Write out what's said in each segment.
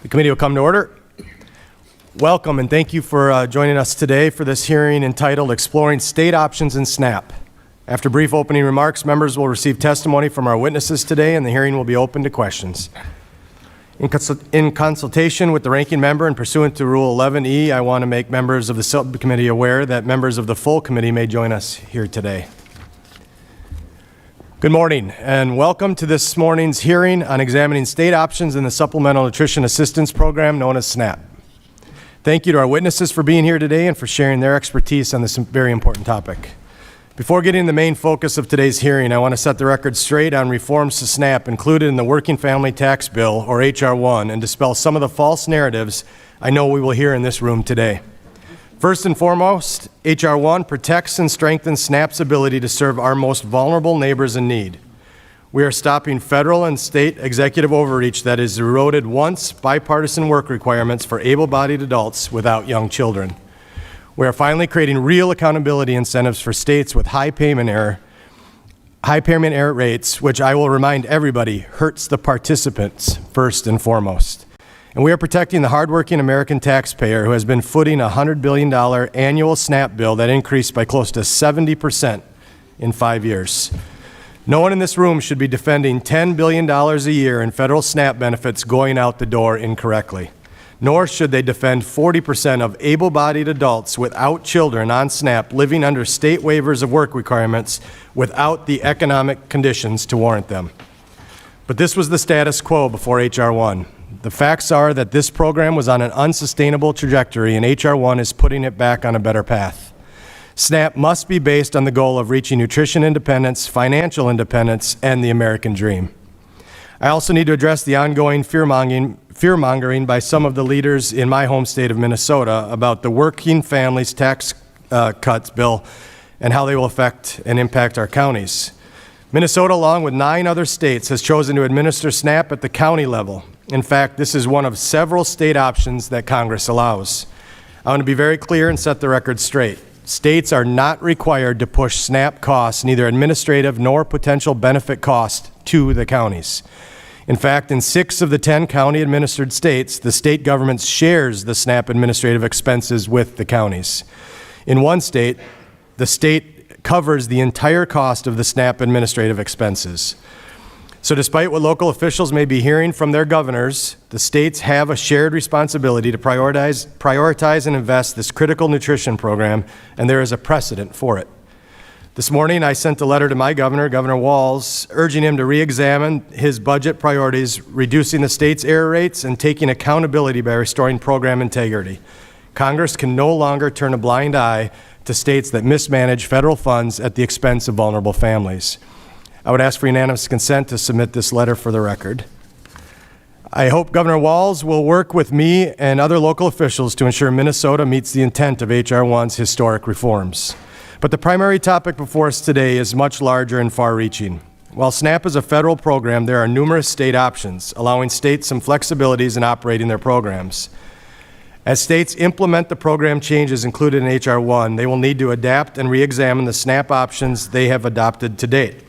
The committee will come to order. Welcome and thank you for joining us today for this hearing entitled Exploring State Options in SNAP. After brief opening remarks, members will receive testimony from our witnesses today and the hearing will be open to questions. In consultation with the ranking member and pursuant to Rule 11E, I want to make members of the subcommittee aware that members of the full committee may join us here today. Good morning and welcome to this morning's hearing on examining state options in the Supplemental Nutrition Assistance Program known as SNAP. Thank you to our witnesses for being here today and for sharing their expertise on this very important topic. Before getting to the main focus of today's hearing, I want to set the record straight on reforms to SNAP included in the Working Family Tax Bill, or H.R. 1, and dispel some of the false narratives I know we will hear in this room today. First and foremost, H.R. 1 protects and strengthens SNAP's ability to serve our most vulnerable neighbors in need. We are stopping federal and state executive overreach that has eroded once bipartisan work requirements for able-bodied adults without young children. We are finally creating real accountability incentives for states with high payment error rates, which I will remind everybody hurts the participants first and foremost. And we are protecting the hardworking American taxpayer who has been footing a $100 billion annual SNAP bill that increased by close to 70% in 5 years. No one in this room should be defending $10 billion a year in federal SNAP benefits going out the door incorrectly. Nor should they defend 40% of able-bodied adults without children on SNAP living under state waivers of work requirements without the economic conditions to warrant them. But this was the status quo before H.R. 1. The facts are that this program was on an unsustainable trajectory and H.R. 1 is putting it back on a better path. SNAP must be based on the goal of reaching nutrition independence, financial independence, and the American dream. I also need to address the ongoing fear-mongering by some of the leaders in my home state of Minnesota about the Working Families Tax Cuts bill and how they will affect and impact our counties. Minnesota, along with 9 other states, has chosen to administer SNAP at the county level. In fact, this is one of several state options that Congress allows. I want to be very clear and set the record straight. States are not required to push SNAP costs, neither administrative nor potential benefit cost, to the counties. In fact, in 6 of the 10 county-administered states, the state government shares the SNAP administrative expenses with the counties. In one state, the state covers the entire cost of the SNAP administrative expenses. So despite what local officials may be hearing from their governors, the states have a shared responsibility to prioritize and invest this critical nutrition program, and there is a precedent for it. This morning, I sent a letter to my governor, Governor Walz, urging him to re-examine his budget priorities, reducing the state's error rates and taking accountability by restoring program integrity. Congress can no longer turn a blind eye to states that mismanage federal funds at the expense of vulnerable families. I would ask for unanimous consent to submit this letter for the record. I hope Governor Walz will work with me and other local officials to ensure Minnesota meets the intent of H.R. 1's historic reforms. But the primary topic before us today is much larger and far-reaching. While SNAP is a federal program, there are numerous state options, allowing states some flexibilities in operating their programs. As states implement the program changes included in H.R. 1, they will need to adapt and re-examine the SNAP options they have adopted to date.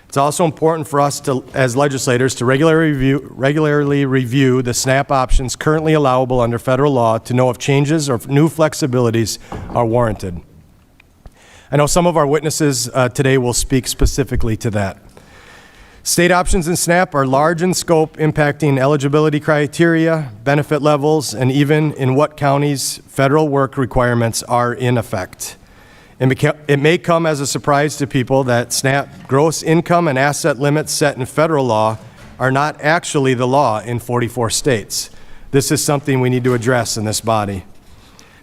It's also important for us as legislators to regularly review the SNAP options currently allowable under federal law to know if changes or new flexibilities are warranted. I know some of our witnesses today will speak specifically to that. State options in SNAP are large in scope, impacting eligibility criteria, benefit levels, and even in what counties federal work requirements are in effect. It may come as a surprise to people that SNAP gross income and asset limits set in federal law are not actually the law in 44 states. This is something we need to address in this body.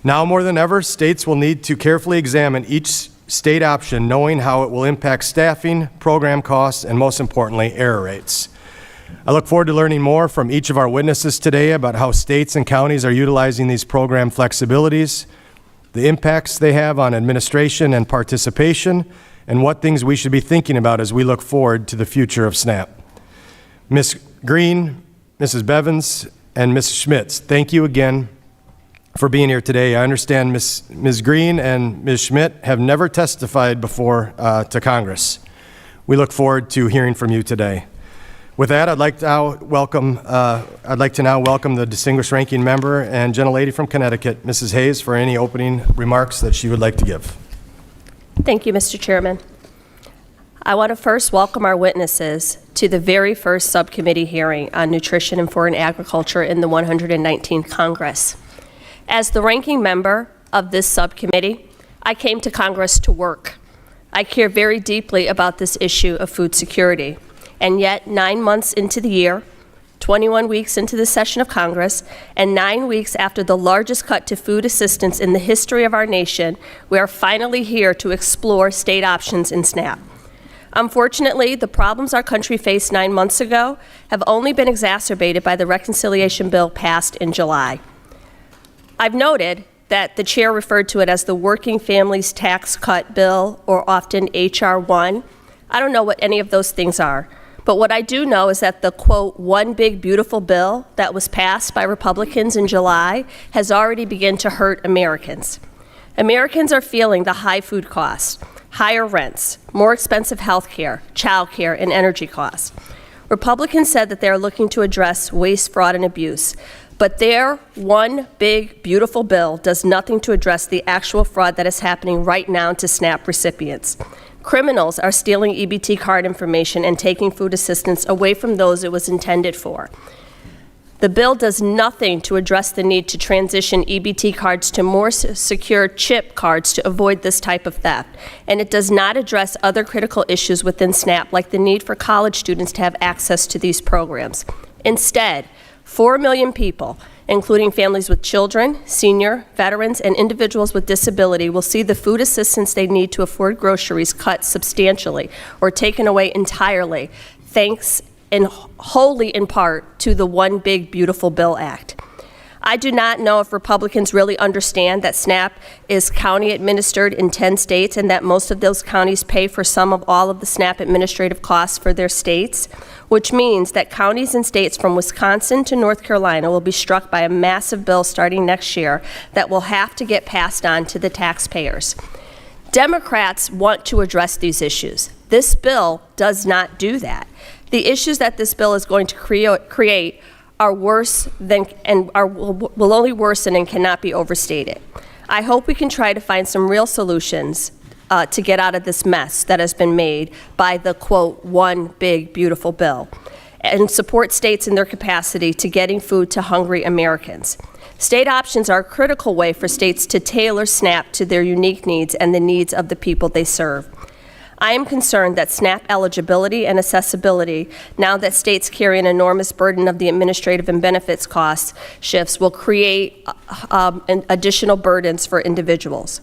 Now more than ever, states will need to carefully examine each state option, knowing how it will impact staffing, program costs, and most importantly, error rates. I look forward to learning more from each of our witnesses today about how states and counties are utilizing these program flexibilities, the impacts they have on administration and participation, and what things we should be thinking about as we look forward to the future of SNAP. Ms. Green, Mrs. Bivens, and Ms. Schmidt, thank you again for being here today. I understand Ms. Green and Ms. Schmidt have never testified before to Congress. We look forward to hearing from you today. With that, I'd like to now welcome the distinguished ranking member and gentlelady from Connecticut, Mrs. Hayes, for any opening remarks that she would like to give. Thank you, Mr. Chairman. I want to first welcome our witnesses to the very first subcommittee hearing on nutrition and foreign agriculture in the 119th Congress. As the ranking member of this subcommittee, I came to Congress to work. I care very deeply about this issue of food security. And yet, 9 months into the year, 21 weeks into the session of Congress, and 9 weeks after the largest cut to food assistance in the history of our nation, we are finally here to explore state options in SNAP. Unfortunately, the problems our country faced 9 months ago have only been exacerbated by the reconciliation bill passed in July. I've noted that the chair referred to it as the Working Families Tax Cut Bill, or often H.R. 1. I don't know what any of those things are. But what I do know is that the, quote, one big beautiful bill that was passed by Republicans in July has already begun to hurt Americans. Americans are feeling the high food costs, higher rents, more expensive health care, child care, and energy costs. Republicans said that they are looking to address waste, fraud, and abuse. But their one big beautiful bill does nothing to address the actual fraud that is happening right now to SNAP recipients. Criminals are stealing EBT card information and taking food assistance away from those it was intended for. The bill does nothing to address the need to transition EBT cards to more secure chip cards to avoid this type of theft. And it does not address other critical issues within SNAP, like the need for college students to have access to these programs. Instead, 4 million people, including families with children, senior, veterans, and individuals with disability, will see the food assistance they need to afford groceries cut substantially or taken away entirely, thanks and wholly in part to the One Big Beautiful Bill Act. I do not know if Republicans really understand that SNAP is county administered in 10 states and that most of those counties pay for some of all of the SNAP administrative costs for their states, which means that counties and states from Wisconsin to North Carolina will be struck by a massive bill starting next year that will have to get passed on to the taxpayers. Democrats want to address these issues. This bill does not do that. The issues that this bill is going to create are worse than and will only worsen and cannot be overstated. I hope we can try to find some real solutions to get out of this mess that has been made by the, quote, one big beautiful bill, and support states in their capacity to getting food to hungry Americans. State options are a critical way for states to tailor SNAP to their unique needs and the needs of the people they serve. I am concerned that SNAP eligibility and accessibility, now that states carry an enormous burden of the administrative and benefits costs shifts, will create additional burdens for individuals.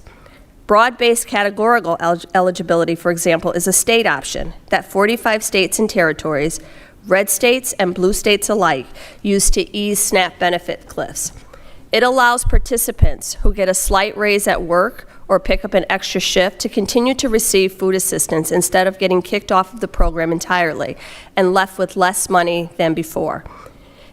Broad-based categorical eligibility, for example, is a state option that 45 states and territories, red states and blue states alike, use to ease SNAP benefit cliffs. It allows participants who get a slight raise at work or pick up an extra shift to continue to receive food assistance instead of getting kicked off of the program entirely and left with less money than before.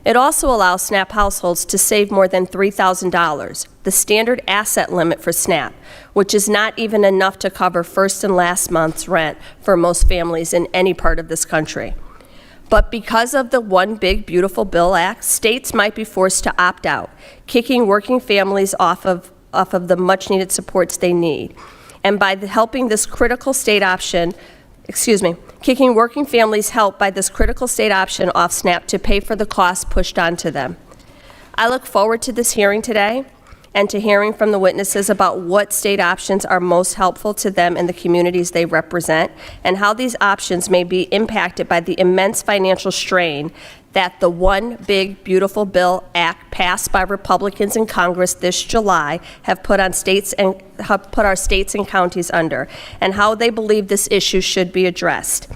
It also allows SNAP households to save more than $3,000, the standard asset limit for SNAP, which is not even enough to cover first and last month's rent for most families in any part of this country. But because of the One Big Beautiful Bill Act, states might be forced to opt out, kicking working families off of the much-needed supports they need. And by helping this critical state option, kicking working families help by this critical state option off SNAP to pay for the costs pushed onto them. I look forward to this hearing today and to hearing from the witnesses about what state options are most helpful to them and the communities they represent, and how these options may be impacted by the immense financial strain that the One Big Beautiful Bill Act passed by Republicans in Congress this July have put on states and have put our states and counties under, and how they believe this issue should be addressed.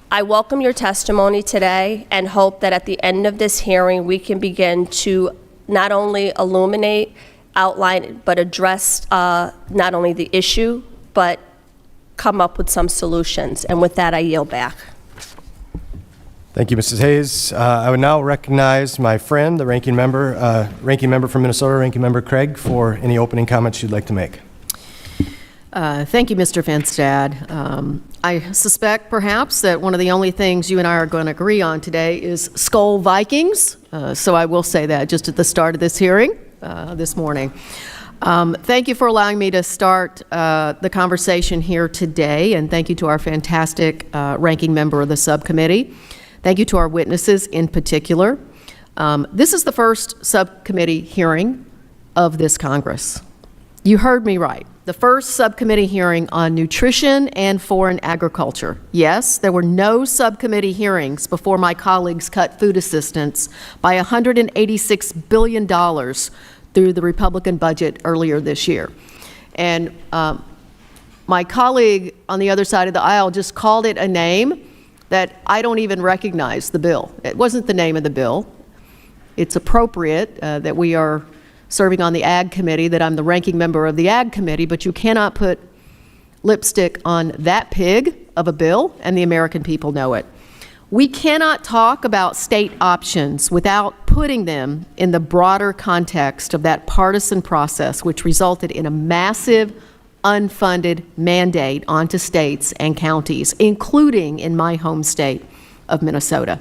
I welcome your testimony today and hope that at the end of this hearing we can begin to not only illuminate, outline, but address not only the issue, but come up with some solutions. And with that, I yield back. Thank you, Mrs. Hayes. I would now recognize my friend, the ranking member from Minnesota, Ranking Member Craig, for any opening comments you'd like to make. Thank you, Mr. Finstad. I suspect perhaps that one of the only things you and I are going to agree on today is Skull Vikings, so I will say that just at the start of this hearing this morning. Thank you for allowing me to start the conversation here today, and thank you to our fantastic ranking member of the subcommittee. Thank you to our witnesses in particular. This is the first subcommittee hearing of this Congress. You heard me right. The first subcommittee hearing on nutrition and foreign agriculture. Yes, there were no subcommittee hearings before my colleagues cut food assistance by $186 billion through the Republican budget earlier this year. And my colleague on the other side of the aisle just called it a name that I don't even recognize the bill. It wasn't the name of the bill. It's appropriate that we are serving on the Ag Committee, that I'm the ranking member of the Ag Committee, but you cannot put lipstick on that pig of a bill, and the American people know it. We cannot talk about state options without putting them in the broader context of that partisan process, which resulted in a massive unfunded mandate onto states and counties, including in my home state of Minnesota.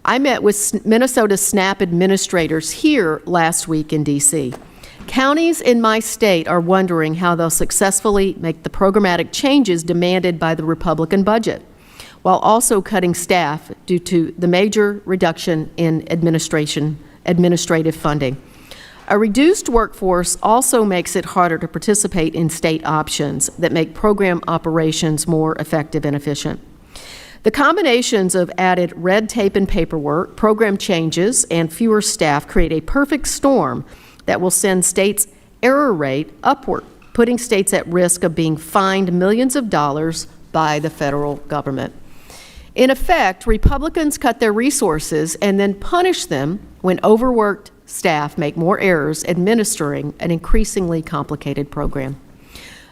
I met with Minnesota SNAP administrators here last week in D.C. Counties in my state are wondering how they'll successfully make the programmatic changes demanded by the Republican budget, while also cutting staff due to the major reduction in administrative funding. A reduced workforce also makes it harder to participate in state options that make program operations more effective and efficient. The combinations of added red tape and paperwork, program changes, and fewer staff create a perfect storm that will send states' error rate upward, putting states at risk of being fined millions of dollars by the federal government. In effect, Republicans cut their resources and then punish them when overworked staff make more errors administering an increasingly complicated program.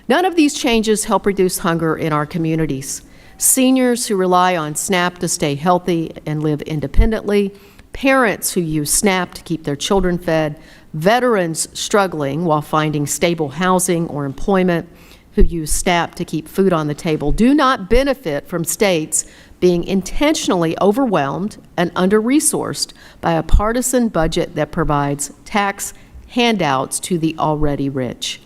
None of these changes help reduce hunger in our communities. Seniors who rely on SNAP to stay healthy and live independently, parents who use SNAP to keep their children fed, veterans struggling while finding stable housing or employment who use SNAP to keep food on the table do not benefit from states being intentionally overwhelmed and under-resourced by a partisan budget that provides tax handouts to the already rich.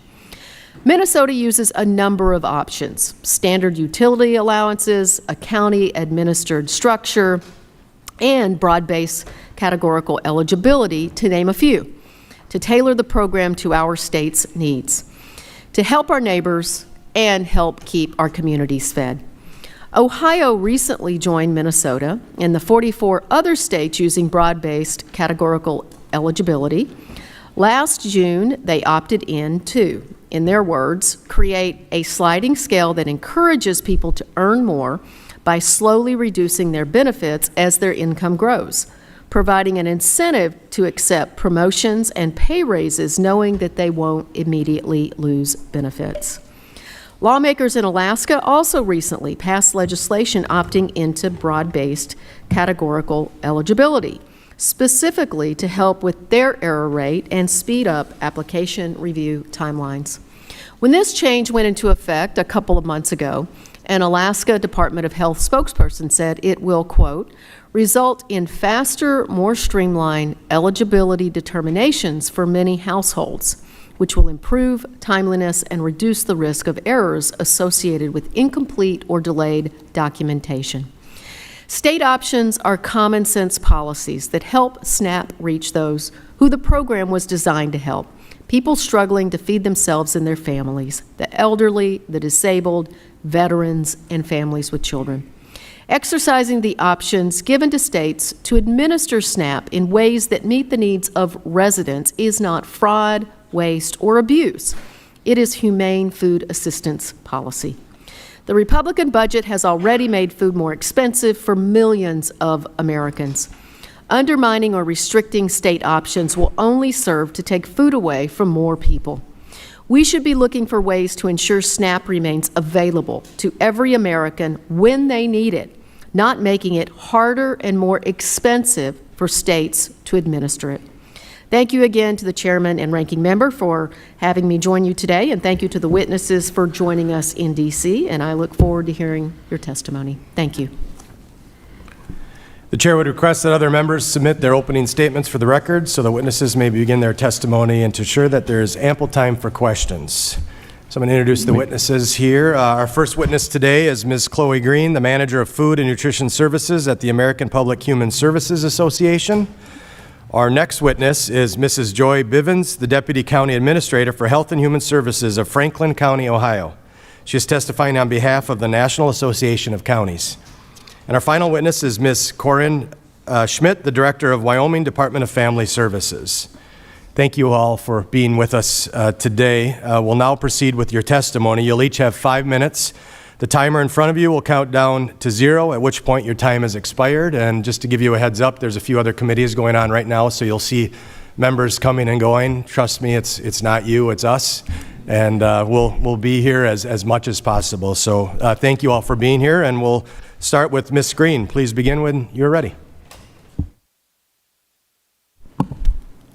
Minnesota uses a number of options: standard utility allowances, a county-administered structure, and broad-based categorical eligibility, to name a few, to tailor the program to our state's needs, to help our neighbors and help keep our communities fed. Ohio recently joined Minnesota and the 44 other states using broad-based categorical eligibility. Last June, they opted in to, in their words, create a sliding scale that encourages people to earn more by slowly reducing their benefits as their income grows, providing an incentive to accept promotions and pay raises knowing that they won't immediately lose benefits. Lawmakers in Alaska also recently passed legislation opting into broad-based categorical eligibility, specifically to help with their error rate and speed up application review timelines. When this change went into effect a couple of months ago, an Alaska Department of Health spokesperson said it will, quote, result in faster, more streamlined eligibility determinations for many households, which will improve timeliness and reduce the risk of errors associated with incomplete or delayed documentation. State options are common sense policies that help SNAP reach those who the program was designed to help: people struggling to feed themselves and their families, the elderly, the disabled, veterans, and families with children. Exercising the options given to states to administer SNAP in ways that meet the needs of residents is not fraud, waste, or abuse. It is humane food assistance policy. The Republican budget has already made food more expensive for millions of Americans. Undermining or restricting state options will only serve to take food away from more people. We should be looking for ways to ensure SNAP remains available to every American when they need it, not making it harder and more expensive for states to administer it. Thank you again to the chairman and ranking member for having me join you today, and thank you to the witnesses for joining us in D.C., and I look forward to hearing your testimony. Thank you. The chair would request that other members submit their opening statements for the record so the witnesses may begin their testimony and to ensure that there is ample time for questions. So I'm going to introduce the witnesses here. Our first witness today is Ms. Chloe Green, the Manager of Food and Nutrition Services at the American Public Human Services Association. Our next witness is Mrs. Joy Bivens, the Deputy County Administrator for Health and Human Services of Franklin County, Ohio. She is testifying on behalf of the National Association of Counties. And our final witness is Ms. Korin Schmidt, the Director of Wyoming Department of Family Services. Thank you all for being with us today. We'll now proceed with your testimony. You'll each have 5 minutes. The timer in front of you will count down to 0, at which point your time has expired. And just to give you a heads up, there's a few other committees going on right now, so you'll see members coming and going. Trust me, it's not you, it's us. And we'll be here as much as possible. So thank you all for being here, and we'll start with Ms. Green. Please begin when you're ready.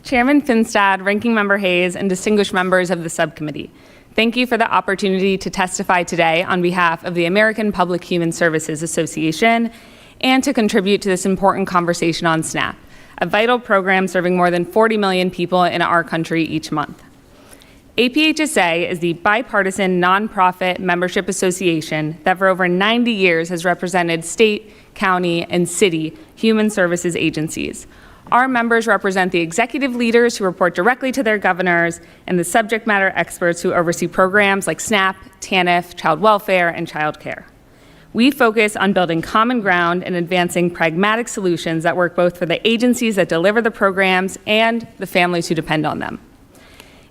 Chairman Finstad, Ranking Member Hayes, and distinguished members of the subcommittee, thank you for the opportunity to testify today on behalf of the American Public Human Services Association and to contribute to this important conversation on SNAP, a vital program serving more than 40 million people in our country each month. APHSA is the bipartisan nonprofit membership association that for over 90 years has represented state, county, and city human services agencies. Our members represent the executive leaders who report directly to their governors and the subject matter experts who oversee programs like SNAP, TANF, child welfare, and child care. We focus on building common ground and advancing pragmatic solutions that work both for the agencies that deliver the programs and the families who depend on them.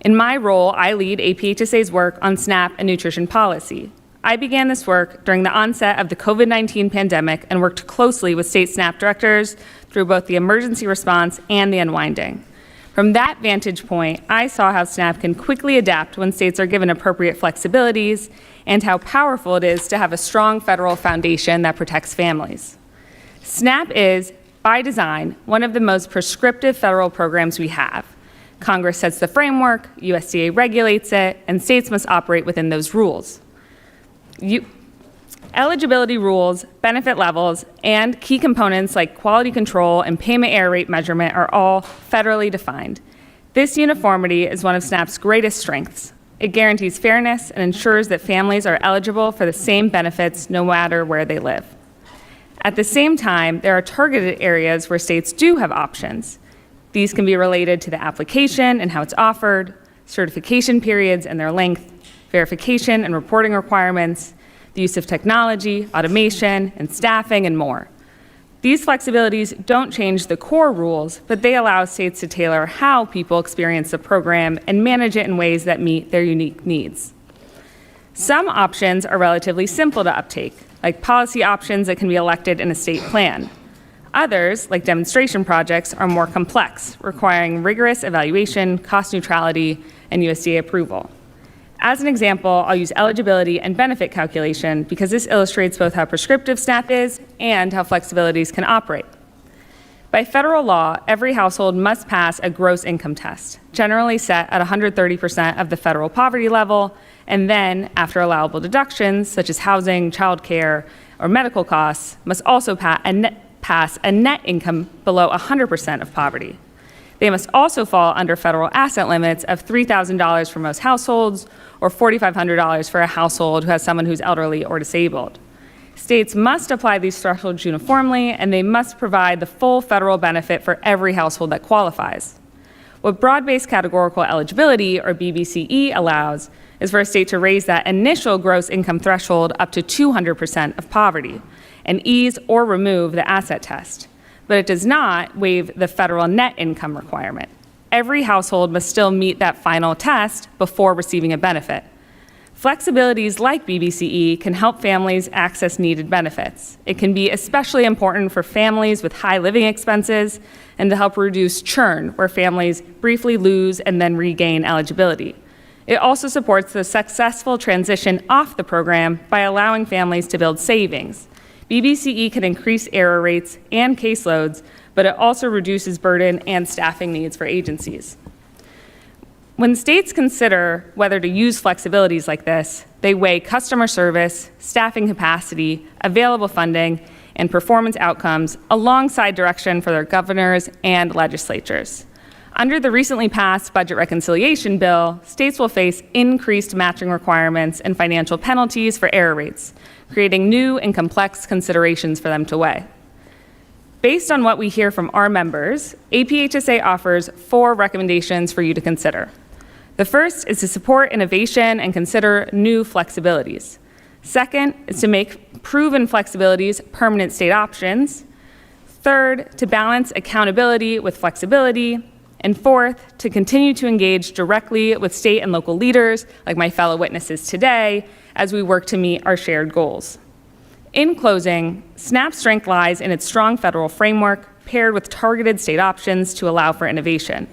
In my role, I lead APHSA's work on SNAP and nutrition policy. I began this work during the onset of the COVID-19 pandemic and worked closely with state SNAP directors through both the emergency response and the unwinding. From that vantage point, I saw how SNAP can quickly adapt when states are given appropriate flexibilities and how powerful it is to have a strong federal foundation that protects families. SNAP is, by design, one of the most prescriptive federal programs we have. Congress sets the framework, USDA regulates it, and states must operate within those rules. Eligibility rules, benefit levels, and key components like quality control and payment error rate measurement are all federally defined. This uniformity is one of SNAP's greatest strengths. It guarantees fairness and ensures that families are eligible for the same benefits no matter where they live. At the same time, there are targeted areas where states do have options. These can be related to the application and how it's offered, certification periods and their length, verification and reporting requirements, the use of technology, automation, and staffing, and more. These flexibilities don't change the core rules, but they allow states to tailor how people experience the program and manage it in ways that meet their unique needs. Some options are relatively simple to uptake, like policy options that can be elected in a state plan. Others, like demonstration projects, are more complex, requiring rigorous evaluation, cost neutrality, and USDA approval. As an example, I'll use eligibility and benefit calculation because this illustrates both how prescriptive SNAP is and how flexibilities can operate. By federal law, every household must pass a gross income test, generally set at 130% of the federal poverty level, and then, after allowable deductions, such as housing, childcare, or medical costs, must also pass a net income below 100% of poverty. They must also fall under federal asset limits of $3,000 for most households or $4,500 for a household who has someone who's elderly or disabled. States must apply these thresholds uniformly, and they must provide the full federal benefit for every household that qualifies. What broad-based categorical eligibility, or BBCE, allows is for a state to raise that initial gross income threshold up to 200% of poverty and ease or remove the asset test. But it does not waive the federal net income requirement. Every household must still meet that final test before receiving a benefit. Flexibilities like BBCE can help families access needed benefits. It can be especially important for families with high living expenses and to help reduce churn, where families briefly lose and then regain eligibility. It also supports the successful transition off the program by allowing families to build savings. BBCE can increase error rates and caseloads, but it also reduces burden and staffing needs for agencies. When states consider whether to use flexibilities like this, they weigh customer service, staffing capacity, available funding, and performance outcomes alongside direction for their governors and legislatures. Under the recently passed budget reconciliation bill, states will face increased matching requirements and financial penalties for error rates, creating new and complex considerations for them to weigh. Based on what we hear from our members, APHSA offers 4 recommendations for you to consider. The first is to support innovation and consider new flexibilities. Second is to make proven flexibilities permanent state options. Third, to balance accountability with flexibility. And fourth, to continue to engage directly with state and local leaders, like my fellow witnesses today, as we work to meet our shared goals. In closing, SNAP's strength lies in its strong federal framework paired with targeted state options to allow for innovation.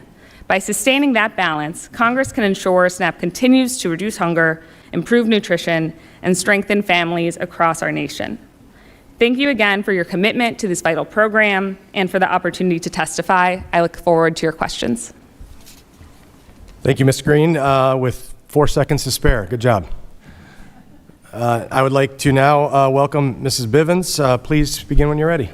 By sustaining that balance, Congress can ensure SNAP continues to reduce hunger, improve nutrition, and strengthen families across our nation. Thank you again for your commitment to this vital program and for the opportunity to testify. I look forward to your questions. Thank you, Ms. Green. With 4 seconds to spare, good job. I would like to now welcome Mrs. Bivens. Please begin when you're ready.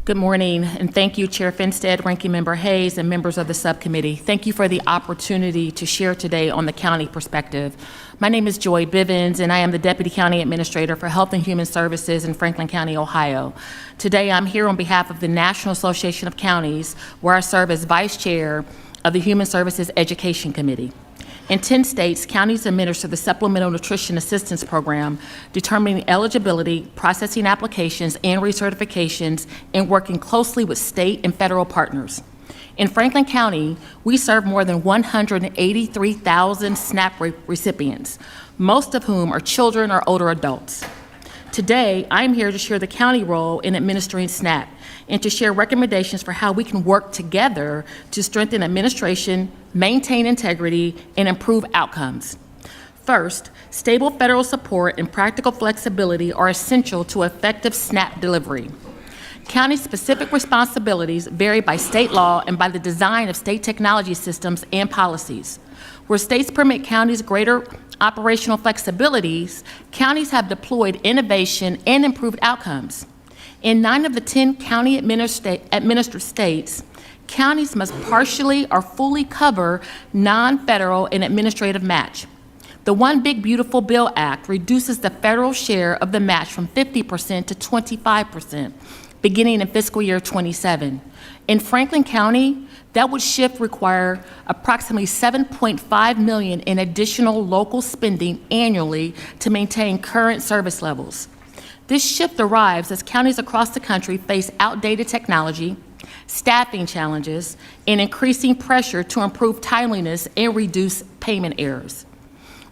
Good morning, and thank you, Chair Finstead, Ranking Member Hayes, and members of the subcommittee. Thank you for the opportunity to share today on the county perspective. My name is Joy Bivens, and I am the Deputy County Administrator for Health and Human Services in Franklin County, Ohio. Today, I'm here on behalf of the National Association of Counties, where I serve as Vice Chair of the Human Services Education Committee. In 10 states, counties administer the Supplemental Nutrition Assistance Program, determining eligibility, processing applications, and recertifications, and working closely with state and federal partners. In Franklin County, we serve more than 183,000 SNAP recipients, most of whom are children or older adults. Today, I'm here to share the county role in administering SNAP and to share recommendations for how we can work together to strengthen administration, maintain integrity, and improve outcomes. First, stable federal support and practical flexibility are essential to effective SNAP delivery. County-specific responsibilities vary by state law and by the design of state technology systems and policies. Where states permit counties greater operational flexibilities, counties have deployed innovation and improved outcomes. In 9 of the 10 county administered states, counties must partially or fully cover non-federal and administrative match. The One Big Beautiful Bill Act reduces the federal share of the match from 50% to 25%, beginning in fiscal year 27. In Franklin County, that would shift require approximately $7.5 million in additional local spending annually to maintain current service levels. This shift arrives as counties across the country face outdated technology, staffing challenges, and increasing pressure to improve timeliness and reduce payment errors.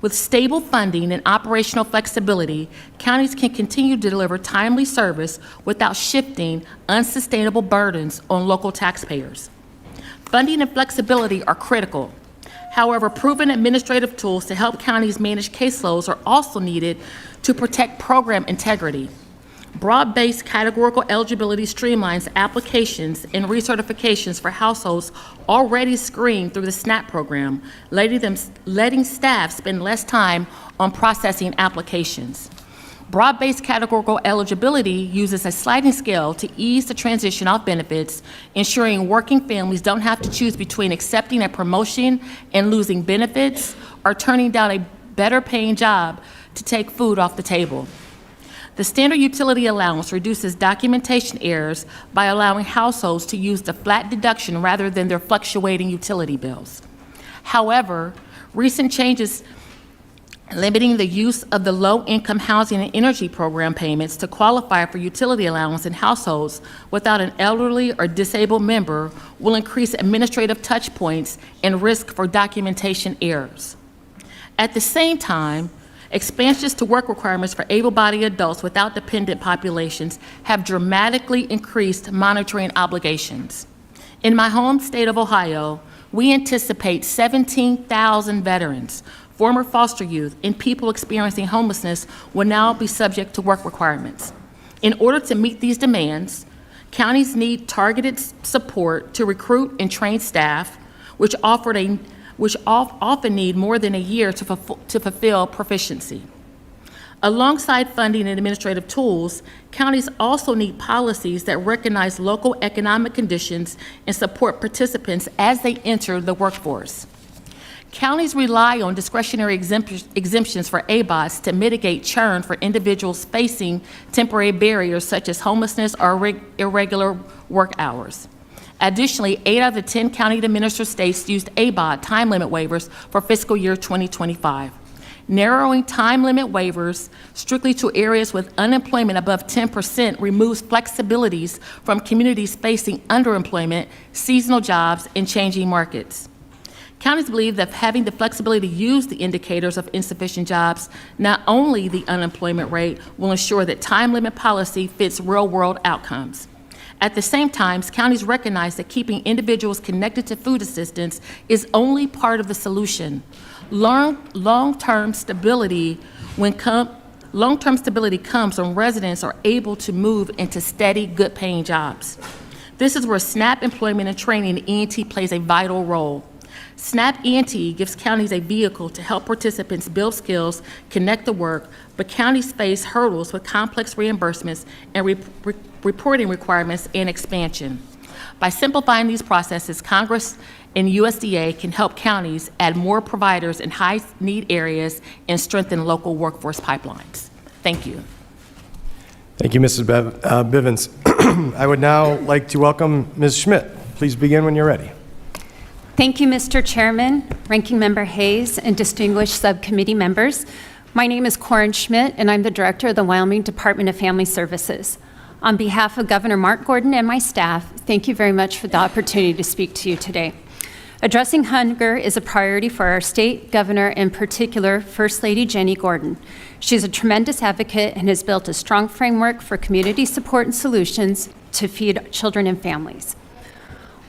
With stable funding and operational flexibility, counties can continue to deliver timely service without shifting unsustainable burdens on local taxpayers. Funding and flexibility are critical. However, proven administrative tools to help counties manage caseloads are also needed to protect program integrity. Broad-based categorical eligibility streamlines applications and recertifications for households already screened through the SNAP program, letting staff spend less time on processing applications. Broad-based categorical eligibility uses a sliding scale to ease the transition off benefits, ensuring working families don't have to choose between accepting a promotion and losing benefits or turning down a better-paying job to take food off the table. The standard utility allowance reduces documentation errors by allowing households to use the flat deduction rather than their fluctuating utility bills. However, recent changes limiting the use of the Low-Income Housing and Energy Program payments to qualify for utility allowance in households without an elderly or disabled member will increase administrative touch points and risk for documentation errors. At the same time, expansions to work requirements for able-bodied adults without dependent populations have dramatically increased monitoring obligations. In my home state of Ohio, we anticipate 17,000 veterans, former foster youth, and people experiencing homelessness will now be subject to work requirements. In order to meet these demands, counties need targeted support to recruit and train staff, which often need more than a year to fulfill proficiency. Alongside funding and administrative tools, counties also need policies that recognize local economic conditions and support participants as they enter the workforce. Counties rely on discretionary exemptions for ABOTs to mitigate churn for individuals facing temporary barriers such as homelessness or irregular work hours. Additionally, 8 out of the 10 county-administered states used ABOT time limit waivers for fiscal year 2025. Narrowing time limit waivers strictly to areas with unemployment above 10% removes flexibilities from communities facing underemployment, seasonal jobs, and changing markets. Counties believe that having the flexibility to use the indicators of insufficient jobs, not only the unemployment rate, will ensure that time limit policy fits real-world outcomes. At the same time, counties recognize that keeping individuals connected to food assistance is only part of the solution. Long-term stability comes when residents are able to move into steady, good-paying jobs. This is where SNAP employment and training in ENT plays a vital role. SNAP ENT gives counties a vehicle to help participants build skills, connect to work, but counties face hurdles with complex reimbursements and reporting requirements and expansion. By simplifying these processes, Congress and USDA can help counties add more providers in high-need areas and strengthen local workforce pipelines. Thank you. Thank you, Mrs. Bivens. I would now like to welcome Ms. Schmidt. Please begin when you're ready. Thank you, Mr. Chairman, Ranking Member Hayes, and distinguished subcommittee members. My name is Korin Schmidt, and I'm the Director of the Wyoming Department of Family Services. On behalf of Governor Mark Gordon and my staff, thank you very much for the opportunity to speak to you today. Addressing hunger is a priority for our state, governor, and in particular, First Lady Jenny Gordon. She's a tremendous advocate and has built a strong framework for community support and solutions to feed children and families.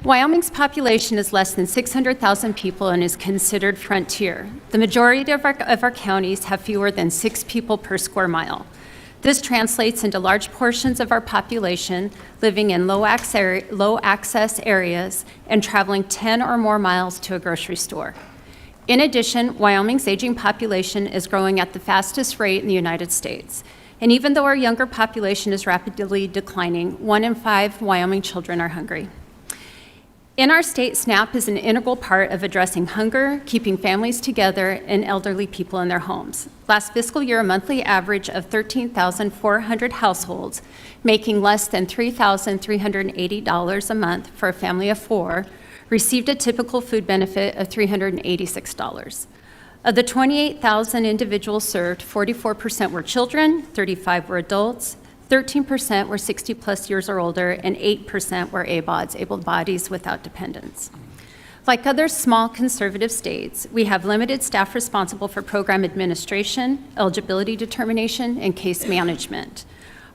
Wyoming's population is less than 600,000 people and is considered frontier. The majority of our counties have fewer than 6 people per square mile. This translates into large portions of our population living in low access areas and traveling 10 or more miles to a grocery store. In addition, Wyoming's aging population is growing at the fastest rate in the United States. And even though our younger population is rapidly declining, 1 in 5 Wyoming children are hungry. In our state, SNAP is an integral part of addressing hunger, keeping families together, and elderly people in their homes. Last fiscal year, a monthly average of 13,400 households, making less than $3,380 a month for a family of 4, received a typical food benefit of $386. Of the 28,000 individuals served, 44% were children, 35% were adults, 13% were 60-plus years or older, and 8% were ABODs, able bodies without dependents. Like other small conservative states, we have limited staff responsible for program administration, eligibility determination, and case management.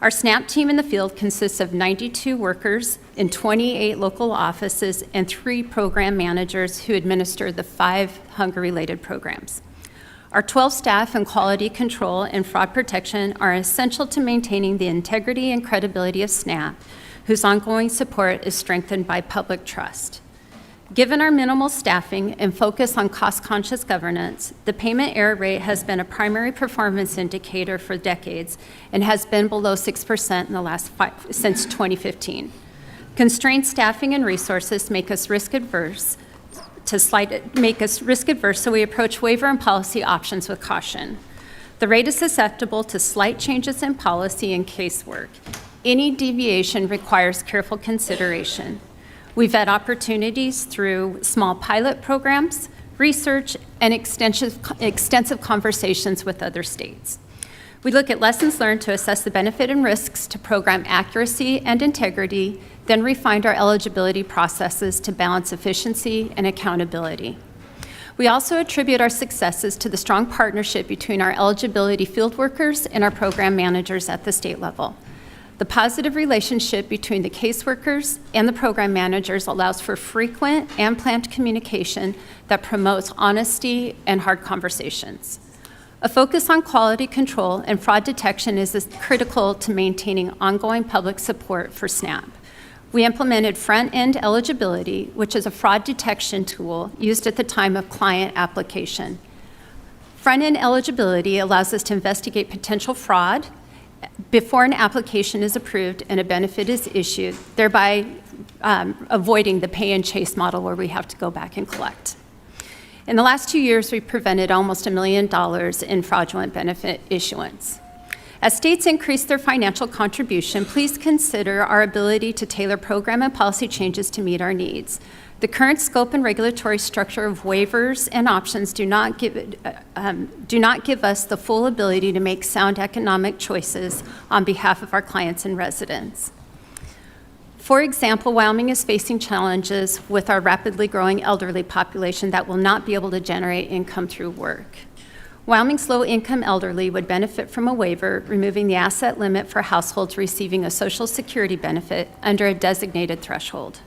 Our SNAP team in the field consists of 92 workers in 28 local offices and 3 program managers who administer the 5 hunger-related programs. Our 12 staff in quality control and fraud protection are essential to maintaining the integrity and credibility of SNAP, whose ongoing support is strengthened by public trust. Given our minimal staffing and focus on cost-conscious governance, the payment error rate has been a primary performance indicator for decades and has been below 6% in the last since 2015. Constrained staffing and resources make us risk-averse, so we approach waiver and policy options with caution. The rate is susceptible to slight changes in policy and casework. Any deviation requires careful consideration. We vet opportunities through small pilot programs, research, and extensive conversations with other states. We look at lessons learned to assess the benefit and risks to program accuracy and integrity, then refined our eligibility processes to balance efficiency and accountability. We also attribute our successes to the strong partnership between our eligibility field workers and our program managers at the state level. The positive relationship between the caseworkers and the program managers allows for frequent and planned communication that promotes honesty and hard conversations. A focus on quality control and fraud detection is critical to maintaining ongoing public support for SNAP. We implemented front-end eligibility, which is a fraud detection tool used at the time of client application. Front-end eligibility allows us to investigate potential fraud before an application is approved and a benefit is issued, thereby avoiding the pay and chase model where we have to go back and collect. In the last 2 years, we've prevented almost $1 million in fraudulent benefit issuance. As states increase their financial contribution, please consider our ability to tailor program and policy changes to meet our needs. The current scope and regulatory structure of waivers and options do not give us the full ability to make sound economic choices on behalf of our clients and residents. For example, Wyoming is facing challenges with our rapidly growing elderly population that will not be able to generate income through work. Wyoming's low-income elderly would benefit from a waiver removing the asset limit for households receiving a Social Security benefit under a designated threshold.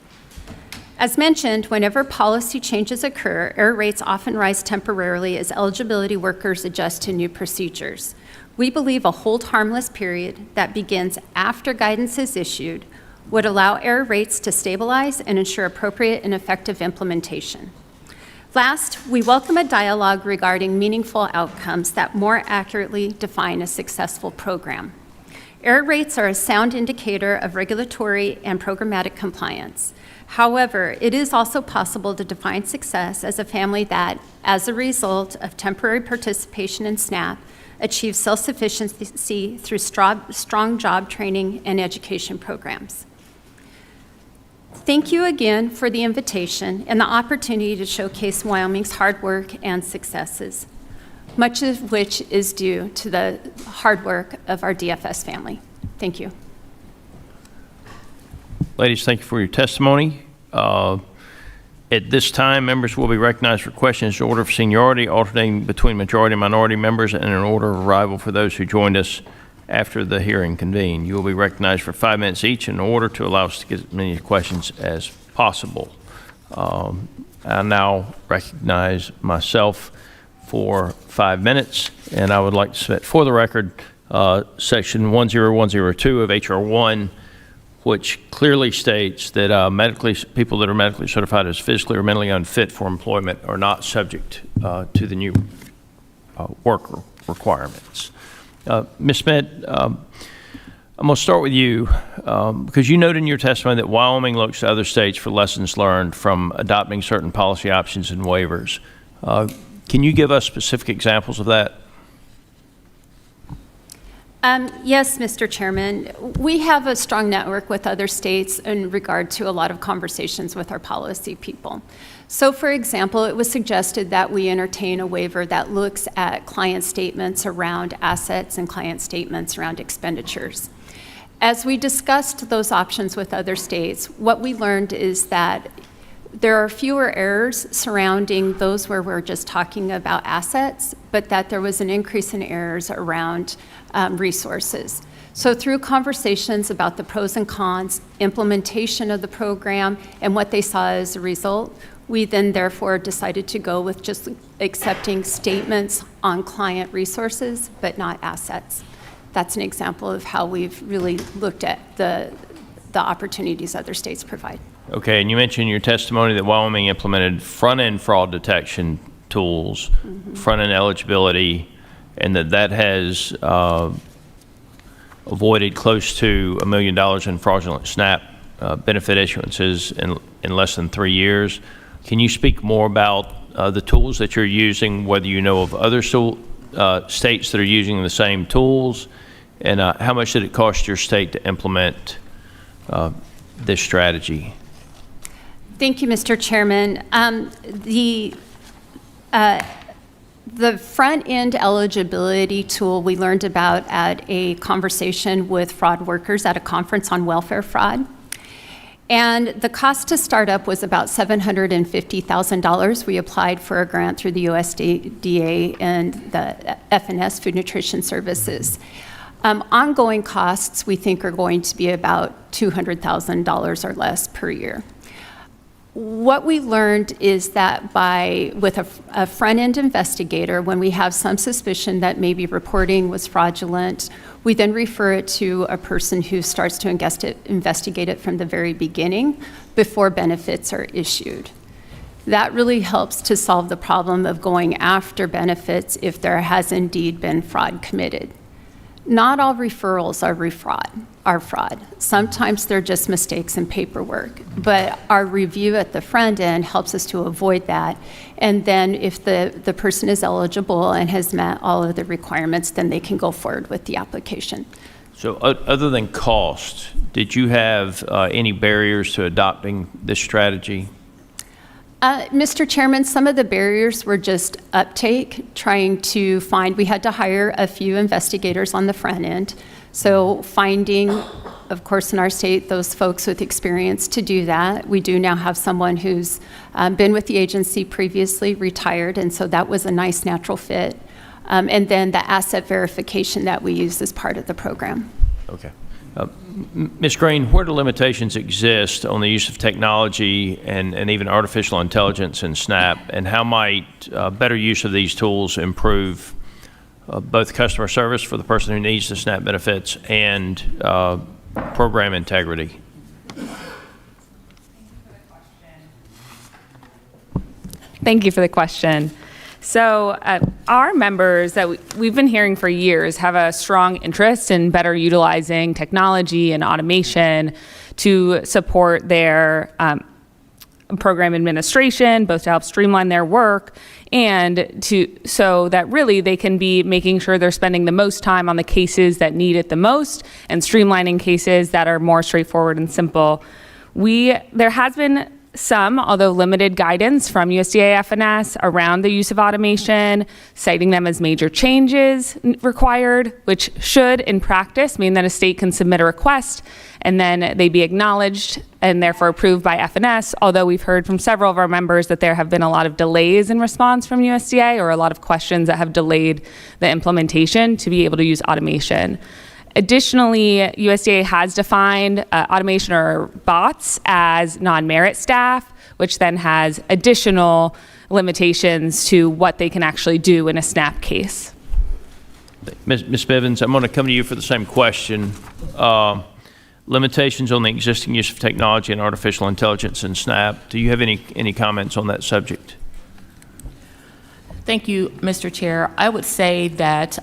As mentioned, whenever policy changes occur, error rates often rise temporarily as eligibility workers adjust to new procedures. We believe a hold harmless period that begins after guidance is issued would allow error rates to stabilize and ensure appropriate and effective implementation. Last, we welcome a dialogue regarding meaningful outcomes that more accurately define a successful program. Error rates are a sound indicator of regulatory and programmatic compliance. However, it is also possible to define success as a family that, as a result of temporary participation in SNAP, achieves self-sufficiency through strong job training and education programs. Thank you again for the invitation and the opportunity to showcase Wyoming's hard work and successes, much of which is due to the hard work of our DFS family. Thank you. Ladies, thank you for your testimony. At this time, members will be recognized for questions in order of seniority, alternating between majority and minority members, and in order of arrival for those who joined us after the hearing convened. You will be recognized for 5 minutes each in order to allow us to get as many questions as possible. I now recognize myself for 5 minutes, and I would like to submit for the record Section 10102 of H.R. 1, which clearly states that people that are medically certified as physically or mentally unfit for employment are not subject to the new work requirements. Ms. Schmidt, I'm going to start with you because you noted in your testimony that Wyoming looks to other states for lessons learned from adopting certain policy options and waivers. Can you give us specific examples of that? Yes, Mr. Chairman. We have a strong network with other states in regard to a lot of conversations with our policy people. So, for example, it was suggested that we entertain a waiver that looks at client statements around assets and client statements around expenditures. As we discussed those options with other states, what we learned is that there are fewer errors surrounding those where we're just talking about assets, but that there was an increase in errors around resources. So through conversations about the pros and cons, implementation of the program, and what they saw as a result, we then therefore decided to go with just accepting statements on client resources, but not assets. That's an example of how we've really looked at the opportunities other states provide. Okay, and you mentioned in your testimony that Wyoming implemented front-end fraud detection tools, front-end eligibility, and that has avoided close to $1 million in fraudulent SNAP benefit issuances in less than 3 years. Can you speak more about the tools that you're using, whether you know of other states that are using the same tools, and how much did it cost your state to implement this strategy? Thank you, Mr. Chairman. The front-end eligibility tool we learned about at a conversation with fraud workers at a conference on welfare fraud. And the cost to start up was about $750,000. We applied for a grant through the USDA and the FNS, Food Nutrition Services. Ongoing costs we think are going to be about $200,000 or less per year. What we learned is that with a front-end investigator, when we have some suspicion that maybe reporting was fraudulent, we then refer it to a person who starts to investigate it from the very beginning before benefits are issued. That really helps to solve the problem of going after benefits if there has indeed been fraud committed. Not all referrals are fraud. Sometimes they're just mistakes in paperwork, but our review at the front end helps us to avoid that. And then if the person is eligible and has met all of the requirements, then they can go forward with the application. So other than cost, did you have any barriers to adopting this strategy? Mr. Chairman, some of the barriers were just uptake, we had to hire a few investigators on the front end. So finding, of course, in our state, those folks with experience to do that. We do now have someone who's been with the agency previously, retired, and so that was a nice natural fit. And then the asset verification that we use as part of the program. Okay. Ms. Green, where do limitations exist on the use of technology and even artificial intelligence in SNAP, and how might better use of these tools improve both customer service for the person who needs the SNAP benefits and program integrity? Thank you for the question. So our members that we've been hearing for years have a strong interest in better utilizing technology and automation to support their program administration, both to help streamline their work and so that really they can be making sure they're spending the most time on the cases that need it the most and streamlining cases that are more straightforward and simple. There has been some, although limited, guidance from USDA FNS around the use of automation, citing them as major changes required, which should, in practice, mean that a state can submit a request and then they be acknowledged and therefore approved by FNS, although we've heard from several of our members that there have been a lot of delays in response from USDA or a lot of questions that have delayed the implementation to be able to use automation. Additionally, USDA has defined automation or bots as non-merit staff, which then has additional limitations to what they can actually do in a SNAP case. Ms. Bivens, I'm going to come to you for the same question. Limitations on the existing use of technology and artificial intelligence in SNAP. Do you have any comments on that subject? Thank you, Mr. Chair. I would say that,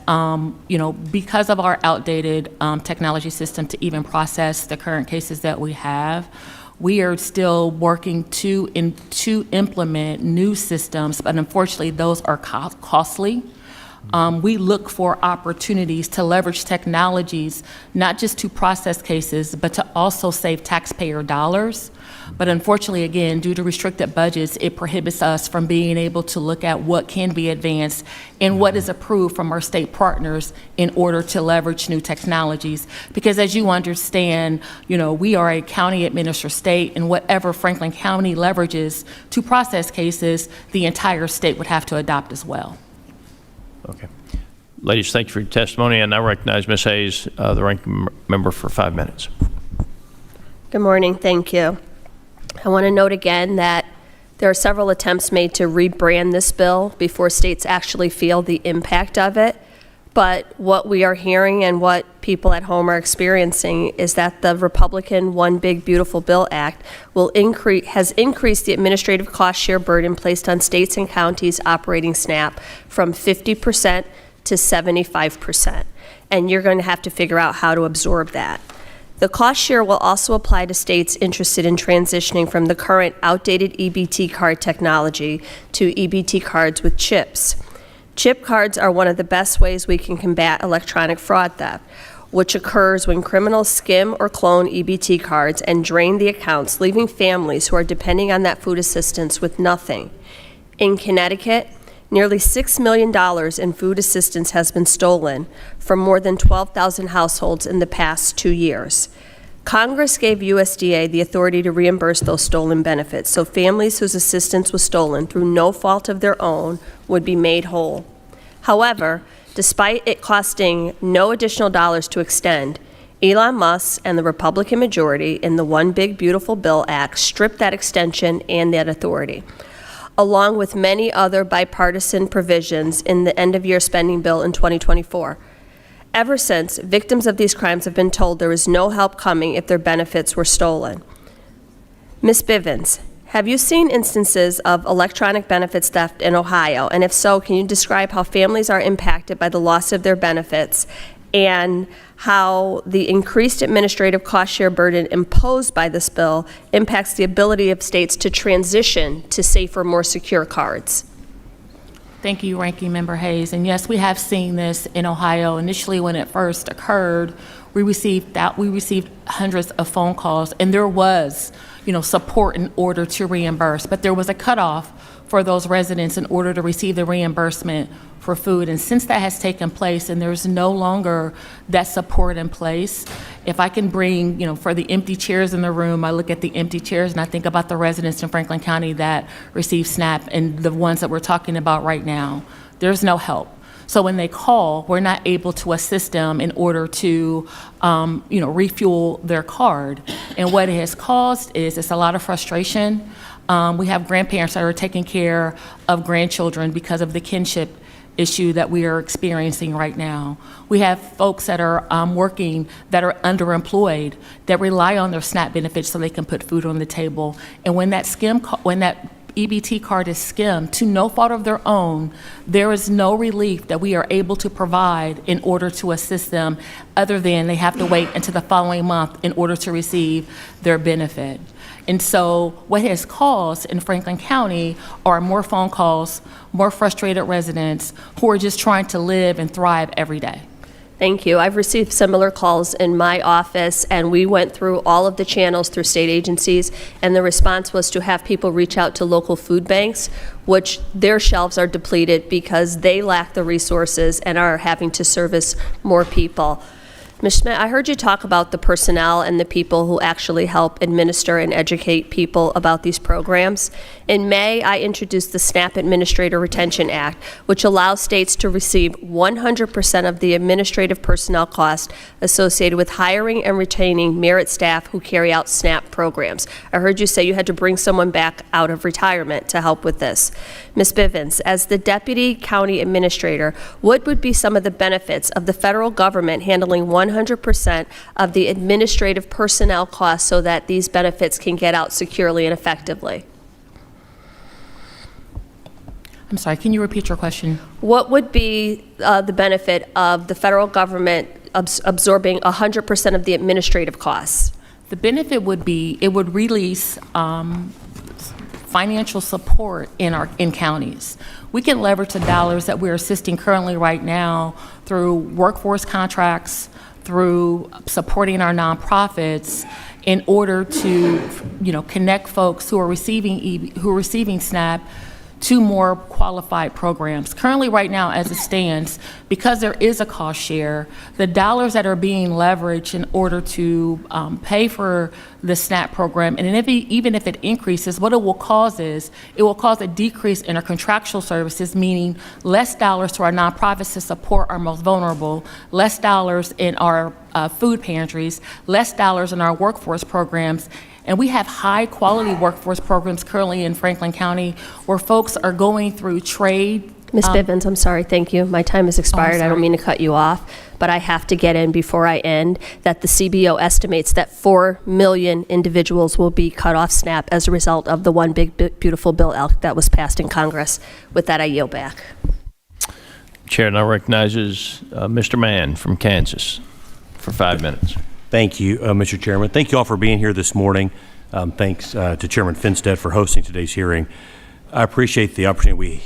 because of our outdated technology system to even process the current cases that we have, we are still working to implement new systems, but unfortunately, those are costly. We look for opportunities to leverage technologies, not just to process cases, but to also save taxpayer dollars. But unfortunately, again, due to restricted budgets, it prohibits us from being able to look at what can be advanced and what is approved from our state partners in order to leverage new technologies. Because as you understand, we are a county administered state, and whatever Franklin County leverages to process cases, the entire state would have to adopt as well. Okay. Ladies, thank you for your testimony. And I recognize Ms. Hayes, the ranking member, for 5 minutes. Good morning. Thank you. I want to note again that there are several attempts made to rebrand this bill before states actually feel the impact of it. But what we are hearing and what people at home are experiencing is that the Republican One Big Beautiful Bill Act has increased the administrative cost share burden placed on states and counties operating SNAP from 50% to 75%. And you're going to have to figure out how to absorb that. The cost share will also apply to states interested in transitioning from the current outdated EBT card technology to EBT cards with chips. Chip cards are one of the best ways we can combat electronic fraud theft, which occurs when criminals skim or clone EBT cards and drain the accounts, leaving families who are depending on that food assistance with nothing. In Connecticut, nearly $6 million in food assistance has been stolen from more than 12,000 households in the past 2 years. Congress gave USDA the authority to reimburse those stolen benefits, so families whose assistance was stolen through no fault of their own would be made whole. However, despite it costing no additional dollars to extend, Elon Musk and the Republican majority in the One Big Beautiful Bill Act stripped that extension and that authority, along with many other bipartisan provisions in the end-of-year spending bill in 2024. Ever since, victims of these crimes have been told there is no help coming if their benefits were stolen. Ms. Bivens, have you seen instances of electronic benefits theft in Ohio? And if so, can you describe how families are impacted by the loss of their benefits and how the increased administrative cost share burden imposed by this bill impacts the ability of states to transition to safer, more secure cards? Thank you, Ranking Member Hayes. And yes, we have seen this in Ohio. Initially, when it first occurred, we received hundreds of phone calls, and there was, support in order to reimburse. But there was a cutoff for those residents in order to receive the reimbursement for food. And since that has taken place and there's no longer that support in place, if I can bring, for the empty chairs in the room, I look at the empty chairs and I think about the residents in Franklin County that receive SNAP and the ones that we're talking about right now. There's no help. So when they call, we're not able to assist them in order to, refuel their card. And what it has caused is it's a lot of frustration. We have grandparents that are taking care of grandchildren because of the kinship issue that we are experiencing right now. We have folks that are working that are underemployed that rely on their SNAP benefits so they can put food on the table. And when that EBT card is skimmed to no fault of their own, there is no relief that we are able to provide in order to assist them, other than they have to wait until the following month in order to receive their benefit. And so what has caused in Franklin County are more phone calls, more frustrated residents who are just trying to live and thrive every day. Thank you. I've received similar calls in my office, and we went through all of the channels through state agencies, and the response was to have people reach out to local food banks, which their shelves are depleted because they lack the resources and are having to service more people. Ms. Schmidt, I heard you talk about the personnel and the people who actually help administer and educate people about these programs. In May, I introduced the SNAP Administrator Retention Act, which allows states to receive 100% of the administrative personnel cost associated with hiring and retaining merit staff who carry out SNAP programs. I heard you say you had to bring someone back out of retirement to help with this. Ms. Bivens, as the Deputy County Administrator, what would be some of the benefits of the federal government handling 100% of the administrative personnel costs so that these benefits can get out securely and effectively? I'm sorry, can you repeat your question? What would be the benefit of the federal government absorbing 100% of the administrative costs? The benefit would be, it would release financial support in counties. We can leverage the dollars that we're assisting currently right now through workforce contracts, through supporting our nonprofits in order to, connect folks who are receiving SNAP to more qualified programs. Currently, right now, as it stands, because there is a cost share, the dollars that are being leveraged in order to pay for the SNAP program, and even if it increases, what it will cause is, it will cause a decrease in our contractual services, meaning less dollars to our nonprofits to support our most vulnerable, less dollars in our food pantries, less dollars in our workforce programs. And we have high quality workforce programs currently in Franklin County where folks are going through trade. Ms. Bivens, I'm sorry, thank you. My time has expired. I don't sorry. mean to cut you off, but I have to get in before I end that the CBO estimates that 4 million individuals will be cut off SNAP as a result of the One Big Beautiful Bill Act that was passed in Congress. With that, I yield back. Chair now recognizes Mr. Mann from Kansas for 5 minutes. Thank you, Mr. Chairman. Thank you all for being here this morning. Thanks to Chairman Finstead for hosting today's hearing. I appreciate the opportunity we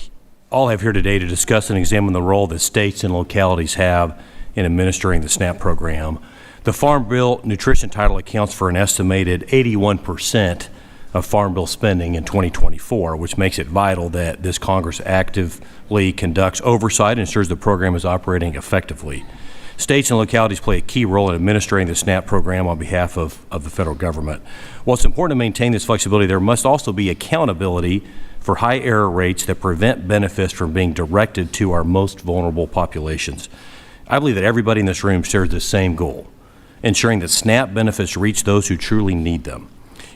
all have here today to discuss and examine the role that states and localities have in administering the SNAP program. The Farm Bill nutrition title accounts for an estimated 81% of Farm Bill spending in 2024, which makes it vital that this Congress actively conducts oversight and ensures the program is operating effectively. States and localities play a key role in administering the SNAP program on behalf of the federal government. While it's important to maintain this flexibility, there must also be accountability for high error rates that prevent benefits from being directed to our most vulnerable populations. I believe that everybody in this room shares the same goal, ensuring that SNAP benefits reach those who truly need them.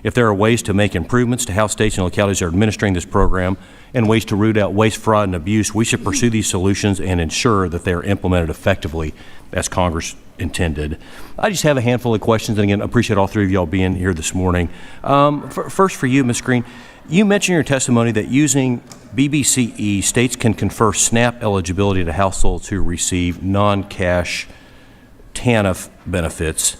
If there are ways to make improvements to how states and localities are administering this program and ways to root out waste, fraud, and abuse, we should pursue these solutions and ensure that they are implemented effectively as Congress intended. I just have a handful of questions, and again, I appreciate all three of y'all being here this morning. First for you, Ms. Green, you mentioned in your testimony that using BBCE, states can confer SNAP eligibility to households who receive non-cash TANF benefits.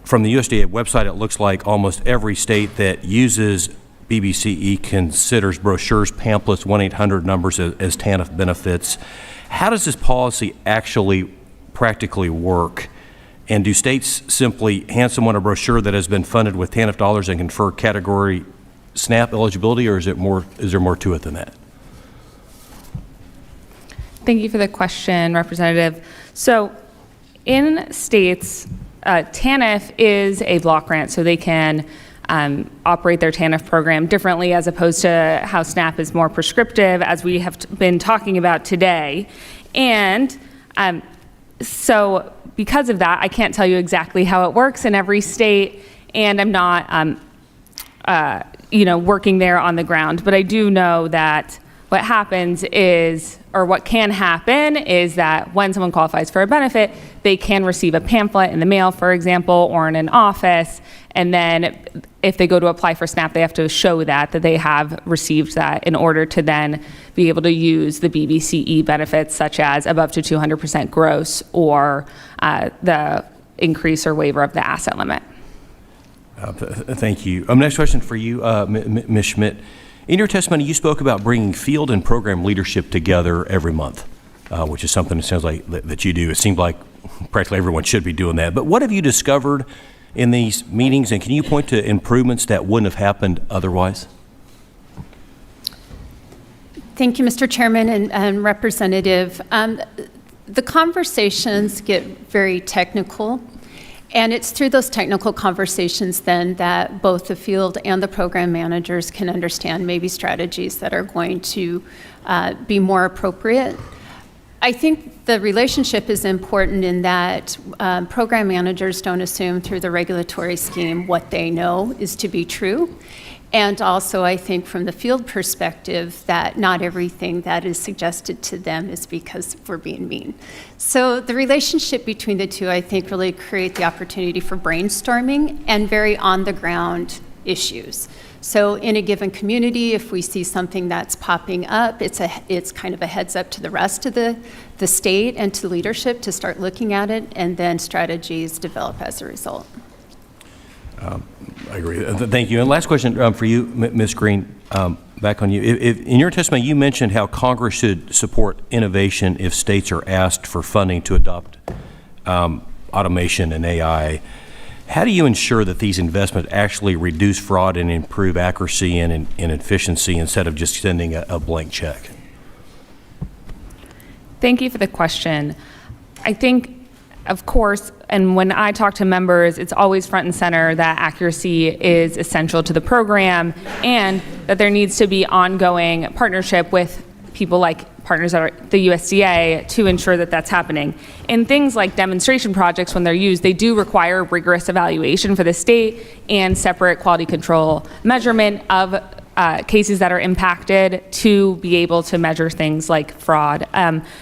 From the USDA website, it looks like almost every state that uses BBCE considers brochures, pamphlets, 1-800 numbers as TANF benefits. How does this policy actually practically work? And do states simply hand someone a brochure that has been funded with TANF dollars and confer category SNAP eligibility, or is there more to it than that? Thank you for the question, Representative. So in states, TANF is a block grant, so they can operate their TANF program differently as opposed to how SNAP is more prescriptive, as we have been talking about today. And so because of that, I can't tell you exactly how it works in every state, and I'm not working there on the ground. But I do know that what happens is, or what can happen is that when someone qualifies for a benefit, they can receive a pamphlet in the mail, for example, or in an office. And then if they go to apply for SNAP, they have to show that they have received that in order to then be able to use the BBCE benefits, such as above to 200% gross, or the increase or waiver of the asset limit. Thank you. Next question for you, Ms. Schmidt. In your testimony, you spoke about bringing field and program leadership together every month, which is something that sounds like that you do. It seems like practically everyone should be doing that. But what have you discovered in these meetings, and can you point to improvements that wouldn't have happened otherwise? Thank you, Mr. Chairman and Representative. The conversations get very technical, and it's through those technical conversations then that both the field and the program managers can understand maybe strategies that are going to be more appropriate. I think the relationship is important in that program managers don't assume through the regulatory scheme what they know is to be true. And also, I think from the field perspective, that not everything that is suggested to them is because we're being mean. So the relationship between the two, I think, really create the opportunity for brainstorming and very on-the-ground issues. So in a given community, if we see something that's popping up, it's kind of a heads up to the rest of the state and to leadership to start looking at it, and then strategies develop as a result. I agree. Thank you. And last question for you, Ms. Green, back on you. In your testimony, you mentioned how Congress should support innovation if states are asked for funding to adopt automation and AI. How do you ensure that these investments actually reduce fraud and improve accuracy and efficiency instead of just sending a blank check? Thank you for the question. I think, of course, and when I talk to members, it's always front and center that accuracy is essential to the program, and that there needs to be ongoing partnership with people like partners at the USDA to ensure that that's happening. In things like demonstration projects, when they're used, they do require rigorous evaluation for the state and separate quality control measurement of cases that are impacted to be able to measure things like fraud.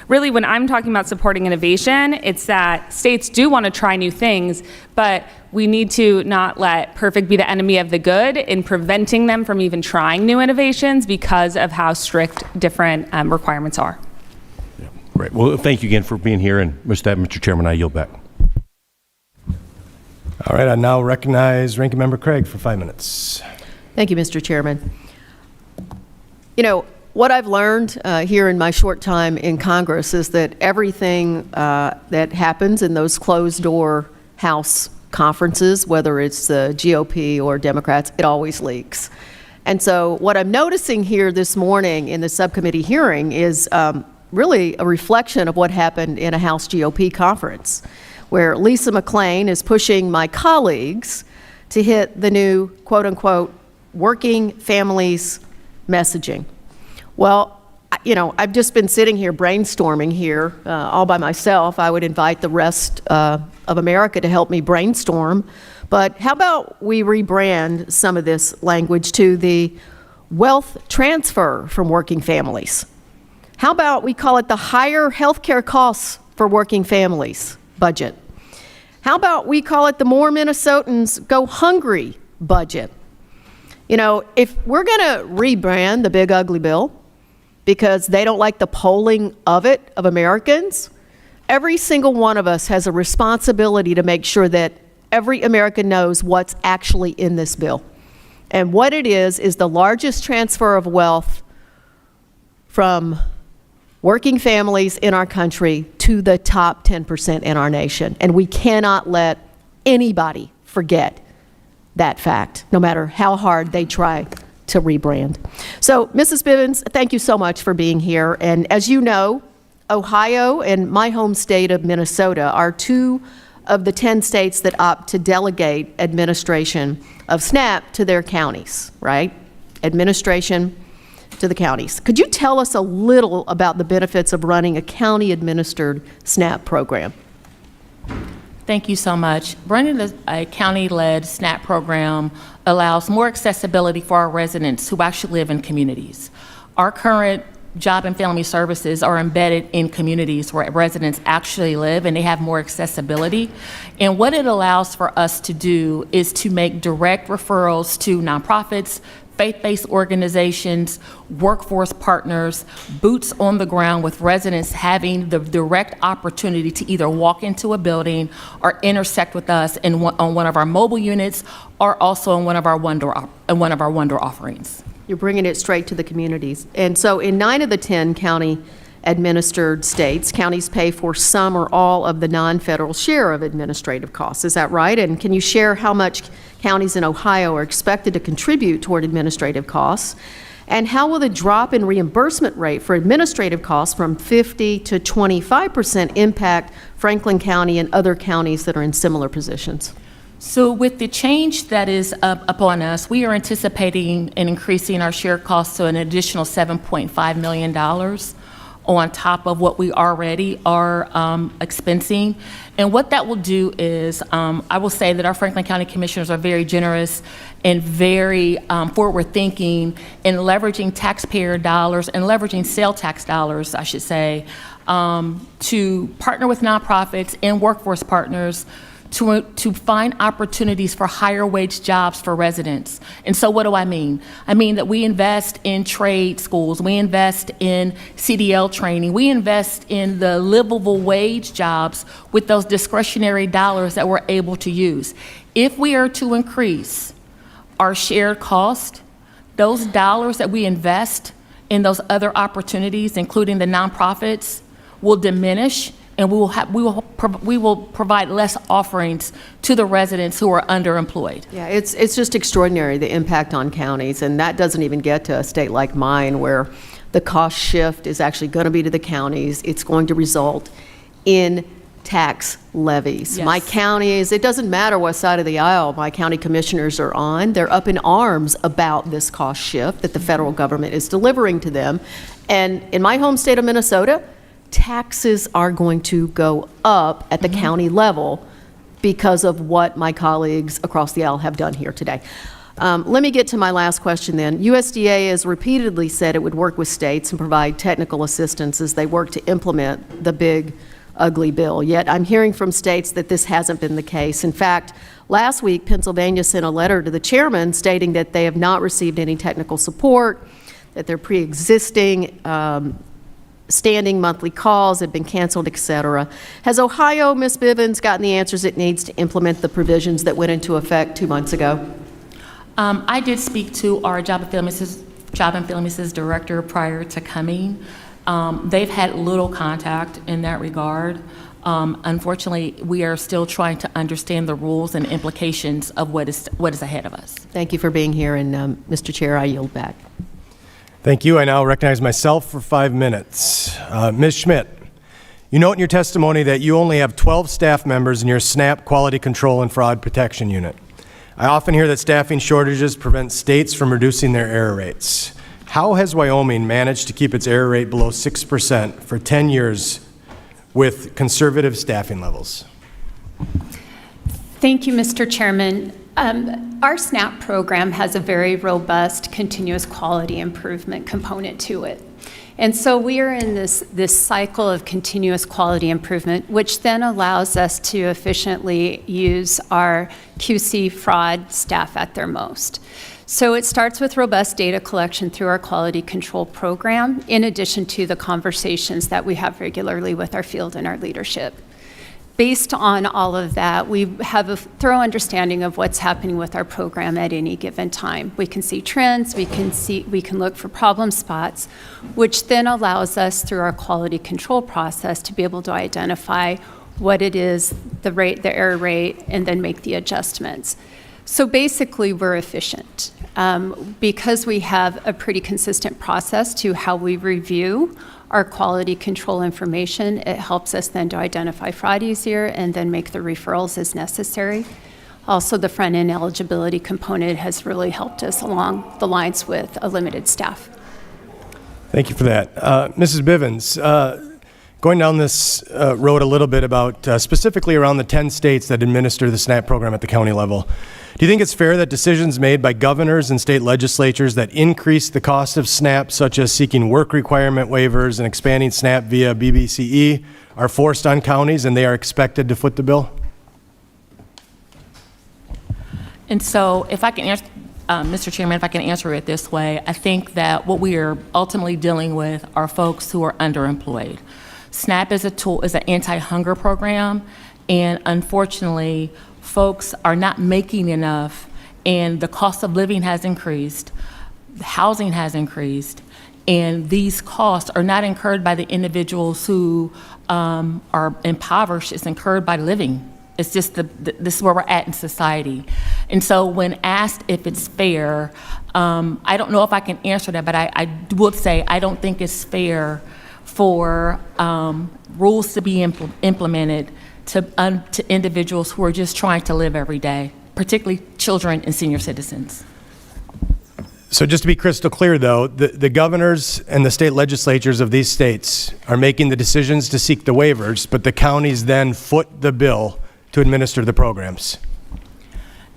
Really, when I'm talking about supporting innovation, it's that states do want to try new things, but we need to not let perfect be the enemy of the good in preventing them from even trying new innovations because of how strict different requirements are. Yeah, great. Well, thank you again for being here, and with that, Mr. Chairman, I yield back. All right, I now recognize Ranking Member Craig for 5 minutes. Thank you, Mr. Chairman. You know, what I've learned here in my short time in Congress is that everything that happens in those closed-door House conferences, whether it's the GOP or Democrats, it always leaks. And so what I'm noticing here this morning in the subcommittee hearing is really a reflection of what happened in a House GOP conference, where Lisa McClain is pushing my colleagues to hit the new, quote-unquote, working families messaging. Well, I've just been sitting here brainstorming here all by myself. I would invite the rest of America to help me brainstorm. But how about we rebrand some of this language to the wealth transfer from working families? How about we call it the higher healthcare costs for working families budget? How about we call it the more Minnesotans go hungry budget? If we're going to rebrand the big ugly bill because they don't like the polling of Americans, every single one of us has a responsibility to make sure that every American knows what's actually in this bill. And what it is the largest transfer of wealth from working families in our country to the top 10% in our nation. And we cannot let anybody forget that fact, no matter how hard they try to rebrand. So, Mrs. Bivens, thank you so much for being here. And as you know, Ohio and my home state of Minnesota are two of the 10 states that opt to delegate administration of SNAP to their counties, right? Administration to the counties. Could you tell us a little about the benefits of running a county-administered SNAP program? Thank you so much. Running a county-led SNAP program allows more accessibility for our residents who actually live in communities. Our current Job and Family Services are embedded in communities where residents actually live, and they have more accessibility. And what it allows for us to do is to make direct referrals to nonprofits, faith-based organizations, workforce partners, boots on the ground with residents having the direct opportunity to either walk into a building or intersect with us on one of our mobile units or also on one of our Wonder offerings. You're bringing it straight to the communities. And so in 9 of the 10 county-administered states, counties pay for some or all of the non-federal share of administrative costs. Is that right? And can you share how much counties in Ohio are expected to contribute toward administrative costs? And how will the drop in reimbursement rate for administrative costs from 50 to 25% impact Franklin County and other counties that are in similar positions? So with the change that is upon us, we are anticipating and increasing our share costs to an additional $7.5 million on top of what we already are expensing. And what that will do is, I will say that our Franklin County Commissioners are very generous and very forward-thinking in leveraging taxpayer dollars and leveraging sales tax dollars, I should say, to partner with nonprofits and workforce partners to find opportunities for higher wage jobs for residents. And so what do I mean? I mean that we invest in trade schools, we invest in CDL training, we invest in the livable wage jobs with those discretionary dollars that we're able to use. If we are to increase our shared cost, those dollars that we invest in those other opportunities, including the nonprofits, will diminish, and we will provide less offerings to the residents who are underemployed. Yeah, it's just extraordinary, the impact on counties, and that doesn't even get to a state like mine where the cost shift is actually going to be to the counties. It's going to result in tax levies. Yes. My counties, it doesn't matter what side of the aisle my county commissioners are on, they're up in arms about this cost shift that the federal government is delivering to them. And in my home state of Minnesota, taxes are going to go up at the county level because of what my colleagues across the aisle have done here today. Let me get to my last question then. USDA has repeatedly said it would work with states and provide technical assistance as they work to implement the big, ugly bill. Yet I'm hearing from states that this hasn't been the case. In fact, last week, Pennsylvania sent a letter to the chairman stating that they have not received any technical support, that their pre-existing standing monthly calls have been canceled, et cetera. Has Ohio, Ms. Bivens, gotten the answers it needs to implement the provisions that went into effect 2 months ago? I did speak to our Job and Family Services director prior to coming. They've had little contact in that regard. Unfortunately, we are still trying to understand the rules and implications of what is ahead of us. Thank you for being here, and Mr. Chair, I yield back. Thank you. I now recognize myself for 5 minutes. Ms. Schmidt, you note in your testimony that you only have 12 staff members in your SNAP Quality Control and Fraud Protection Unit. I often hear that staffing shortages prevent states from reducing their error rates. How has Wyoming managed to keep its error rate below 6% for 10 years with conservative staffing levels? Thank you, Mr. Chairman. Our SNAP program has a very robust continuous quality improvement component to it. And so we are in this cycle of continuous quality improvement, which then allows us to efficiently use our QC fraud staff at their most. So it starts with robust data collection through our quality control program, in addition to the conversations that we have regularly with our field and our leadership. Based on all of that, we have a thorough understanding of what's happening with our program at any given time. We can see trends, we can look for problem spots, which then allows us through our quality control process to be able to identify what it is, the rate, the error rate, and then make the adjustments. So basically, we're efficient. Because we have a pretty consistent process to how we review our quality control information, it helps us then to identify fraud easier and then make the referrals as necessary. Also, the front-end eligibility component has really helped us along the lines with a limited staff. Thank you for that. Mrs. Bivens, going down this road a little bit about specifically around the 10 states that administer the SNAP program at the county level, do you think it's fair that decisions made by governors and state legislatures that increase the cost of SNAP, such as seeking work requirement waivers and expanding SNAP via BBCE, are forced on counties and they are expected to foot the bill? And so if I can answer, Mr. Chairman, if I can answer it this way, I think that what we are ultimately dealing with are folks who are underemployed. SNAP is a tool, is an anti-hunger program, and unfortunately, folks are not making enough, and the cost of living has increased, housing has increased, and these costs are not incurred by the individuals who are impoverished. It's incurred by living. It's just this is where we're at in society. And so when asked if it's fair, I don't know if I can answer that, but I would say I don't think it's fair for rules to be implemented to individuals who are just trying to live every day, particularly children and senior citizens. So just to be crystal clear, though, the governors and the state legislatures of these states are making the decisions to seek the waivers, but the counties then foot the bill to administer the programs.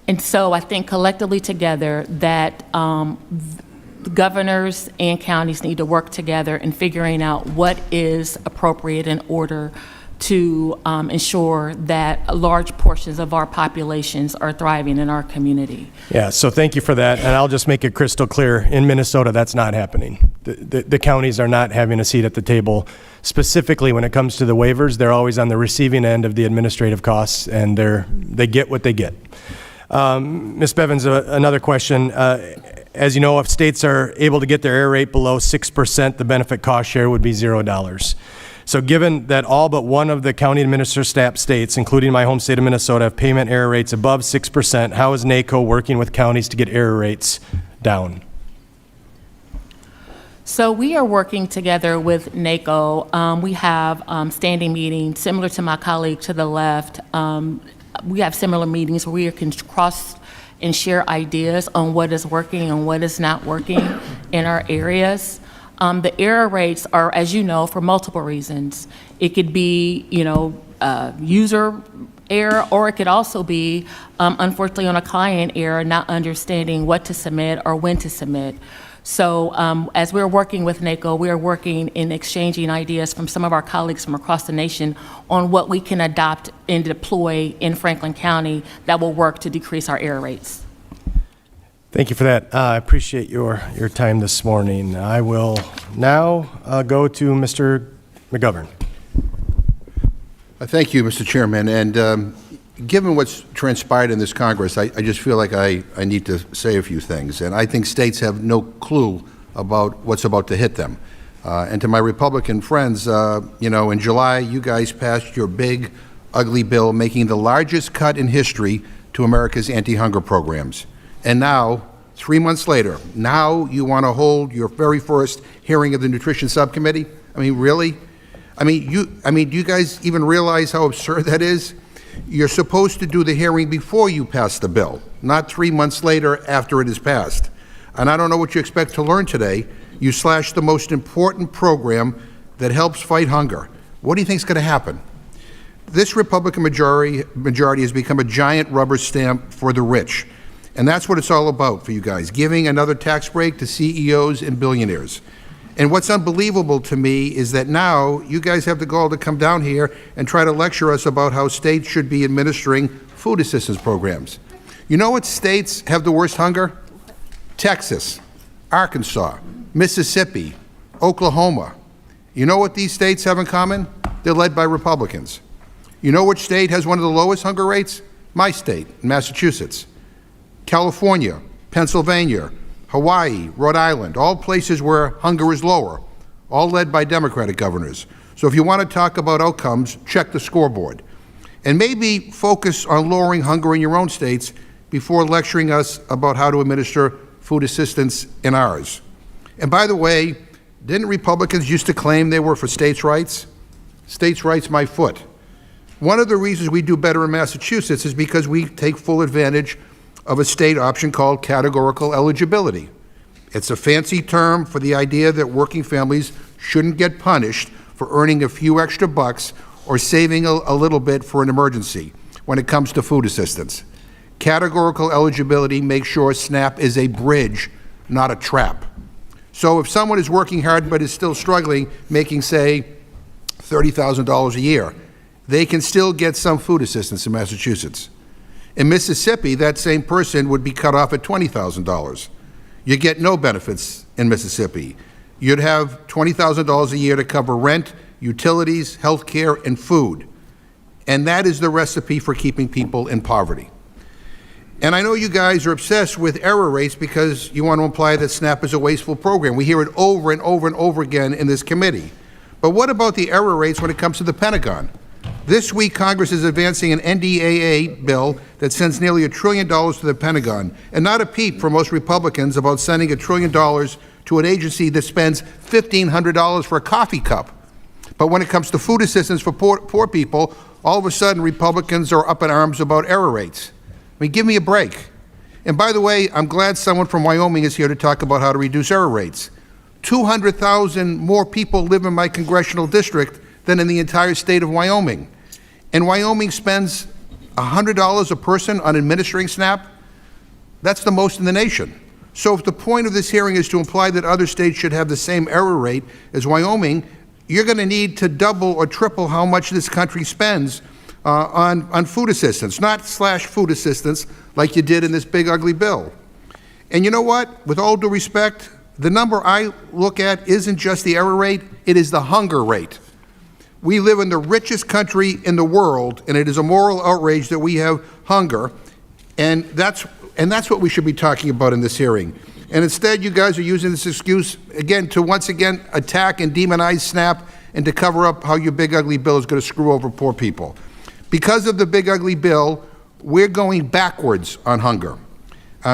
And so I think collectively together that governors and counties need to work together in figuring out what is appropriate in order to ensure that large portions of our populations are thriving in our community. Yeah, so thank you for that. And I'll just make it crystal clear, in Minnesota, that's not happening. The counties are not having a seat at the table. Specifically, when it comes to the waivers, they're always on the receiving end of the administrative costs, and they get what they get. Ms. Bevins, another question. As you know, if states are able to get their error rate below 6%, the benefit cost share would be $0. So given that all but one of the county administered SNAP states, including my home state of Minnesota, have payment error rates above 6%, how is NACO working with counties to get error rates down? So we are working together with NACO. We have standing meetings similar to my colleague to the left. We have similar meetings where we can cross and share ideas on what is working and what is not working in our areas. The error rates are, as you know, for multiple reasons. It could be, user error, or it could also be, unfortunately, on a client error, not understanding what to submit or when to submit. So as we're working with NACO, we are working in exchanging ideas from some of our colleagues from across the nation on what we can adopt and deploy in Franklin County that will work to decrease our error rates. Thank you for that. I appreciate your time this morning. I will now go to Mr. McGovern. Thank you, Mr. Chairman. And given what's transpired in this Congress, I just feel like I need to say a few things. And I think states have no clue about what's about to hit them. And to my Republican friends, in July, you guys passed your big, ugly bill making the largest cut in history to America's anti-hunger programs. And now, 3 months later, now you want to hold your very first hearing of the Nutrition Subcommittee? I mean, really? Do you guys even realize how absurd that is? You're supposed to do the hearing before you pass the bill, not 3 months later after it is passed. And I don't know what you expect to learn today. You slash the most important program that helps fight hunger. What do you think is going to happen? This Republican majority has become a giant rubber stamp for the rich. And that's what it's all about for you guys, giving another tax break to CEOs and billionaires. And what's unbelievable to me is that now you guys have the gall to come down here and try to lecture us about how states should be administering food assistance programs. You know what states have the worst hunger? Texas, Arkansas, Mississippi, Oklahoma. You know what these states have in common? They're led by Republicans. You know which state has one of the lowest hunger rates? My state, Massachusetts. California, Pennsylvania, Hawaii, Rhode Island, all places where hunger is lower, all led by Democratic governors. So if you want to talk about outcomes, check the scoreboard. And maybe focus on lowering hunger in your own states before lecturing us about how to administer food assistance in ours. And by the way, didn't Republicans used to claim they were for states' rights? States' rights, my foot. One of the reasons we do better in Massachusetts is because we take full advantage of a state option called categorical eligibility. It's a fancy term for the idea that working families shouldn't get punished for earning a few extra bucks or saving a little bit for an emergency when it comes to food assistance. Categorical eligibility makes sure SNAP is a bridge, not a trap. So if someone is working hard but is still struggling, making, say, $30,000 a year, they can still get some food assistance in Massachusetts. In Mississippi, that same person would be cut off at $20,000. You get no benefits in Mississippi. You'd have $20,000 a year to cover rent, utilities, health care, and food. And that is the recipe for keeping people in poverty. And I know you guys are obsessed with error rates because you want to imply that SNAP is a wasteful program. We hear it over and over and over again in this committee. But what about the error rates when it comes to the Pentagon? This week, Congress is advancing an NDAA bill that sends nearly $1 trillion to the Pentagon, and not a peep for most Republicans about sending $1 trillion to an agency that spends $1,500 for a coffee cup. But when it comes to food assistance for poor people, all of a sudden Republicans are up in arms about error rates. I mean, give me a break. And by the way, I'm glad someone from Wyoming is here to talk about how to reduce error rates. 200,000 more people live in my congressional district than in the entire state of Wyoming. And Wyoming spends $100 a person on administering SNAP. That's the most in the nation. So if the point of this hearing is to imply that other states should have the same error rate as Wyoming, you're going to need to double or triple how much this country spends on food assistance, not slash food assistance like you did in this big ugly bill. And you know what? With all due respect, the number I look at isn't just the error rate, it is the hunger rate. We live in the richest country in the world, and it is a moral outrage that we have hunger, and that's what we should be talking about in this hearing. And instead, you guys are using this excuse, again, to once again attack and demonize SNAP and to cover up how your big ugly bill is going to screw over poor people. Because of the big ugly bill, we're going backwards on hunger.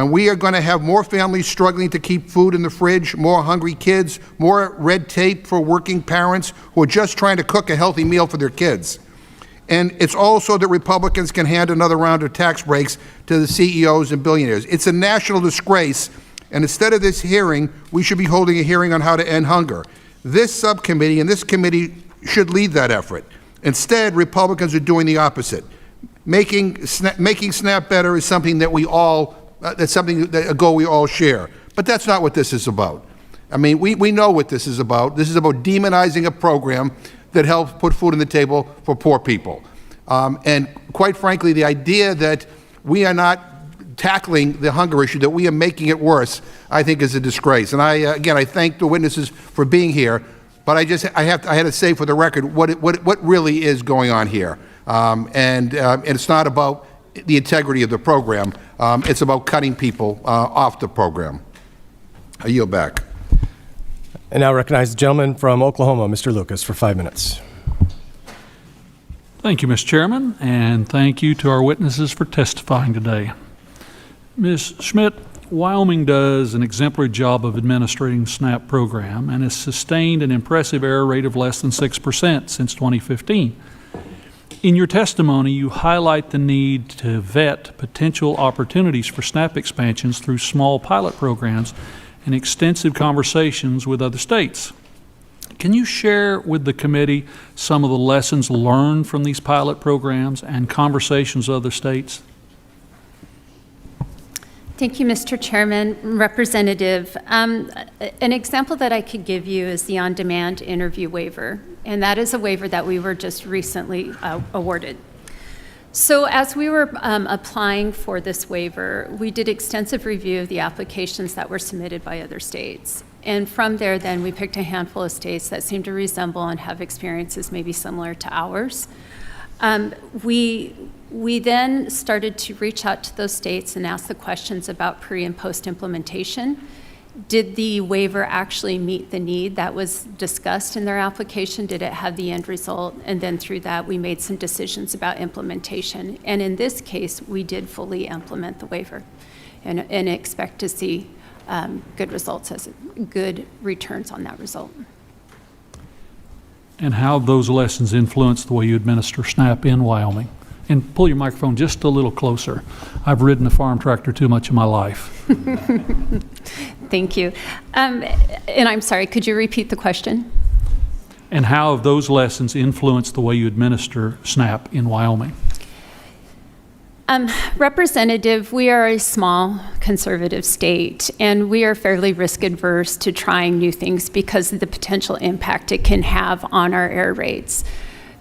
We are going to have more families struggling to keep food in the fridge, more hungry kids, more red tape for working parents who are just trying to cook a healthy meal for their kids. And it's also that Republicans can hand another round of tax breaks to the CEOs and billionaires. It's a national disgrace, and instead of this hearing, we should be holding a hearing on how to end hunger. This subcommittee and this committee should lead that effort. Instead, Republicans are doing the opposite. Making SNAP better is something that a goal we all share. But that's not what this is about. I mean, we know what this is about. This is about demonizing a program that helps put food on the table for poor people. And quite frankly, the idea that we are not tackling the hunger issue, that we are making it worse, I think is a disgrace. And I thank the witnesses for being here, but I had to say for the record what really is going on here. And it's not about the integrity of the program. It's about cutting people off the program. I yield back. And now recognize the gentleman from Oklahoma, Mr. Lucas, for 5 minutes. Thank you, Mr. Chairman, and thank you to our witnesses for testifying today. Ms. Schmidt, Wyoming does an exemplary job of administering the SNAP program and has sustained an impressive error rate of less than 6% since 2015. In your testimony, you highlight the need to vet potential opportunities for SNAP expansions through small pilot programs and extensive conversations with other states. Can you share with the committee some of the lessons learned from these pilot programs and conversations with other states? Thank you, Mr. Chairman. Representative, an example that I could give you is the on-demand interview waiver, and that is a waiver that we were just recently awarded. So as we were applying for this waiver, we did extensive review of the applications that were submitted by other states. And from there, then, we picked a handful of states that seemed to resemble and have experiences maybe similar to ours. We then started to reach out to those states and ask the questions about pre- and post-implementation. Did the waiver actually meet the need that was discussed in their application? Did it have the end result? And then through that, we made some decisions about implementation. And in this case, we did fully implement the waiver and expect to see good results, good returns on that result. And how have those lessons influenced the way you administer SNAP in Wyoming? And pull your microphone just a little closer. I've ridden a farm tractor too much of my life. Thank you. And I'm sorry, could you repeat the question? And how have those lessons influenced the way you administer SNAP in Wyoming? Representative, we are a small conservative state, and we are fairly risk adverse to trying new things because of the potential impact it can have on our error rates.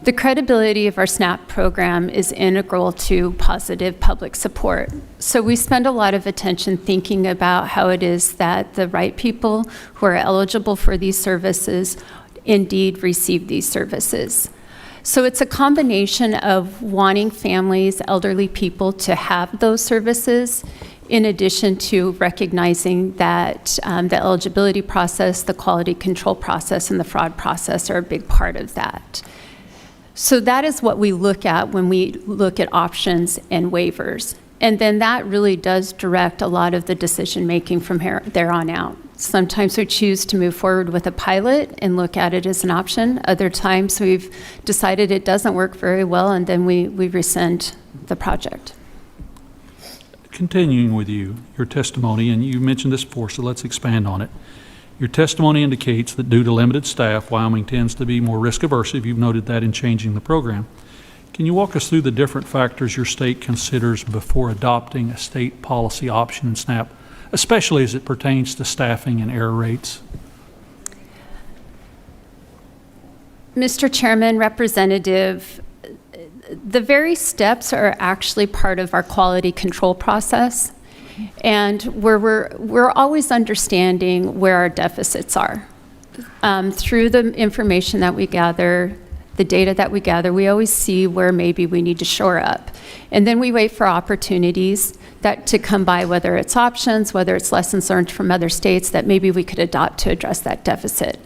The credibility of our SNAP program is integral to positive public support. So we spend a lot of attention thinking about how it is that the right people who are eligible for these services indeed receive these services. So it's a combination of wanting families, elderly people to have those services, in addition to recognizing that the eligibility process, the quality control process, and the fraud process are a big part of that. So that is what we look at when we look at options and waivers. And then that really does direct a lot of the decision-making from there on out. Sometimes we choose to move forward with a pilot and look at it as an option. Other times we've decided it doesn't work very well, and then we rescind the project. Continuing with your testimony, and you mentioned this before, so let's expand on it. Your testimony indicates that due to limited staff, Wyoming tends to be more risk averse. You've noted that in changing the program. Can you walk us through the different factors your state considers before adopting a state policy option in SNAP, especially as it pertains to staffing and error rates? Mr. Chairman, Representative, the very steps are actually part of our quality control process, and we're always understanding where our deficits are. Through the information that we gather, the data that we gather, we always see where maybe we need to shore up. And then we wait for opportunities that to come by, whether it's options, whether it's lessons learned from other states that maybe we could adopt to address that deficit.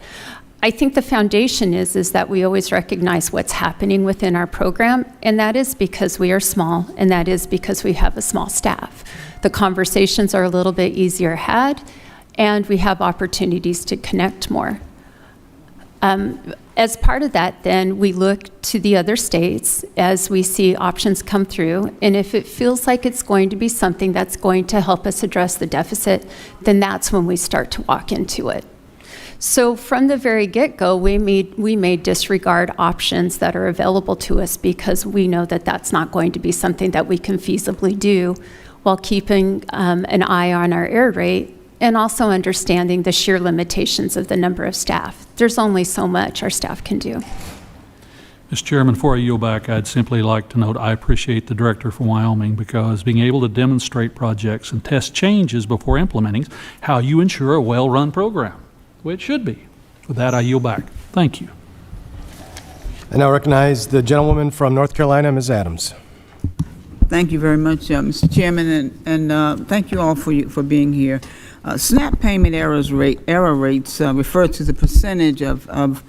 I think the foundation is that we always recognize what's happening within our program, and that is because we are small, and that is because we have a small staff. The conversations are a little bit easier had, and we have opportunities to connect more. As part of that, then, we look to the other states as we see options come through, and if it feels like it's going to be something that's going to help us address the deficit, then that's when we start to walk into it. So from the very get-go, we may disregard options that are available to us because we know that that's not going to be something that we can feasibly do while keeping an eye on our error rate and also understanding the sheer limitations of the number of staff. There's only so much our staff can do. Mr. Chairman, before I yield back, I'd simply like to note I appreciate the Director from Wyoming because being able to demonstrate projects and test changes before implementing is how you ensure a well-run program, the way it should be. With that, I yield back. Thank you. I now recognize the gentlewoman from North Carolina, Ms. Adams. Thank you very much, Mr. Chairman, and thank you all for being here. SNAP payment error rates refer to the percentage of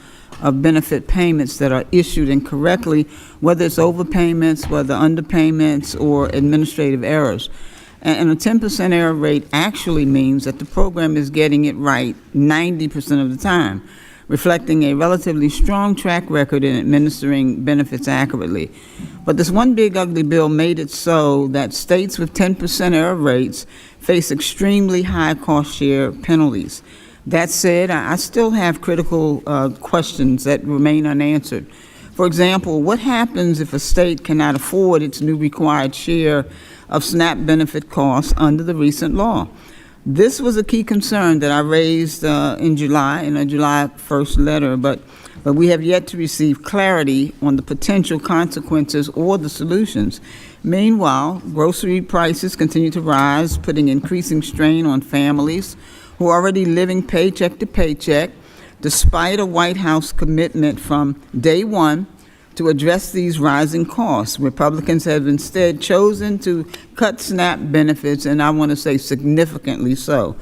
benefit payments that are issued incorrectly, whether it's overpayments, whether underpayments, or administrative errors. And a 10% error rate actually means that the program is getting it right 90% of the time, reflecting a relatively strong track record in administering benefits accurately. But this one big ugly bill made it so that states with 10% error rates face extremely high cost share penalties. That said, I still have critical questions that remain unanswered. For example, what happens if a state cannot afford its new required share of SNAP benefit costs under the recent law? This was a key concern that I raised in July, in a July 1st letter, but we have yet to receive clarity on the potential consequences or the solutions. Meanwhile, grocery prices continue to rise, putting increasing strain on families who are already living paycheck to paycheck, despite a White House commitment from day one to address these rising costs. Republicans have instead chosen to cut SNAP benefits, and I want to say significantly so.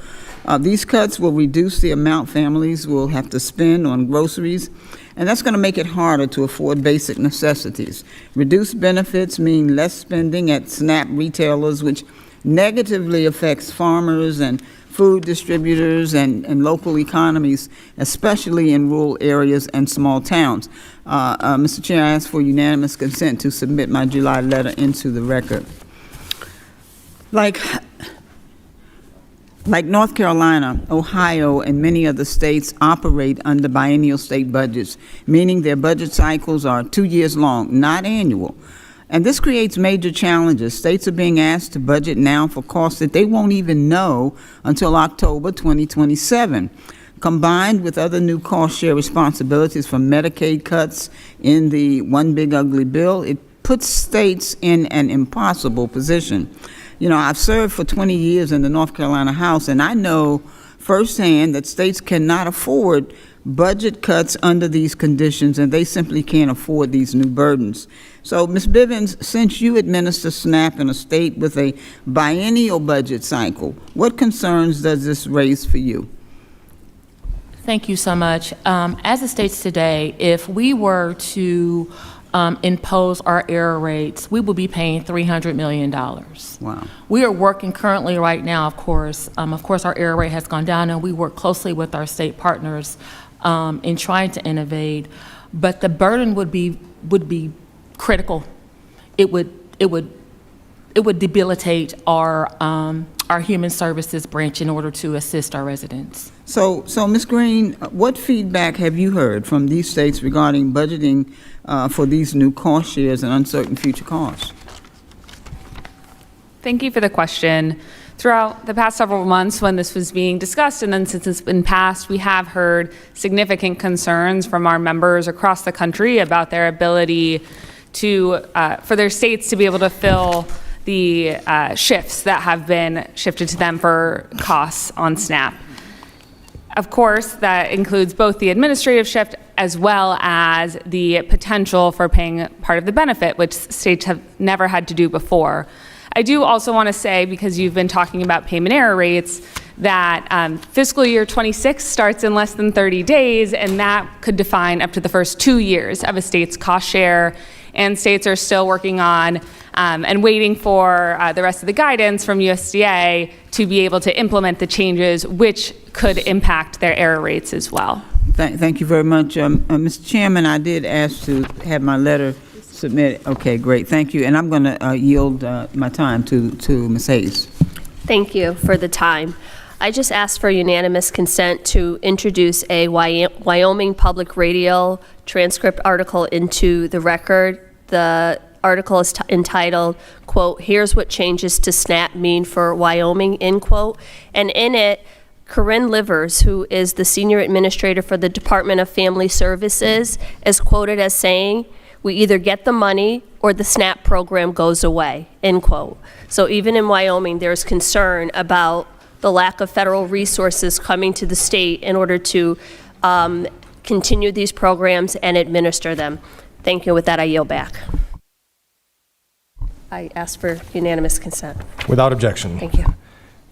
These cuts will reduce the amount families will have to spend on groceries, and that's going to make it harder to afford basic necessities. Reduced benefits mean less spending at SNAP retailers, which negatively affects farmers and food distributors and local economies, especially in rural areas and small towns. Mr. Chair, I ask for unanimous consent to submit my July letter into the record. Like North Carolina, Ohio, and many other states operate under biennial state budgets, meaning their budget cycles are 2 years long, not annual. And this creates major challenges. States are being asked to budget now for costs that they won't even know until October 2027. Combined with other new cost share responsibilities from Medicaid cuts in the One Big Ugly Bill, it puts states in an impossible position. You know, I've served for 20 years in the North Carolina House, and I know firsthand that states cannot afford budget cuts under these conditions, and they simply can't afford these new burdens. So, Ms. Bivens, since you administer SNAP in a state with a biennial budget cycle, what concerns does this raise for you? Thank you so much. As it states today, if we were to impose our error rates, we will be paying $300 million. Wow. We are working currently right now, of course. Our error rate has gone down, and we work closely with our state partners in trying to innovate. But the burden would be critical. It would debilitate our human services branch in order to assist our residents. So Ms. Green, what feedback have you heard from these states regarding budgeting for these new cost shares and uncertain future costs? Thank you for the question. Throughout the past several months when this was being discussed, and then since it's been passed, we have heard significant concerns from our members across the country about their ability to, for their states to be able to fill the shifts that have been shifted to them for costs on SNAP. Of course, that includes both the administrative shift as well as the potential for paying part of the benefit, which states have never had to do before. I do also want to say, because you've been talking about payment error rates, that fiscal year 26 starts in less than 30 days, and that could define up to the first 2 years of a state's cost share. And states are still working on and waiting for the rest of the guidance from USDA to be able to implement the changes, which could impact their error rates as well. Thank you very much. Mr. Chairman, I did ask to have my letter submitted. Okay, great. Thank you. And I'm going to yield my time to Ms. Hayes. Thank you for the time. I just asked for unanimous consent to introduce a Wyoming Public Radio transcript article into the record. The article is entitled, quote, "Here's what changes to SNAP mean for Wyoming," end quote. And in it, Korin, who is the senior administrator for the Department of Family Services, is quoted as saying, "We either get the money or the SNAP program goes away," end quote. So even in Wyoming, there's concern about the lack of federal resources coming to the state in order to continue these programs and administer them. Thank you. With that, I yield back. I ask for unanimous consent. Without objection. Thank you.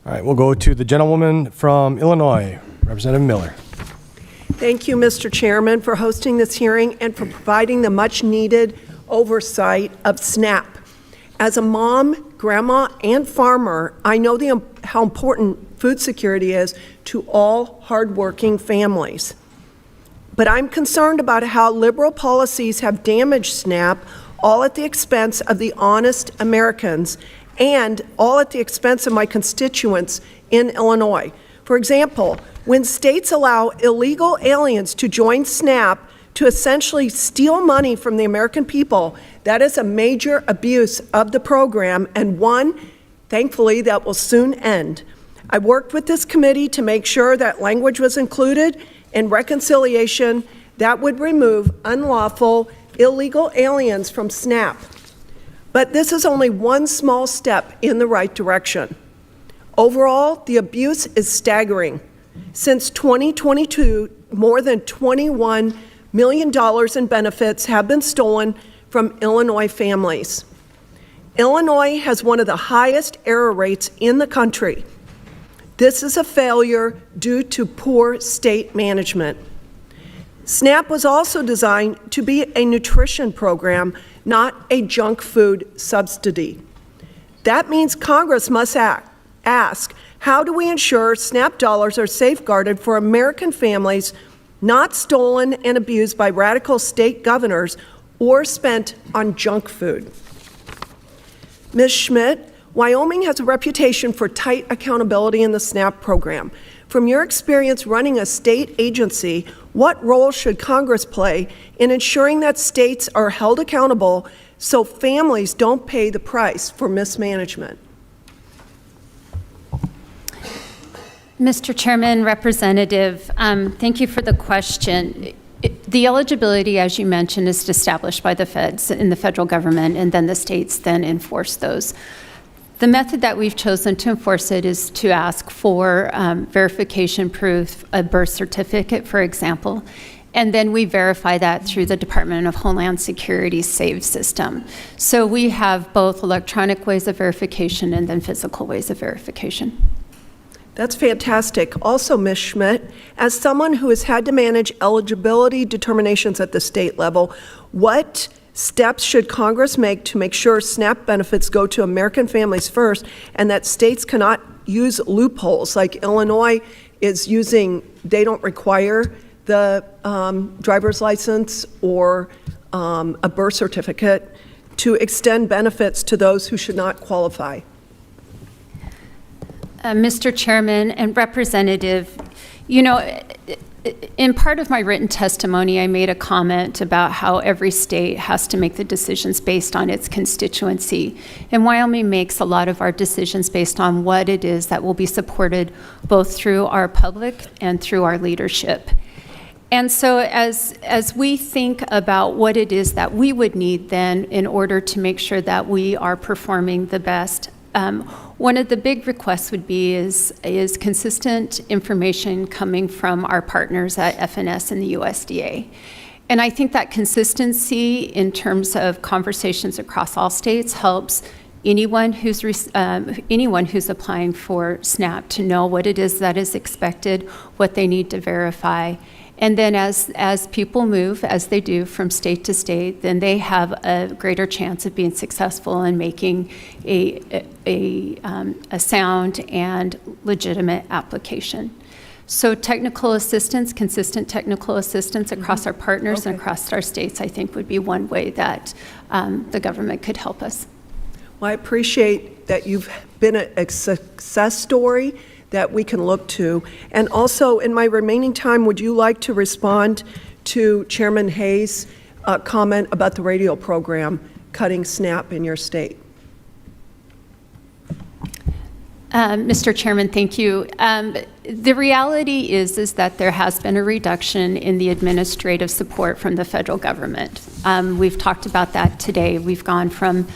All right, we'll go to the gentlewoman from Illinois, Representative Miller. Thank you, Mr. Chairman, for hosting this hearing and for providing the much-needed oversight of SNAP. As a mom, grandma, and farmer, I know how important food security is to all hardworking families. But I'm concerned about how liberal policies have damaged SNAP, all at the expense of the honest Americans and all at the expense of my constituents in Illinois. For example, when states allow illegal aliens to join SNAP to essentially steal money from the American people, that is a major abuse of the program, and one, thankfully, that will soon end. I worked with this committee to make sure that language was included in reconciliation that would remove unlawful, illegal aliens from SNAP. But this is only one small step in the right direction. Overall, the abuse is staggering. Since 2022, more than $21 million in benefits have been stolen from Illinois families. Illinois has one of the highest error rates in the country. This is a failure due to poor state management. SNAP was also designed to be a nutrition program, not a junk food subsidy. That means Congress must ask, how do we ensure SNAP dollars are safeguarded for American families, not stolen and abused by radical state governors or spent on junk food? Ms. Schmidt, Wyoming has a reputation for tight accountability in the SNAP program. From your experience running a state agency, what role should Congress play in ensuring that states are held accountable so families don't pay the price for mismanagement? Mr. Chairman, Representative, thank you for the question. The eligibility, as you mentioned, is established by the feds in the federal government, and then the states then enforce those. The method that we've chosen to enforce it is to ask for verification proof, a birth certificate, for example, and then we verify that through the Department of Homeland Security's SAVE system. So we have both electronic ways of verification and then physical ways of verification. That's fantastic. Also, Ms. Schmidt, as someone who has had to manage eligibility determinations at the state level, what steps should Congress make to make sure SNAP benefits go to American families first and that states cannot use loopholes like Illinois is using? They don't require the driver's license or a birth certificate to extend benefits to those who should not qualify. Mr. Chairman and Representative, you know, in part of my written testimony, I made a comment about how every state has to make the decisions based on its constituency. And Wyoming makes a lot of our decisions based on what it is that will be supported both through our public and through our leadership. And so as we think about what it is that we would need then in order to make sure that we are performing the best, one of the big requests would be is consistent information coming from our partners at FNS and the USDA. And I think that consistency in terms of conversations across all states helps anyone who's applying for SNAP to know what it is that is expected, what they need to verify. And then as people move, as they do from state to state, then they have a greater chance of being successful in making a sound and legitimate application. So technical assistance, consistent technical assistance across our partners and across our states, I think would be one way that the government could help us. Well, I appreciate that you've been a success story that we can look to. And also, in my remaining time, would you like to respond to Chairman Hayes' comment about the radio program cutting SNAP in your state? Mr. Chairman, thank you. The reality is that there has been a reduction in the administrative support from the federal government. We've talked about that today. We've gone from,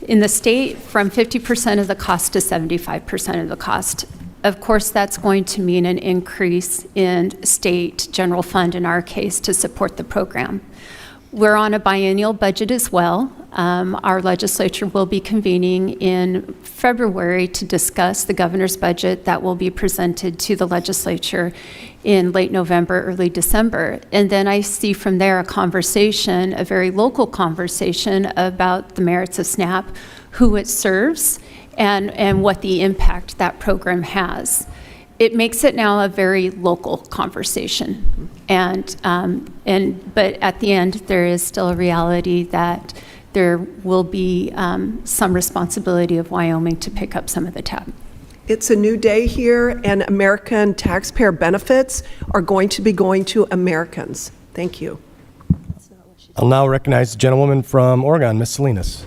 in the state, from 50% of the cost to 75% of the cost. Of course, that's going to mean an increase in state general fund, in our case, to support the program. We're on a biennial budget as well. Our legislature will be convening in February to discuss the governor's budget that will be presented to the legislature in late November, early December. And then I see from there a conversation, a very local conversation about the merits of SNAP, who it serves, and what the impact that program has. It makes it now a very local conversation. But at the end, there is still a reality that there will be some responsibility of Wyoming to pick up some of the tab. It's a new day here, and American taxpayer benefits are going to be going to Americans. Thank you. I'll now recognize the gentlewoman from Oregon, Ms. Salinas.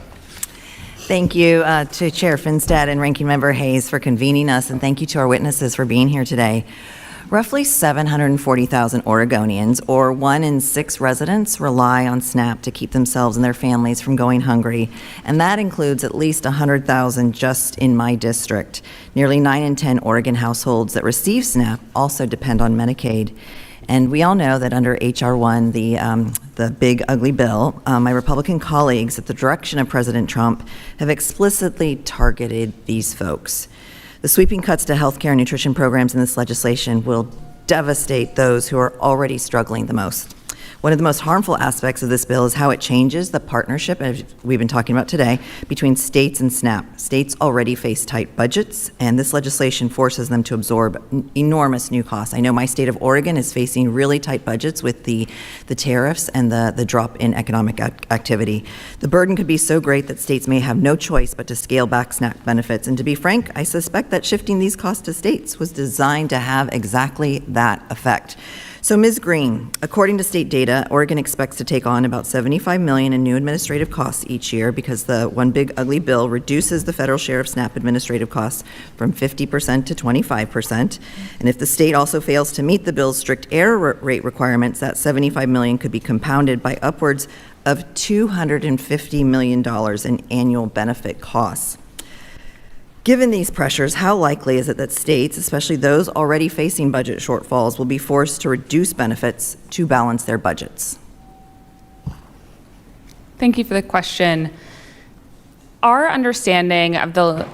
Thank you to Chair Finstead and Ranking Member Hayes for convening us, and thank you to our witnesses for being here today. Roughly 740,000 Oregonians, or 1 in 6 residents, rely on SNAP to keep themselves and their families from going hungry, and that includes at least 100,000 just in my district. Nearly 9 in 10 Oregon households that receive SNAP also depend on Medicaid. And we all know that under H.R. 1, the big ugly bill, my Republican colleagues at the direction of President Trump have explicitly targeted these folks. The sweeping cuts to health care and nutrition programs in this legislation will devastate those who are already struggling the most. One of the most harmful aspects of this bill is how it changes the partnership, as we've been talking about today, between states and SNAP. States already face tight budgets, and this legislation forces them to absorb enormous new costs. I know my state of Oregon is facing really tight budgets with the tariffs and the drop in economic activity. The burden could be so great that states may have no choice but to scale back SNAP benefits. And to be frank, I suspect that shifting these costs to states was designed to have exactly that effect. So, Ms. Green, according to state data, Oregon expects to take on about $75 million in new administrative costs each year because the one big ugly bill reduces the federal share of SNAP administrative costs from 50% to 25%. And if the state also fails to meet the bill's strict error rate requirements, that $75 million could be compounded by upwards of $250 million in annual benefit costs. Given these pressures, how likely is it that states, especially those already facing budget shortfalls, will be forced to reduce benefits to balance their budgets? Thank you for the question. Our understanding of the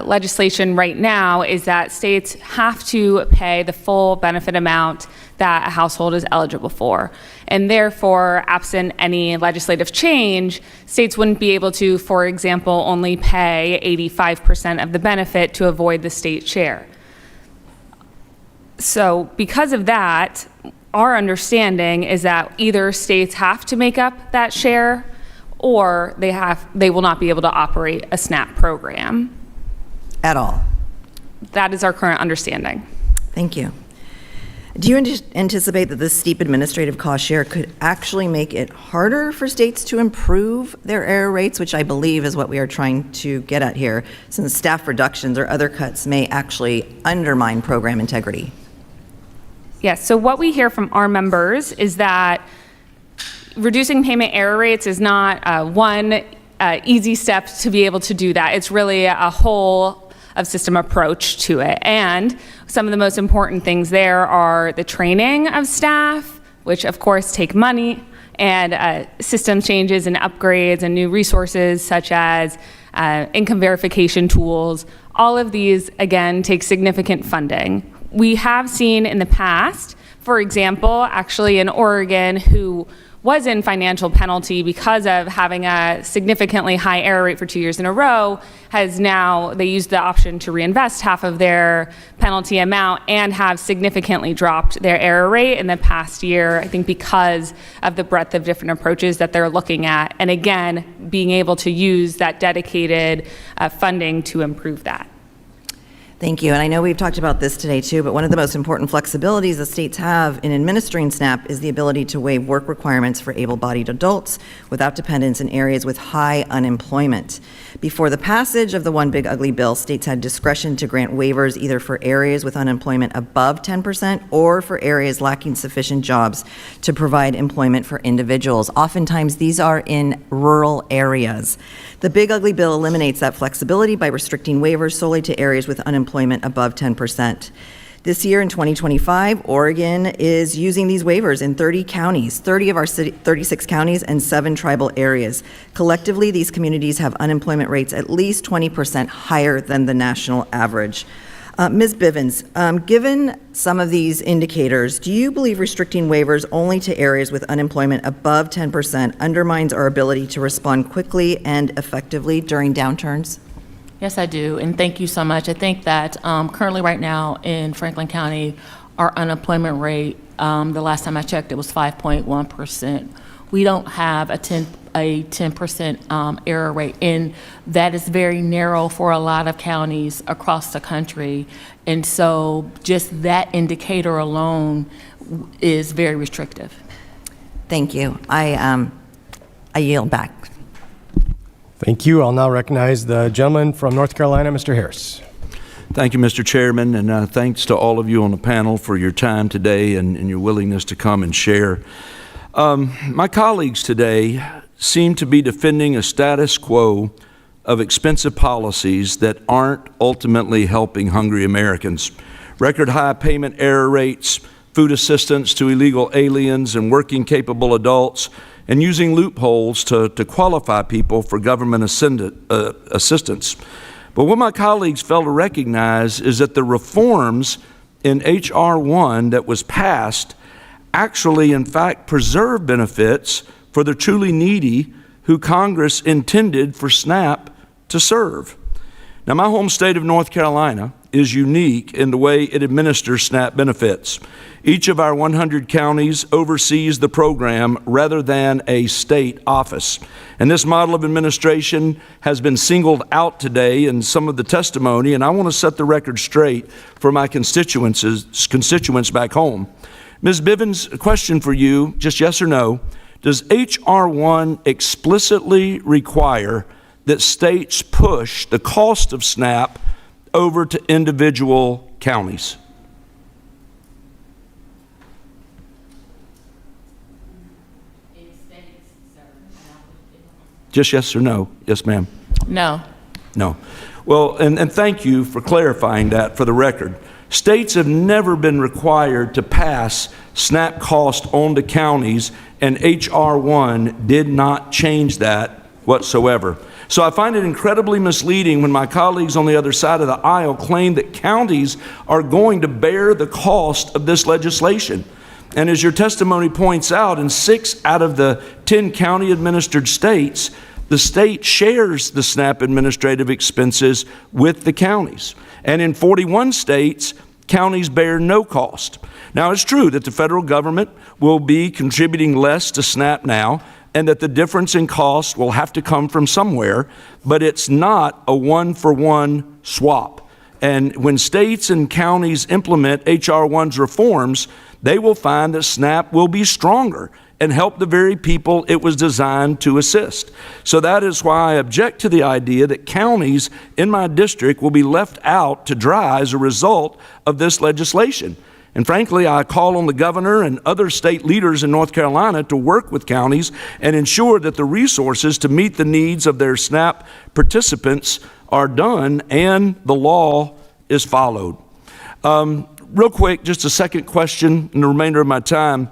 legislation right now is that states have to pay the full benefit amount that a household is eligible for. And therefore, absent any legislative change, states wouldn't be able to, for example, only pay 85% of the benefit to avoid the state share. So because of that, our understanding is that either states have to make up that share or they will not be able to operate a SNAP program. At all? That is our current understanding. Thank you. Do you anticipate that this steep administrative cost share could actually make it harder for states to improve their error rates, which I believe is what we are trying to get at here, since staff reductions or other cuts may actually undermine program integrity? Yes, so what we hear from our members is that reducing payment error rates is not one easy step to be able to do that. It's really a whole of system approach to it. And some of the most important things there are the training of staff, which of course take money, and system changes and upgrades and new resources such as income verification tools. All of these, again, take significant funding. We have seen in the past, for example, actually in Oregon, who was in financial penalty because of having a significantly high error rate for 2 years in a row, has now, they used the option to reinvest half of their penalty amount and have significantly dropped their error rate in the past year, I think because of the breadth of different approaches that they're looking at. And again, being able to use that dedicated funding to improve that. Thank you. And I know we've talked about this today too, but one of the most important flexibilities the states have in administering SNAP is the ability to waive work requirements for able-bodied adults without dependents in areas with high unemployment. Before the passage of the one big ugly bill, states had discretion to grant waivers either for areas with unemployment above 10% or for areas lacking sufficient jobs to provide employment for individuals. Oftentimes, these are in rural areas. The big ugly bill eliminates that flexibility by restricting waivers solely to areas with unemployment above 10%. This year in 2025, Oregon is using these waivers in 30 counties, 30 of our 36 counties and 7 tribal areas. Collectively, these communities have unemployment rates at least 20% higher than the national average. Ms. Bivens, given some of these indicators, do you believe restricting waivers only to areas with unemployment above 10% undermines our ability to respond quickly and effectively during downturns? Yes, I do, and thank you so much. I think that currently right now in Franklin County, our unemployment rate, the last time I checked, it was 5.1%, we don't have a 10% error rate, and that is very narrow for a lot of counties across the country. And so just that indicator alone is very restrictive. Thank you. I yield back. Thank you. I'll now recognize the gentleman from North Carolina, Mr. Harris. Thank you, Mr. Chairman, and thanks to all of you on the panel for your time today and your willingness to come and share. My colleagues today seem to be defending a status quo of expensive policies that aren't ultimately helping hungry Americans. Record high payment error rates, food assistance to illegal aliens and working capable adults, and using loopholes to qualify people for government assistance. But what my colleagues fail to recognize is that the reforms in H.R. 1 that was passed actually, in fact, preserve benefits for the truly needy who Congress intended for SNAP to serve. Now, my home state of North Carolina is unique in the way it administers SNAP benefits. Each of our 100 counties oversees the program rather than a state office. And this model of administration has been singled out today in some of the testimony, and I want to set the record straight for my constituents back home. Ms. Bivens, a question for you, just yes or no. Does H.R. 1 explicitly require that states push the cost of SNAP over to individual counties? Just yes or no? Yes, ma'am. No. No. Well, and thank you for clarifying that for the record. States have never been required to pass SNAP cost on to counties, and H.R. 1 did not change that whatsoever. So I find it incredibly misleading when my colleagues on the other side of the aisle claim that counties are going to bear the cost of this legislation. And as your testimony points out, in 6 out of the 10 county-administered states, the state shares the SNAP administrative expenses with the counties. And in 41 states, counties bear no cost. Now, it's true that the federal government will be contributing less to SNAP now, and that the difference in cost will have to come from somewhere, but it's not a one-for-one swap. And when states and counties implement H.R. 1's reforms, they will find that SNAP will be stronger and help the very people it was designed to assist. So that is why I object to the idea that counties in my district will be left out to dry as a result of this legislation. And frankly, I call on the governor and other state leaders in North Carolina to work with counties and ensure that the resources to meet the needs of their SNAP participants are done and the law is followed. Real quick, just a second question in the remainder of my time.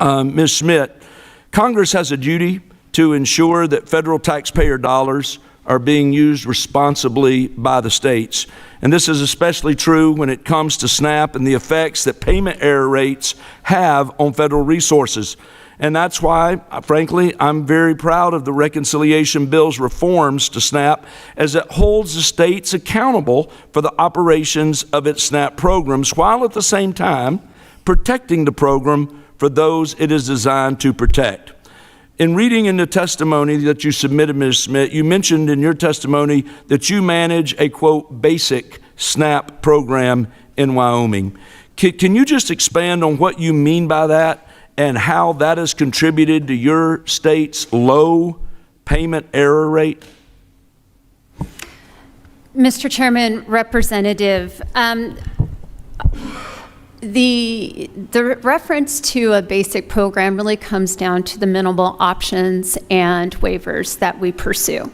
Ms. Schmidt, Congress has a duty to ensure that federal taxpayer dollars are being used responsibly by the states. And this is especially true when it comes to SNAP and the effects that payment error rates have on federal resources. And that's why, frankly, I'm very proud of the Reconciliation Bill's reforms to SNAP, as it holds the states accountable for the operations of its SNAP programs, while at the same time protecting the program for those it is designed to protect. In reading in the testimony that you submitted, Ms. Schmidt, you mentioned in your testimony that you manage a, quote, basic SNAP program in Wyoming. Can you just expand on what you mean by that and how that has contributed to your state's low payment error rate? Mr. Chairman, Representative, the reference to a basic program really comes down to the minimal options and waivers that we pursue.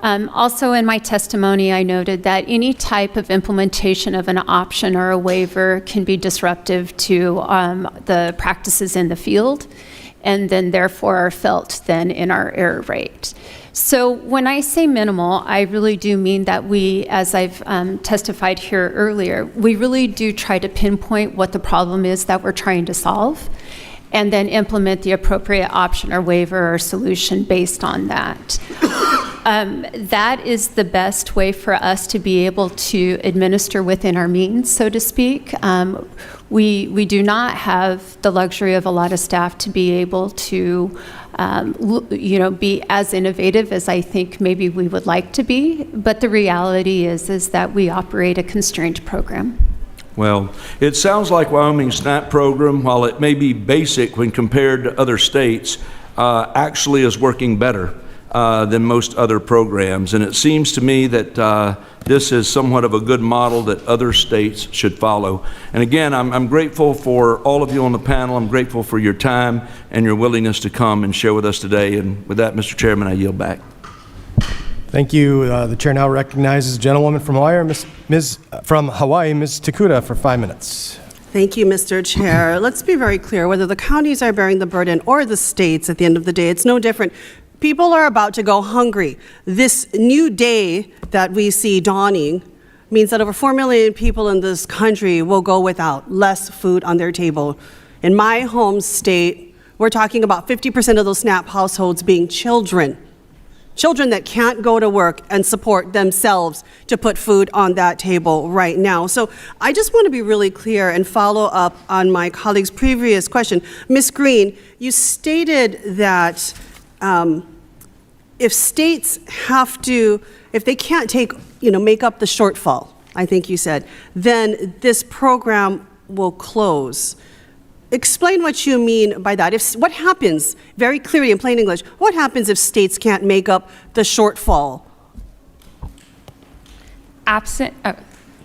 Also in my testimony, I noted that any type of implementation of an option or a waiver can be disruptive to the practices in the field, and then therefore are felt then in our error rate. So when I say minimal, I really do mean that we, as I've testified here earlier, we really do try to pinpoint what the problem is that we're trying to solve, and then implement the appropriate option or waiver or solution based on that. That is the best way for us to be able to administer within our means, so to speak. We do not have the luxury of a lot of staff to be able to, be as innovative as I think maybe we would like to be. But the reality is that we operate a constrained program. Well, it sounds like Wyoming's SNAP program, while it may be basic when compared to other states, actually is working better than most other programs. And it seems to me that this is somewhat of a good model that other states should follow. And again, I'm grateful for all of you on the panel. I'm grateful for your time and your willingness to come and share with us today. And with that, Mr. Chairman, I yield back. Thank you. The chair now recognizes the gentlewoman from Hawaii, Ms. Takuda, for 5 minutes. Thank you, Mr. Chair. Let's be very clear, whether the counties are bearing the burden or the states, at the end of the day, it's no different. People are about to go hungry. This new day that we see dawning means that over 4 million people in this country will go without less food on their table. In my home state, we're talking about 50% of those SNAP households being children. Children that can't go to work and support themselves to put food on that table right now. So I just want to be really clear and follow up on my colleague's previous question. Ms. Green, you stated that if states have to, if they can't make up the shortfall, I think you said, then this program will close. Explain what you mean by that. What happens, very clearly in plain English, what happens if states can't make up the shortfall?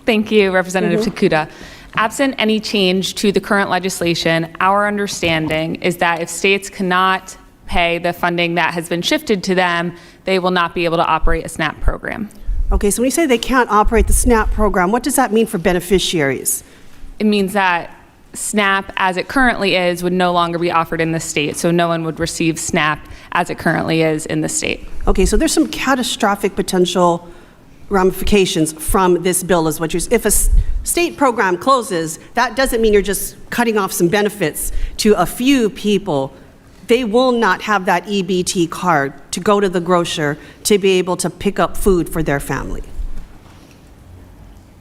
Thank you, Representative Takuda. Absent any change to the current legislation, our understanding is that if states cannot pay the funding that has been shifted to them, they will not be able to operate a SNAP program. Okay, so when you say they can't operate the SNAP program, what does that mean for beneficiaries? It means that SNAP, as it currently is, would no longer be offered in the state, so no one would receive SNAP as it currently is in the state. Okay, so there's some catastrophic potential ramifications from this bill, is what you're saying. If a state program closes, that doesn't mean you're just cutting off some benefits to a few people. They will not have that EBT card to go to the grocer to be able to pick up food for their family.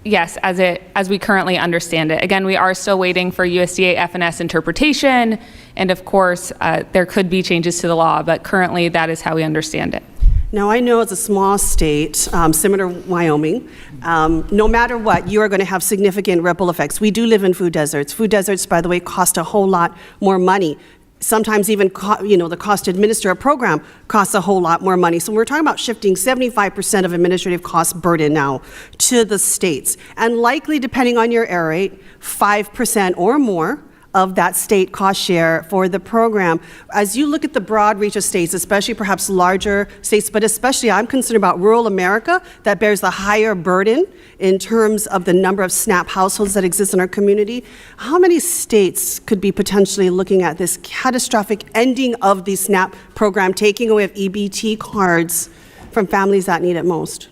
Yes, as we currently understand it. Again, we are still waiting for USDA FNS interpretation, and of course, there could be changes to the law, but currently that is how we understand it. Now, I know it's a small state, similar to Wyoming, no matter what, you are going to have significant ripple effects. We do live in food deserts. Food deserts, by the way, cost a whole lot more money. Sometimes even, the cost to administer a program costs a whole lot more money. So we're talking about shifting 75% of administrative cost burden now to the states. And likely, depending on your air rate, 5% or more of that state cost share for the program. As you look at the broad reach of states, especially perhaps larger states, but especially I'm concerned about rural America that bears the higher burden in terms of the number of SNAP households that exist in our community. How many states could be potentially looking at this catastrophic ending of the SNAP program, taking away of EBT cards from families that need it most?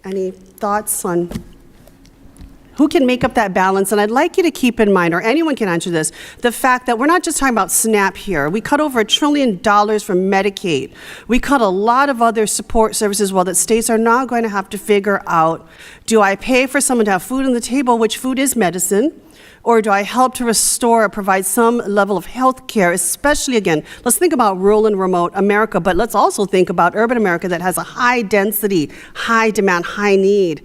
Any thoughts on who can make up that balance? And I'd like you to keep in mind, or anyone can answer this, the fact that we're not just talking about SNAP here. We cut over $1 trillion from Medicaid. We cut a lot of other support services, that states are now going to have to figure out, do I pay for someone to have food on the table, which food is medicine, or do I help to restore or provide some level of health care, especially, again, let's think about rural and remote America, but let's also think about urban America that has a high density, high demand, high need.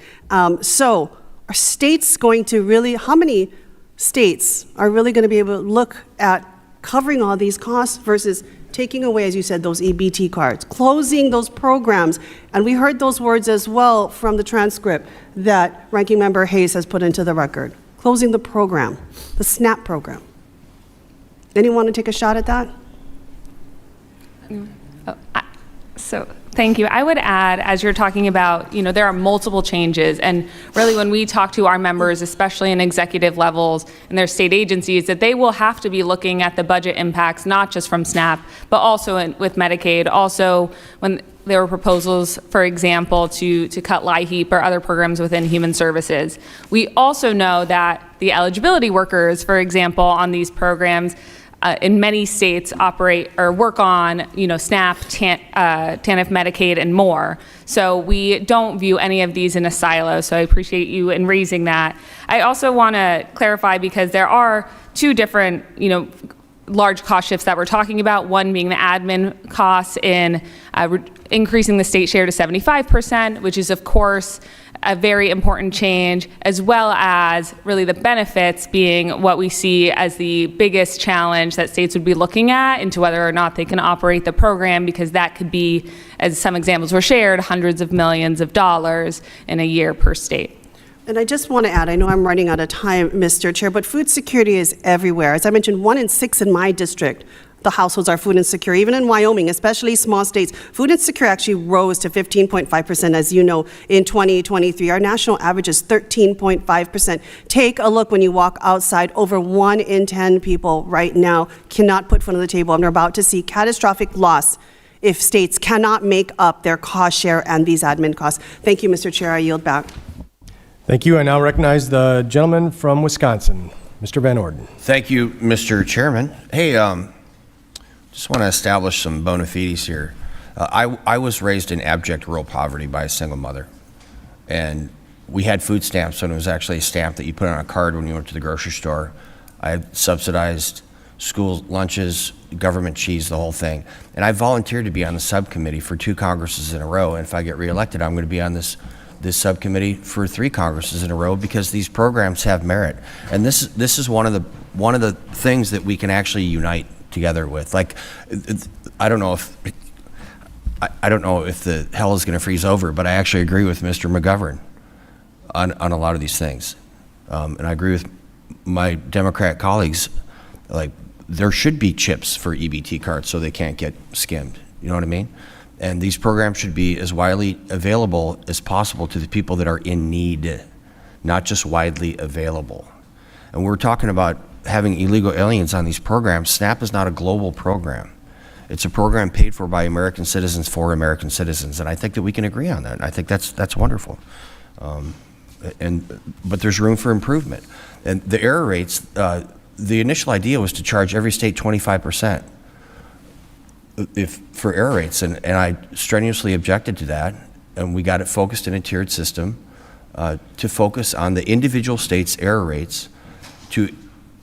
So are states going to really, how many states are really going to be able to look at covering all these costs versus taking away, as you said, those EBT cards, closing those programs? And we heard those words as well from the transcript that Ranking Member Hayes has put into the record. Closing the program, the SNAP program. Anyone want to take a shot at that? Thank you. I would add, as you're talking about, there are multiple changes, and really when we talk to our members, especially in executive levels and their state agencies, that they will have to be looking at the budget impacts, not just from SNAP, but also with Medicaid. Also, when there were proposals, for example, to cut LIHEAP or other programs within human services. We also know that the eligibility workers, for example, on these programs, in many states operate or work on, SNAP, TANF, Medicaid, and more. So we don't view any of these in a silo. So I appreciate you in raising that. I also want to clarify, because there are two different, large cost shifts that we're talking about. One being the admin costs in increasing the state share to 75%, which is of course a very important change, as well as really the benefits being what we see as the biggest challenge that states would be looking at into whether or not they can operate the program, because that could be, as some examples were shared, hundreds of millions of dollars in a year per state. And I just want to add, I know I'm running out of time, Mr. Chair, but food security is everywhere. As I mentioned, 1 in 6 in my district, the households are food insecure. Even in Wyoming, especially small states, food insecure actually rose to 15.5%, as you know, in 2023. Our national average is 13.5%. Take a look when you walk outside. Over 1 in 10 people right now cannot put food on the table, and are about to see catastrophic loss if states cannot make up their cost share and these admin costs. Thank you, Mr. Chair. I yield back. Thank you. I now recognize the gentleman from Wisconsin, Mr. Van Orden. Thank you, Mr. Chairman. Hey, just want to establish some bona fides here. I was raised in abject rural poverty by a single mother, and we had food stamps when it was actually a stamp that you put on a card when you went to the grocery store. I had subsidized school lunches, government cheese, the whole thing. And I volunteered to be on the subcommittee for 2 Congresses in a row, and if I get reelected, I'm going to be on this subcommittee for 3 Congresses in a row, because these programs have merit. And this is one of the things that we can actually unite together with. Like, I don't know if the hell is going to freeze over, but I actually agree with Mr. McGovern on a lot of these things, and I agree with my Democrat colleagues. Like, there should be chips for EBT cards so they can't get skimmed. You know what I mean? And these programs should be as widely available as possible to the people that are in need, not just widely available. And we're talking about having illegal aliens on these programs. SNAP is not a global program. It's a program paid for by American citizens for American citizens, and I think that we can agree on that. And I think that's wonderful. But there's room for improvement. And the error rates, the initial idea was to charge every state 25% for error rates, and I strenuously objected to that, and we got it focused in a tiered system to focus on the individual states' error rates.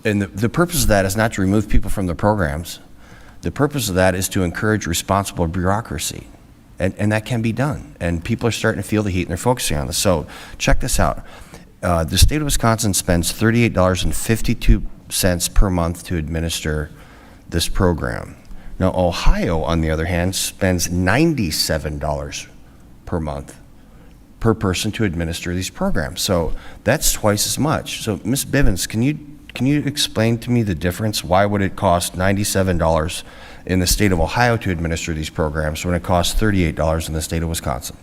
And the purpose of that is not to remove people from the programs. The purpose of that is to encourage responsible bureaucracy, and that can be done. And people are starting to feel the heat, and they're focusing on this. So check this out. The state of Wisconsin spends $38.52 per month to administer this program. Now, Ohio, on the other hand, spends $97 per month per person to administer these programs. So that's twice as much. So, Ms. Bivens, can you explain to me the difference? Why would it cost $97 in the state of Ohio to administer these programs when it costs $38 in the state of Wisconsin?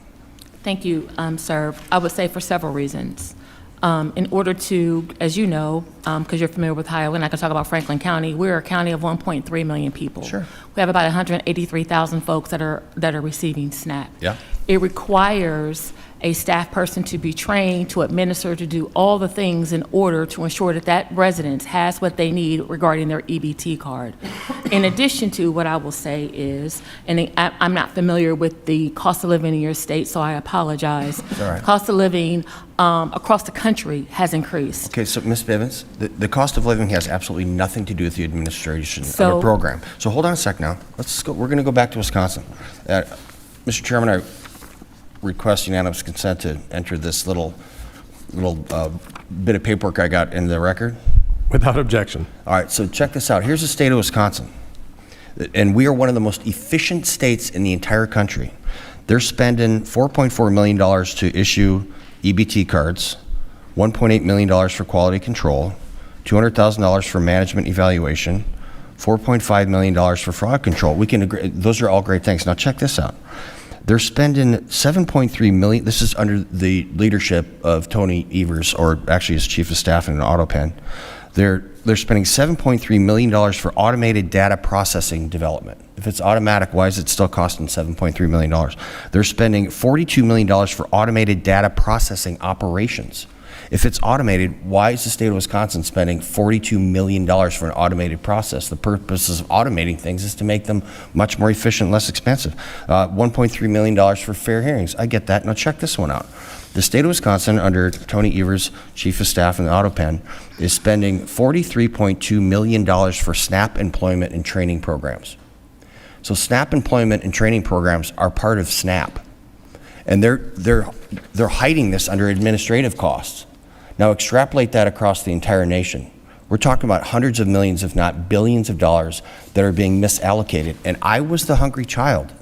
Thank you, sir. I would say for several reasons. In order to, as you know, because you're familiar with Ohio, and I can talk about Franklin County, we're a county of 1.3 million people. Sure. We have about 183,000 folks that are receiving SNAP. Yeah. It requires a staff person to be trained to administer, to do all the things in order to ensure that that resident has what they need regarding their EBT card. In addition to what I will say is, and I'm not familiar with the cost of living in your state, so I apologize. All right. Cost of living across the country has increased. Okay, so Ms. Bivens, the cost of living has absolutely nothing to do with the administration of a program. So hold on a sec now. Let's go. We're going to go back to Wisconsin. Mr. Chairman, I request unanimous consent to enter this little bit of paperwork I got in the record. Without objection. All right, so check this out. Here's the state of Wisconsin. And we are one of the most efficient states in the entire country. They're spending $4.4 million to issue EBT cards, $1.8 million for quality control, $200,000 for management evaluation, $4.5 million for fraud control. We can agree, those are all great things. Now check this out. They're spending $7.3 million. This is under the leadership of Tony Evers, or actually his chief of staff in an auto pen. They're spending $7.3 million for automated data processing development. If it's automatic, why is it still costing $7.3 million? They're spending $42 million for automated data processing operations. If it's automated, why is the state of Wisconsin spending $42 million for an automated process? The purpose of automating things is to make them much more efficient and less expensive. $1.3 million for fair hearings. I get that. Now check this one out. The state of Wisconsin, under Tony Evers, Chief of Staff in the AutoPen, is spending $43.2 million for SNAP employment and training programs. So SNAP employment and training programs are part of SNAP. And they're hiding this under administrative costs. Now extrapolate that across the entire nation. We're talking about hundreds of millions, if not billions of dollars that are being misallocated. And I was the hungry child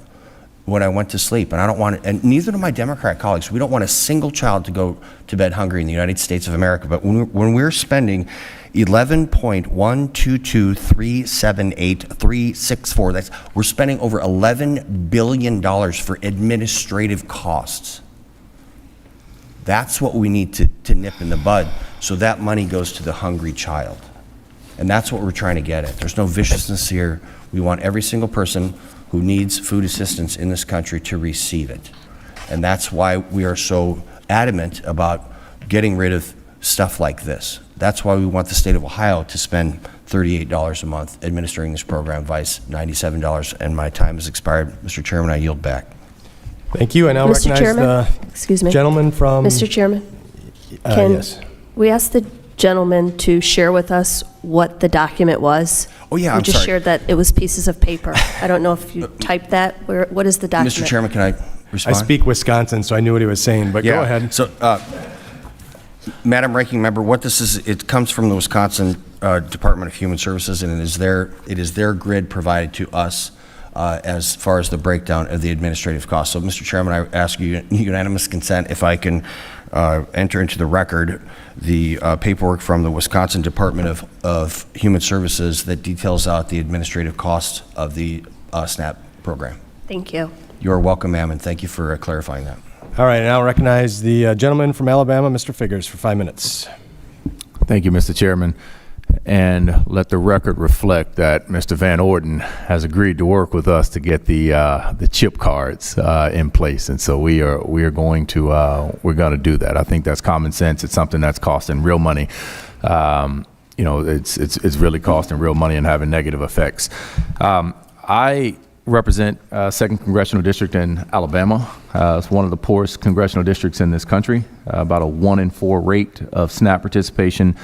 when I went to sleep. And I don't want it, and neither do my Democrat colleagues. We don't want a single child to go to bed hungry in the United States of America. But when we're spending $11.122378364, we're spending over $11 billion for administrative costs. That's what we need to nip in the bud, so that money goes to the hungry child. And that's what we're trying to get at. There's no viciousness here. We want every single person who needs food assistance in this country to receive it. And that's why we are so adamant about getting rid of stuff like this. That's why we want the state of Ohio to spend $38 a month administering this program, vice $97, and my time has expired. Mr. Chairman, I yield back. Thank you. I now Mr. recognize Chairman? the Excuse me. gentleman from... Mr. Chairman? Can yes. we ask the gentleman to share with us what the document was? Oh, yeah, We I'm just sorry. shared that it was pieces of paper. I don't know if you typed that. What is the document? Mr. Chairman, can I respond? I speak Wisconsin, so I knew what he was saying, but go ahead. So, Madam Ranking Member, what this is, it comes from the Wisconsin Department of Human Services, and it is their grid provided to us as far as the breakdown of the administrative costs. So, Mr. Chairman, I ask you unanimous consent if I can enter into the record the paperwork from the Wisconsin Department of Human Services that details out the administrative costs of the SNAP program. Thank you. You're welcome, ma'am, and thank you for clarifying that. All right, I now recognize the gentleman from Alabama, Mr. Figurs, for 5 minutes. Thank you, Mr. Chairman. And let the record reflect that Mr. Van Orden has agreed to work with us to get the chip cards in place, and so we are going to do that. I think that's common sense. It's something that's costing real money. It's really costing real money and having negative effects. I represent 2nd Congressional District in Alabama. It's one of the poorest congressional districts in this country, about a 1 in 4 rate of SNAP participation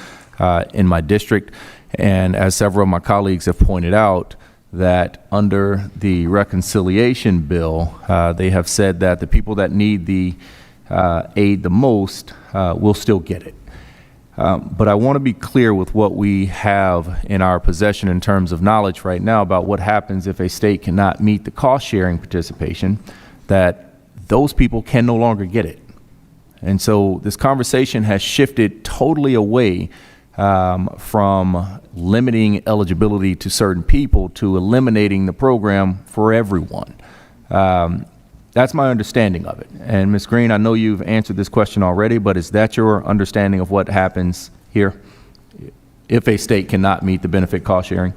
in my district. And as several of my colleagues have pointed out, that under the reconciliation bill, they have said that the people that need the aid the most will still get it. But I want to be clear with what we have in our possession in terms of knowledge right now about what happens if a state cannot meet the cost-sharing participation, that those people can no longer get it. And so this conversation has shifted totally away from limiting eligibility to certain people to eliminating the program for everyone. That's my understanding of it. And Ms. Green, I know you've answered this question already, but is that your understanding of what happens here if a state cannot meet the benefit cost sharing?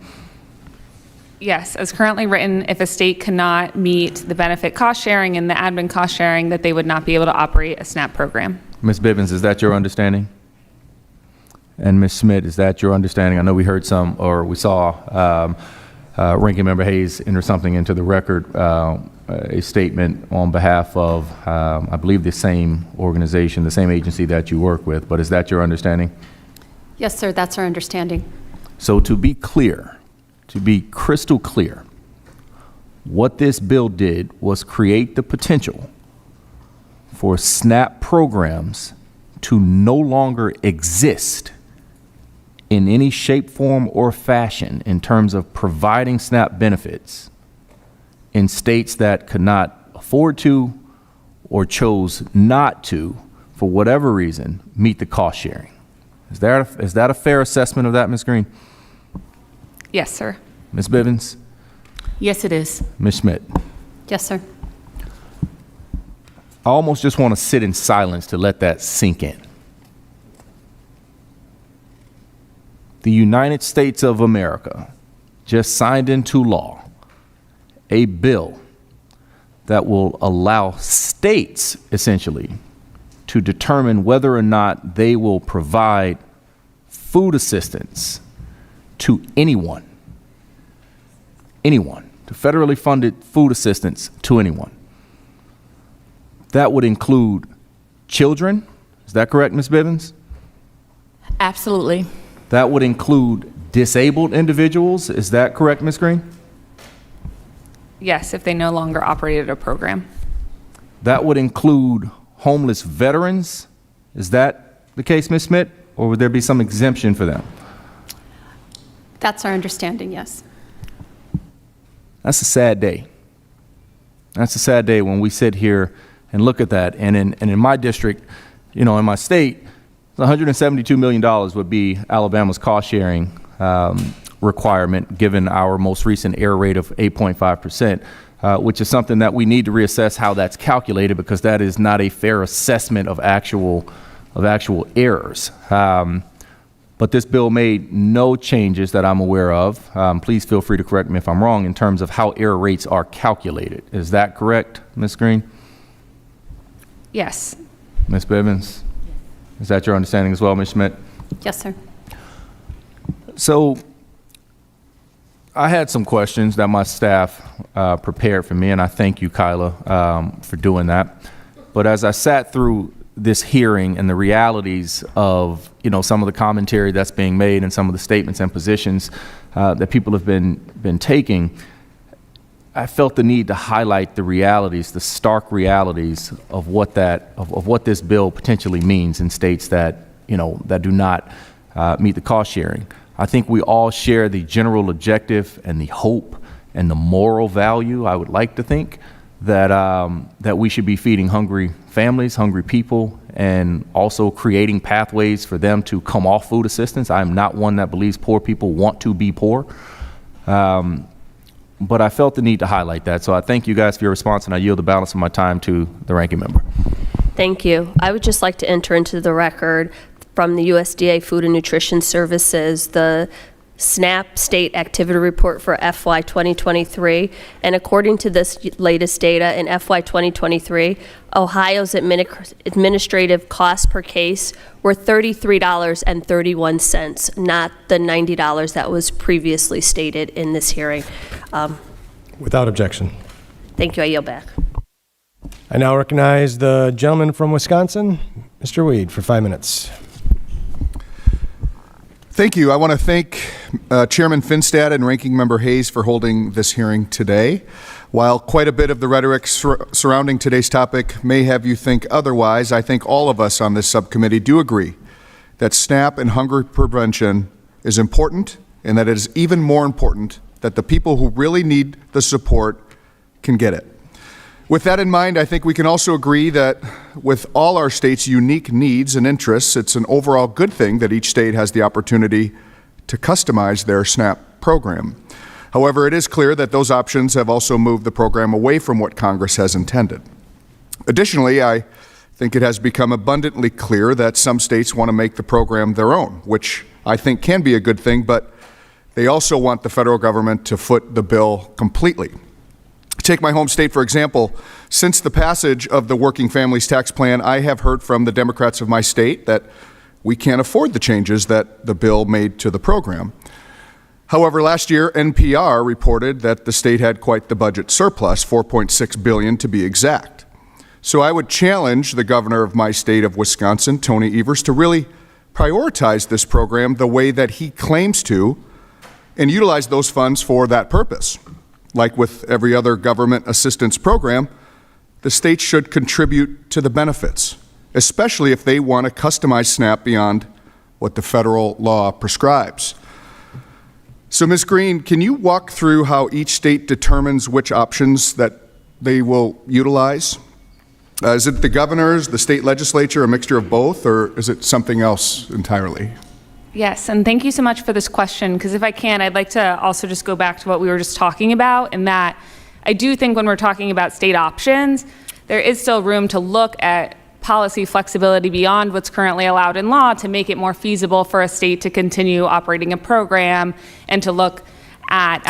Yes, as currently written, if a state cannot meet the benefit cost sharing and the admin cost sharing, that they would not be able to operate a SNAP program. Ms. Bivens, is that your understanding? And Ms. Schmidt, is that your understanding? I know we heard some, or we saw Ranking Member Hayes enter something into the record, a statement on behalf of, I believe, the same organization, the same agency that you work with, but is that your understanding? Yes, sir, that's our understanding. So to be clear, to be crystal clear, what this bill did was create the potential for SNAP programs to no longer exist in any shape, form, or fashion in terms of providing SNAP benefits in states that could not afford to or chose not to, for whatever reason, meet the cost sharing. Is that a fair assessment of that, Ms. Green? Yes, sir. Ms. Bivens? Yes, it is. Ms. Schmidt? Yes, sir. I almost just want to sit in silence to let that sink in. The United States of America just signed into law a bill that will allow states, essentially, to determine whether or not they will provide food assistance to anyone, to federally funded food assistance to anyone. That would include children. Is that correct, Ms. Bivens? Absolutely. That would include disabled individuals. Is that correct, Ms. Green? Yes, if they no longer operated a program. That would include homeless veterans. Is that the case, Ms. Schmidt? Or would there be some exemption for them? That's our understanding, yes. That's a sad day. That's a sad day when we sit here and look at that. And in my district, in my state, $172 million would be Alabama's cost sharing requirement, given our most recent error rate of 8.5%, which is something that we need to reassess how that's calculated, because that is not a fair assessment of actual errors. But this bill made no changes that I'm aware of. Please feel free to correct me if I'm wrong in terms of how error rates are calculated. Is that correct, Ms. Green? Yes. Ms. Bivens? Is that your understanding as well, Ms. Schmidt? Yes, sir. So I had some questions that my staff prepared for me, and I thank you, Kyla, for doing that. But as I sat through this hearing and the realities of, some of the commentary that's being made and some of the statements and positions that people have been taking, I felt the need to highlight the realities, the stark realities of what this bill potentially means in states that, that do not meet the cost sharing. I think we all share the general objective and the hope and the moral value, I would like to think, that we should be feeding hungry families, hungry people, and also creating pathways for them to come off food assistance. I'm not one that believes poor people want to be poor. But I felt the need to highlight that. So I thank you guys for your response, and I yield the balance of my time to the ranking member. Thank you. I would just like to enter into the record from the USDA Food and Nutrition Services, the SNAP State Activity Report for FY 2023. And according to this latest data, in FY 2023, Ohio's administrative costs per case were $33.31, not the $90 that was previously stated in this hearing. Without objection. Thank you. I yield back. I now recognize the gentleman from Wisconsin, Mr. Weed, for 5 minutes. Thank you. I want to thank Chairman Finstad and Ranking Member Hayes for holding this hearing today. While quite a bit of the rhetoric surrounding today's topic may have you think otherwise, I think all of us on this subcommittee do agree that SNAP and hunger prevention is important, and that it is even more important that the people who really need the support can get it. With that in mind, I think we can also agree that with all our states' unique needs and interests, it's an overall good thing that each state has the opportunity to customize their SNAP program. However, it is clear that those options have also moved the program away from what Congress has intended. Additionally, I think it has become abundantly clear that some states want to make the program their own, which I think can be a good thing, but they also want the federal government to foot the bill completely. Take my home state, for example. Since the passage of the Working Families Tax Plan, I have heard from the Democrats of my state that we can't afford the changes that the bill made to the program. However, last year, NPR reported that the state had quite the budget surplus, $4.6 billion to be exact. So I would challenge the governor of my state of Wisconsin, Tony Evers, to really prioritize this program the way that he claims to and utilize those funds for that purpose. Like with every other government assistance program, the state should contribute to the benefits, especially if they want to customize SNAP beyond what the federal law prescribes. So, Ms. Green, can you walk through how each state determines which options that they will utilize? Is it the governors, the state legislature, a mixture of both, or is it something else entirely? Yes, and thank you so much for this question, because if I can, I'd like to also just go back to what we were just talking about, and that I do think when we're talking about state options, there is still room to look at policy flexibility beyond what's currently allowed in law to make it more feasible for a state to continue operating a program and to look at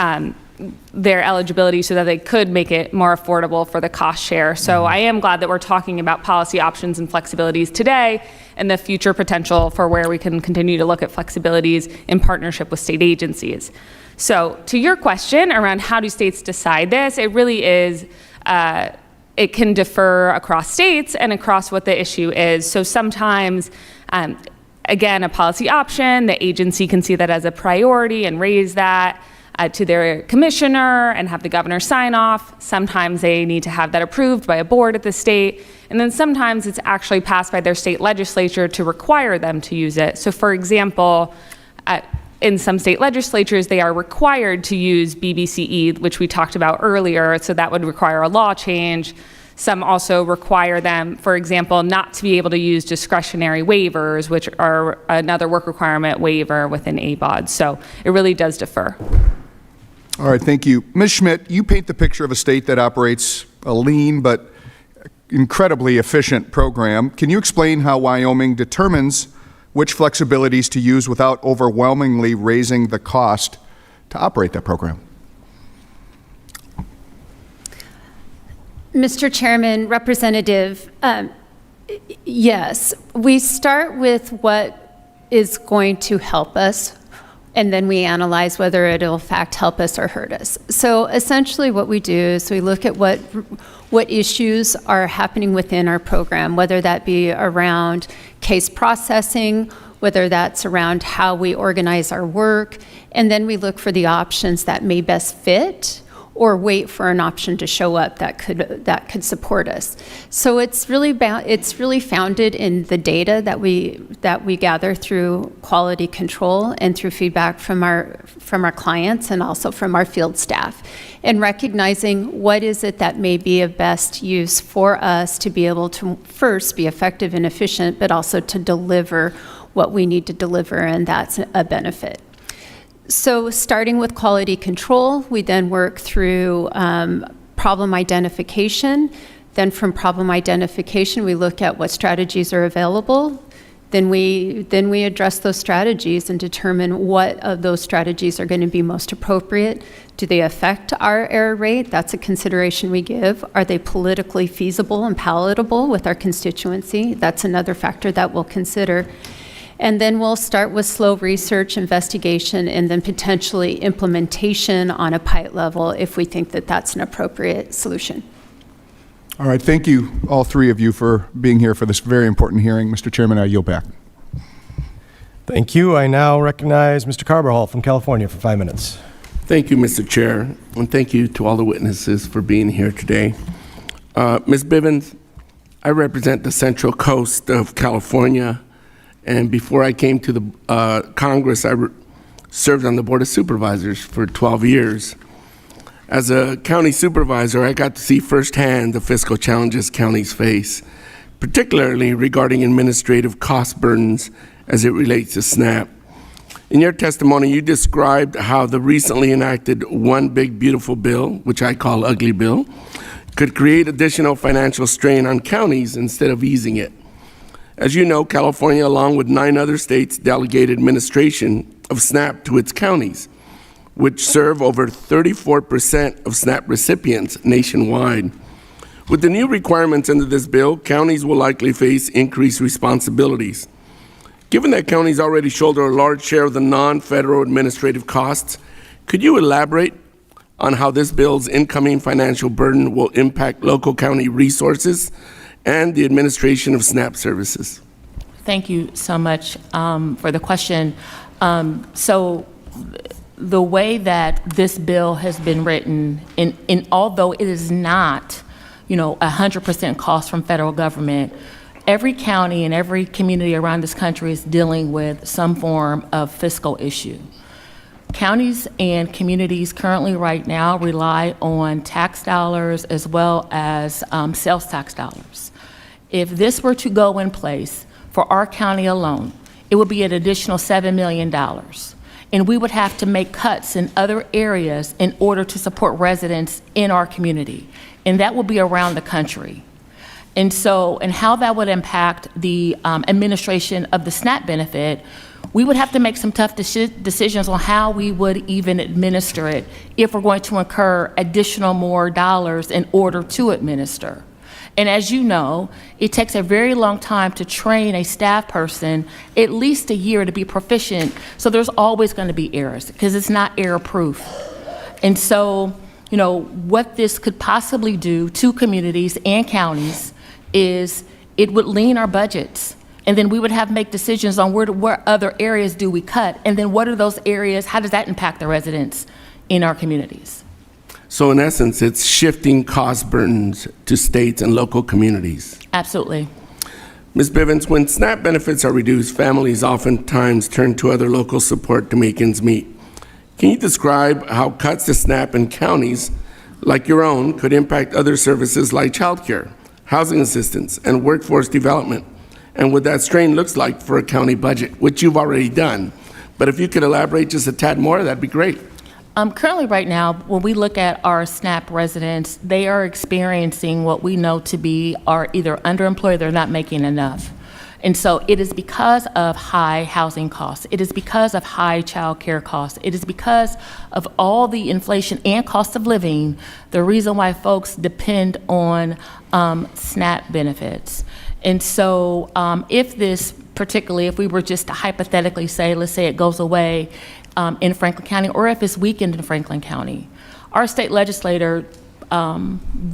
their eligibility so that they could make it more affordable for the cost share. So I am glad that we're talking about policy options and flexibilities today and the future potential for where we can continue to look at flexibilities in partnership with state agencies. So to your question around how do states decide this, it really is, it can differ across states and across what the issue is. So sometimes, again, a policy option, the agency can see that as a priority and raise that to their commissioner and have the governor sign off. Sometimes they need to have that approved by a board at the state. And then sometimes it's actually passed by their state legislature to require them to use it. So for example, in some state legislatures, they are required to use BBCE, which we talked about earlier, so that would require a law change. Some also require them, for example, not to be able to use discretionary waivers, which are another work requirement waiver within ABOD. So it really does differ. All right, thank you. Ms. Schmidt, you paint the picture of a state that operates a lean but incredibly efficient program. Can you explain how Wyoming determines which flexibilities to use without overwhelmingly raising the cost to operate that program? Mr. Chairman, Representative, yes, we start with what is going to help us, and then we analyze whether it'll in fact help us or hurt us. So essentially what we do is we look at what issues are happening within our program, whether that be around case processing, whether that's around how we organize our work, and then we look for the options that may best fit or wait for an option to show up that could support us. So it's really founded in the data that we gather through quality control and through feedback from our clients and also from our field staff, and recognizing what is it that may be of best use for us to be able to first be effective and efficient, but also to deliver what we need to deliver, and that's a benefit. So starting with quality control, we then work through problem identification. Then from problem identification, we look at what strategies are available. Then we address those strategies and determine what of those strategies are going to be most appropriate. Do they affect our error rate? That's a consideration we give. Are they politically feasible and palatable with our constituency? That's another factor that we'll consider. And then we'll start with slow research, investigation, and then potentially implementation on a pilot level if we think that that's an appropriate solution. All right, thank you, all three of you, for being here for this very important hearing. Mr. Chairman, I yield back. Thank you. I now recognize Mr. Carvajal from California for 5 minutes. Thank you, Mr. Chair, and thank you to all the witnesses for being here today. Ms. Bivens, I represent the Central Coast of California. And before I came to the Congress, I served on the Board of Supervisors for 12 years. As a county supervisor, I got to see firsthand the fiscal challenges counties face, particularly regarding administrative cost burdens as it relates to SNAP. In your testimony, you described how the recently enacted One Big Beautiful Bill, which I call Ugly Bill, could create additional financial strain on counties instead of easing it. As you know, California, along with 9 other states, delegated administration of SNAP to its counties, which serve over 34% of SNAP recipients nationwide. With the new requirements under this bill, counties will likely face increased responsibilities. Given that counties already shoulder a large share of the non-federal administrative costs, could you elaborate on how this bill's incoming financial burden will impact local county resources and the administration of SNAP services? Thank you so much for the question. So the way that this bill has been written, and although it is not, 100% cost from federal government, every county and every community around this country is dealing with some form of fiscal issue. Counties and communities currently right now rely on tax dollars as well as sales tax dollars. If this were to go in place for our county alone, it would be an additional $7 million. And we would have to make cuts in other areas in order to support residents in our community. And that will be around the country. And how that would impact the administration of the SNAP benefit we would have to make some tough decisions on how we would even administer it if we're going to incur additional more dollars in order to administer. And as you know, it takes a very long time to train a staff person, at least a year to be proficient. So there's always going to be errors because it's not error-proof. And so, you know, what this could possibly do to communities and counties is it would lean our budgets. And then we would have to make decisions on where other areas do we cut. And then what are those areas? How does that impact the residents in our communities? So in essence, it's shifting cost burdens to states and local communities. Absolutely. Ms. Bivens, when SNAP benefits are reduced, families oftentimes turn to other local support to make ends meet. Can you describe how cuts to SNAP in counties like your own could impact other services like childcare, housing assistance, and workforce development, and what that strain looks like for a county budget, which you've already done? But if you could elaborate just a tad more, that'd be great. Currently, right now, when we look at our SNAP residents, they are experiencing what we know to be are either underemployed, they're not making enough. And so it is because of high housing costs. It is because of high child care costs. It is because of all the inflation and cost of living, the reason why folks depend on SNAP benefits. And so if this, particularly if we were just to hypothetically say, let's say it goes away in Franklin County, or if it's weakened in Franklin County, our state legislator,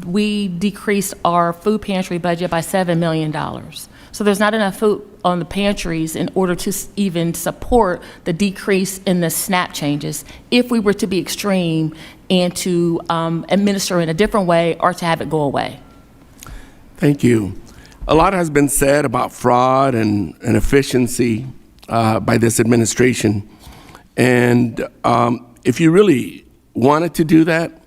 we decreased our food pantry budget by $7 million. So there's not enough food on the pantries in order to even support the decrease in the SNAP changes if we were to be extreme and to administer in a different way or to have it go away. Thank you. A lot has been said about fraud and efficiency by this administration. And if you really wanted to do that,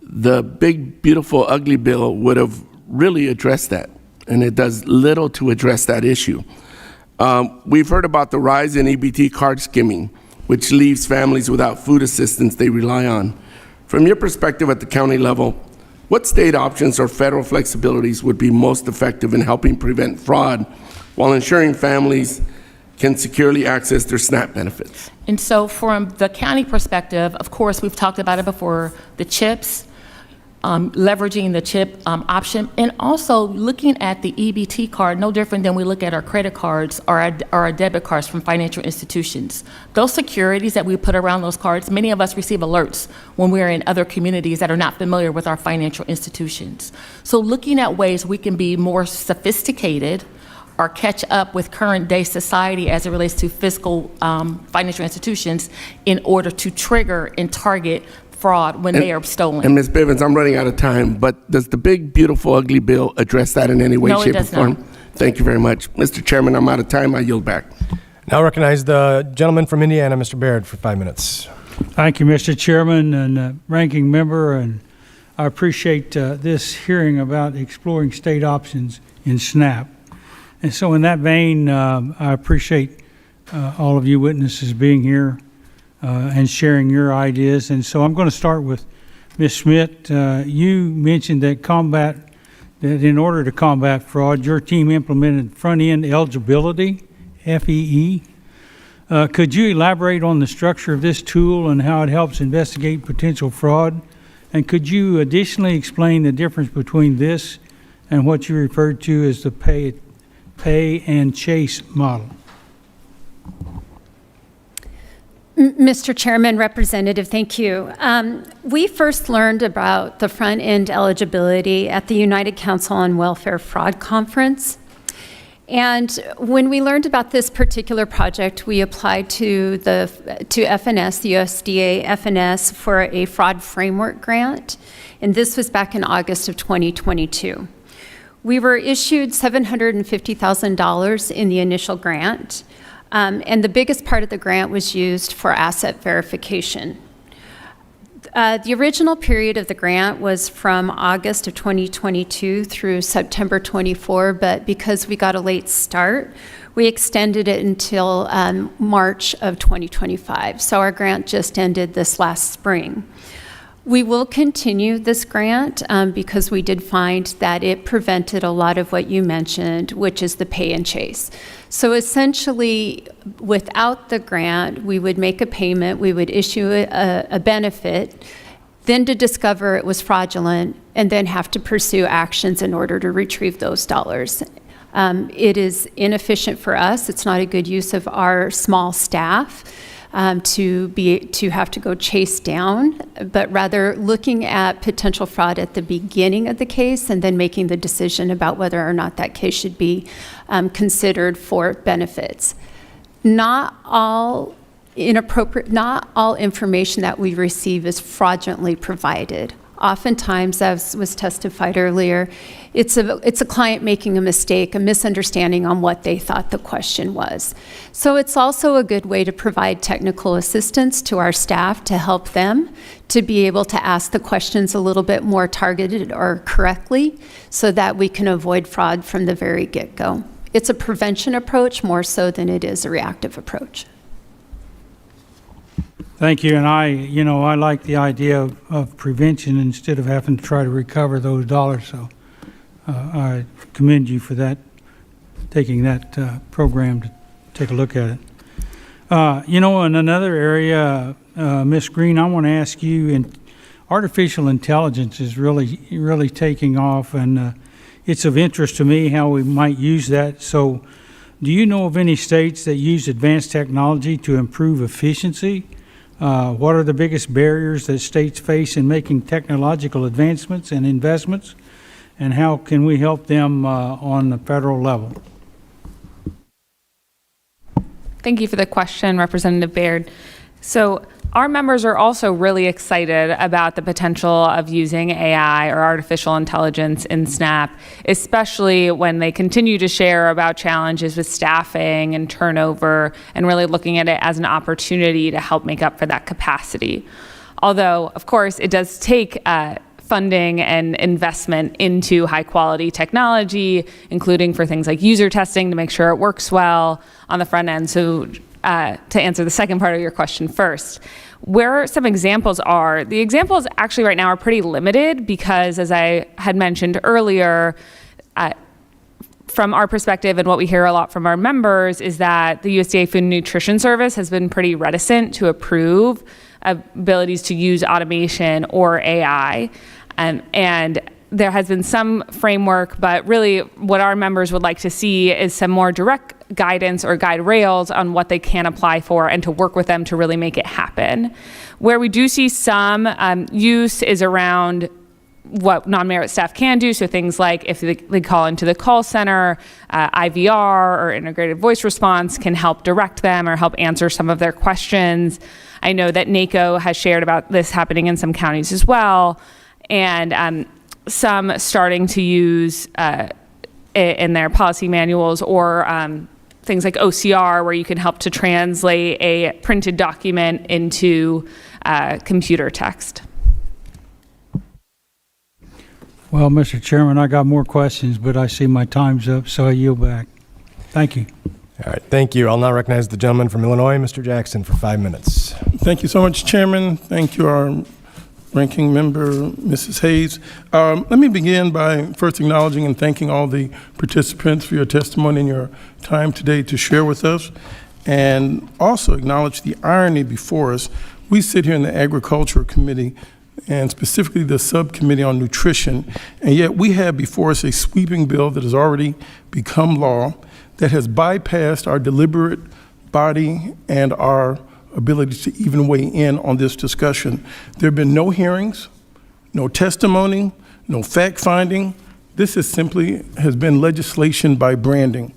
the big, beautiful, ugly bill would have really addressed that. And it does little to address that issue. We've heard about the rise in EBT card skimming, which leaves families without food assistance they rely on. From your perspective at the county level, what state options or federal flexibilities would be most effective in helping prevent fraud while ensuring families can securely access their SNAP benefits? And so from the county perspective, of course, we've talked about it before, the CHIPS, leveraging the CHIP option, and also looking at the EBT card, no different than we look at our credit cards or our debit cards from financial institutions. Those securities that we put around those cards, many of us receive alerts when we're in other communities that are not familiar with our financial institutions. So looking at ways we can be more sophisticated or catch up with current day society as it relates to fiscal financial institutions in order to trigger and target fraud when they are stolen. And Ms. Bivens, I'm running out of time, but does the big, beautiful, ugly bill address that in any way, No, it shape, or does form? not. Thank you very much. Mr. Chairman, I'm out of time. I yield back. Now recognize the gentleman from Indiana, Mr. Baird, for 5 minutes. Thank you, Mr. Chairman and Ranking Member, and I appreciate this hearing about exploring state options in SNAP. And so in that vein, I appreciate all of you witnesses being here and sharing your ideas. And so I'm going to start with Ms. Schmidt. You mentioned that in order to combat fraud, your team implemented front-end eligibility, FEE. Could you elaborate on the structure of this tool and how it helps investigate potential fraud? And could you additionally explain the difference between this and what you referred to as the pay and chase model? Mr. Chairman, Representative, thank you. We first learned about the front-end eligibility at the United Council on Welfare Fraud Conference. And when we learned about this particular project, we applied to FNS, the USDA FNS, for a fraud framework grant. And this was back in August of 2022. We were issued $750,000 in the initial grant. And the biggest part of the grant was used for asset verification. The original period of the grant was from August of 2022 through September 24, but because we got a late start, we extended it until March of 2025. So our grant just ended this last spring. We will continue this grant because we did find that it prevented a lot of what you mentioned, which is the pay and chase. So essentially, without the grant, we would make a payment, we would issue a benefit, then to discover it was fraudulent, and then have to pursue actions in order to retrieve those dollars. It is inefficient for us. It's not a good use of our small staff. To have to go chase down, but rather looking at potential fraud at the beginning of the case and then making the decision about whether or not that case should be considered for benefits. Not all information that we receive is fraudulently provided. Oftentimes, as was testified earlier, it's a client making a mistake, a misunderstanding on what they thought the question was. So it's also a good way to provide technical assistance to our staff to help them to be able to ask the questions a little bit more targeted or correctly so that we can avoid fraud from the very get-go. It's a prevention approach more so than it is a reactive approach. Thank you, and I like the idea of prevention instead of having to try to recover those dollars, so I commend you for that, taking that program to take a look at it. In another area, Ms. Green, I want to ask you, artificial intelligence is really taking off, and it's of interest to me how we might use that. So do you know of any states that use advanced technology to improve efficiency? What are the biggest barriers that states face in making technological advancements and investments, and how can we help them on the federal level? Thank you for the question, Representative Baird. So our members are also really excited about the potential of using AI or artificial intelligence in SNAP, especially when they continue to share about challenges with staffing and turnover and really looking at it as an opportunity to help make up for that capacity. Although, of course, it does take funding and investment into high quality technology, including for things like user testing to make sure it works well on the front end. So to answer the second part of your question first, where some examples are, the examples actually right now are pretty limited because, as I had mentioned earlier, from our perspective and what we hear a lot from our members is that the USDA Food and Nutrition Service has been pretty reticent to approve abilities to use automation or AI. And there has been some framework, but really what our members would like to see is some more direct guidance or guide rails on what they can apply for and to work with them to really make it happen. Where we do see some use is around what non-merit staff can do. So things like if they call into the call center, IVR or integrated voice response can help direct them or help answer some of their questions. I know that NACO has shared about this happening in some counties as well. And some starting to use in their policy manuals or things like OCR, where you can help to translate a printed document into computer text. Well, Mr. Chairman, I got more questions, but I see my time's up, so I yield back. Thank you. All right, thank you. I'll now recognize the gentleman from Illinois, Mr. Jackson, for 5 minutes. Thank you so much, Chairman. Thank you, our Ranking Member, Mrs. Hayes. Let me begin by first acknowledging and thanking all the participants for your testimony and your time today to share with us, and also acknowledge the irony before us. We sit here in the Agriculture Committee, and specifically the Subcommittee on Nutrition, and yet we have before us a sweeping bill that has already become law that has bypassed our deliberate body and our ability to even weigh in on this discussion. There have been no hearings, no testimony, no fact-finding. This is simply has been legislation by branding.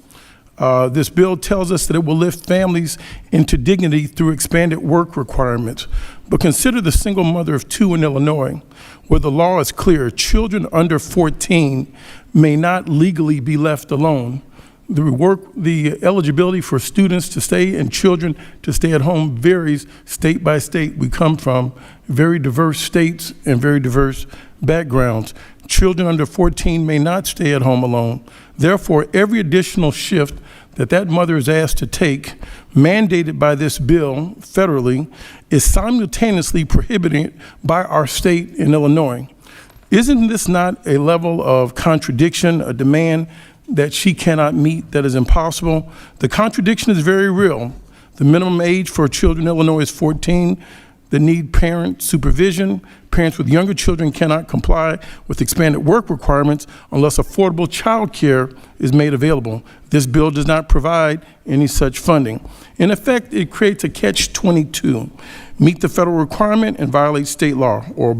This bill tells us that it will lift families into dignity through expanded work requirements. But consider the single mother of 2 in Illinois, where the law is clear. Children under 14 may not legally be left alone. The eligibility for students to stay and children to stay at home varies state by state. We come from very diverse states and very diverse backgrounds. Children under 14 may not stay at home alone. Therefore, every additional shift that that mother is asked to take, mandated by this bill federally, is simultaneously prohibited by our state in Illinois. Isn't this not a level of contradiction, a demand that she cannot meet, that is impossible? The contradiction is very real. The minimum age for children in Illinois is 14. They need parent supervision. Parents with younger children cannot comply with expanded work requirements unless affordable child care is made available. This bill does not provide any such funding. In effect, it creates a catch-22. Meet the federal requirement and violate state law, or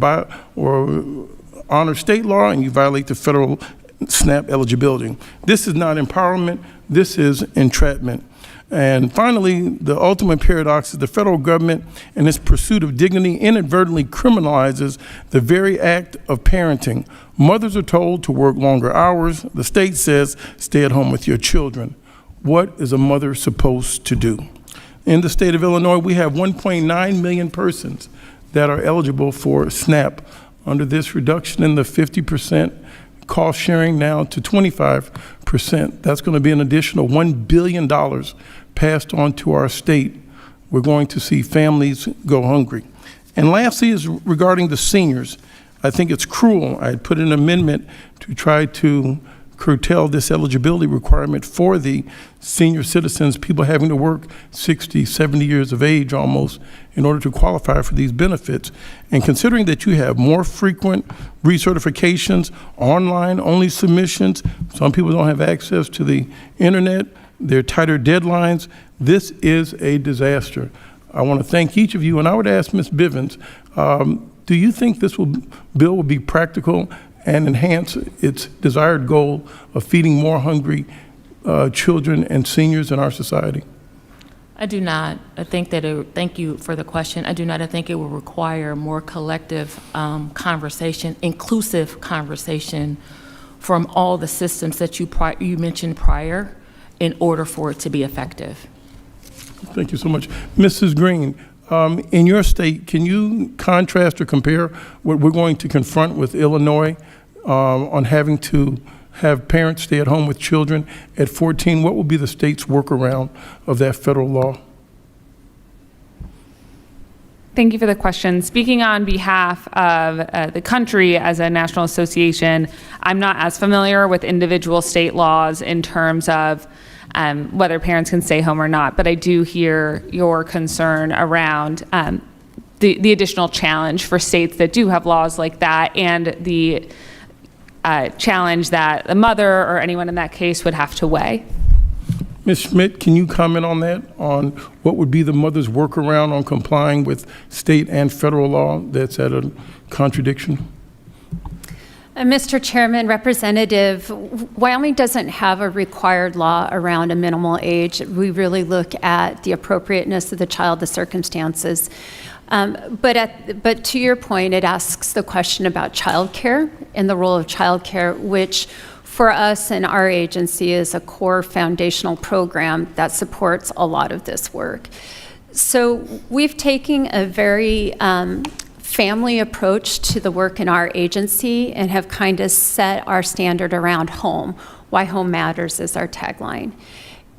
honor state law and you violate the federal SNAP eligibility. This is not empowerment, this is entrapment. And finally, the ultimate paradox is the federal government, in its pursuit of dignity, inadvertently criminalizes the very act of parenting. Mothers are told to work longer hours. The state says, stay at home with your children. What is a mother supposed to do? In the state of Illinois, we have 1.9 million persons that are eligible for SNAP. Under this reduction in the 50% cost sharing now to 25%, that's going to be an additional $1 billion passed on to our state. We're going to see families go hungry. And lastly is regarding the seniors. I think it's cruel. I had put an amendment to try to curtail this eligibility requirement for the senior citizens, people having to work 60, 70 years of age almost in order to qualify for these benefits. And considering that you have more frequent recertifications, online-only submissions, some people don't have access to the internet, there are tighter deadlines, this is a disaster. I want to thank each of you, and I would ask Ms. Bivens, do you think this bill will be practical and enhance its desired goal of feeding more hungry children and seniors in our society? I do not. I think that thank you for the question. I do not. I think it will require more collective conversation, inclusive conversation from all the systems that you mentioned prior in order for it to be effective. Thank you so much. Mrs. Green, in your state, can you contrast or compare what we're going to confront with Illinois on having to have parents stay at home with children at 14? What will be the state's workaround of that federal law? Thank you for the question. Speaking on behalf of the country as a national association, I'm not as familiar with individual state laws in terms of whether parents can stay home or not, but I do hear your concern around the additional challenge for states that do have laws like that, and the challenge that the mother or anyone in that case would have to weigh. Ms. Schmidt, can you comment on that, on what would be the mother's workaround on complying with state and federal law that's at a contradiction? Mr. Chairman, Representative, Wyoming doesn't have a required law around a minimal age. We really look at the appropriateness of the child, the circumstances. But to your point, it asks the question about childcare and the role of childcare, which for us and our agency is a core foundational program that supports a lot of this work. So we've taken a very family approach to the work in our agency and have kind of set our standard around home. Why home matters is our tagline.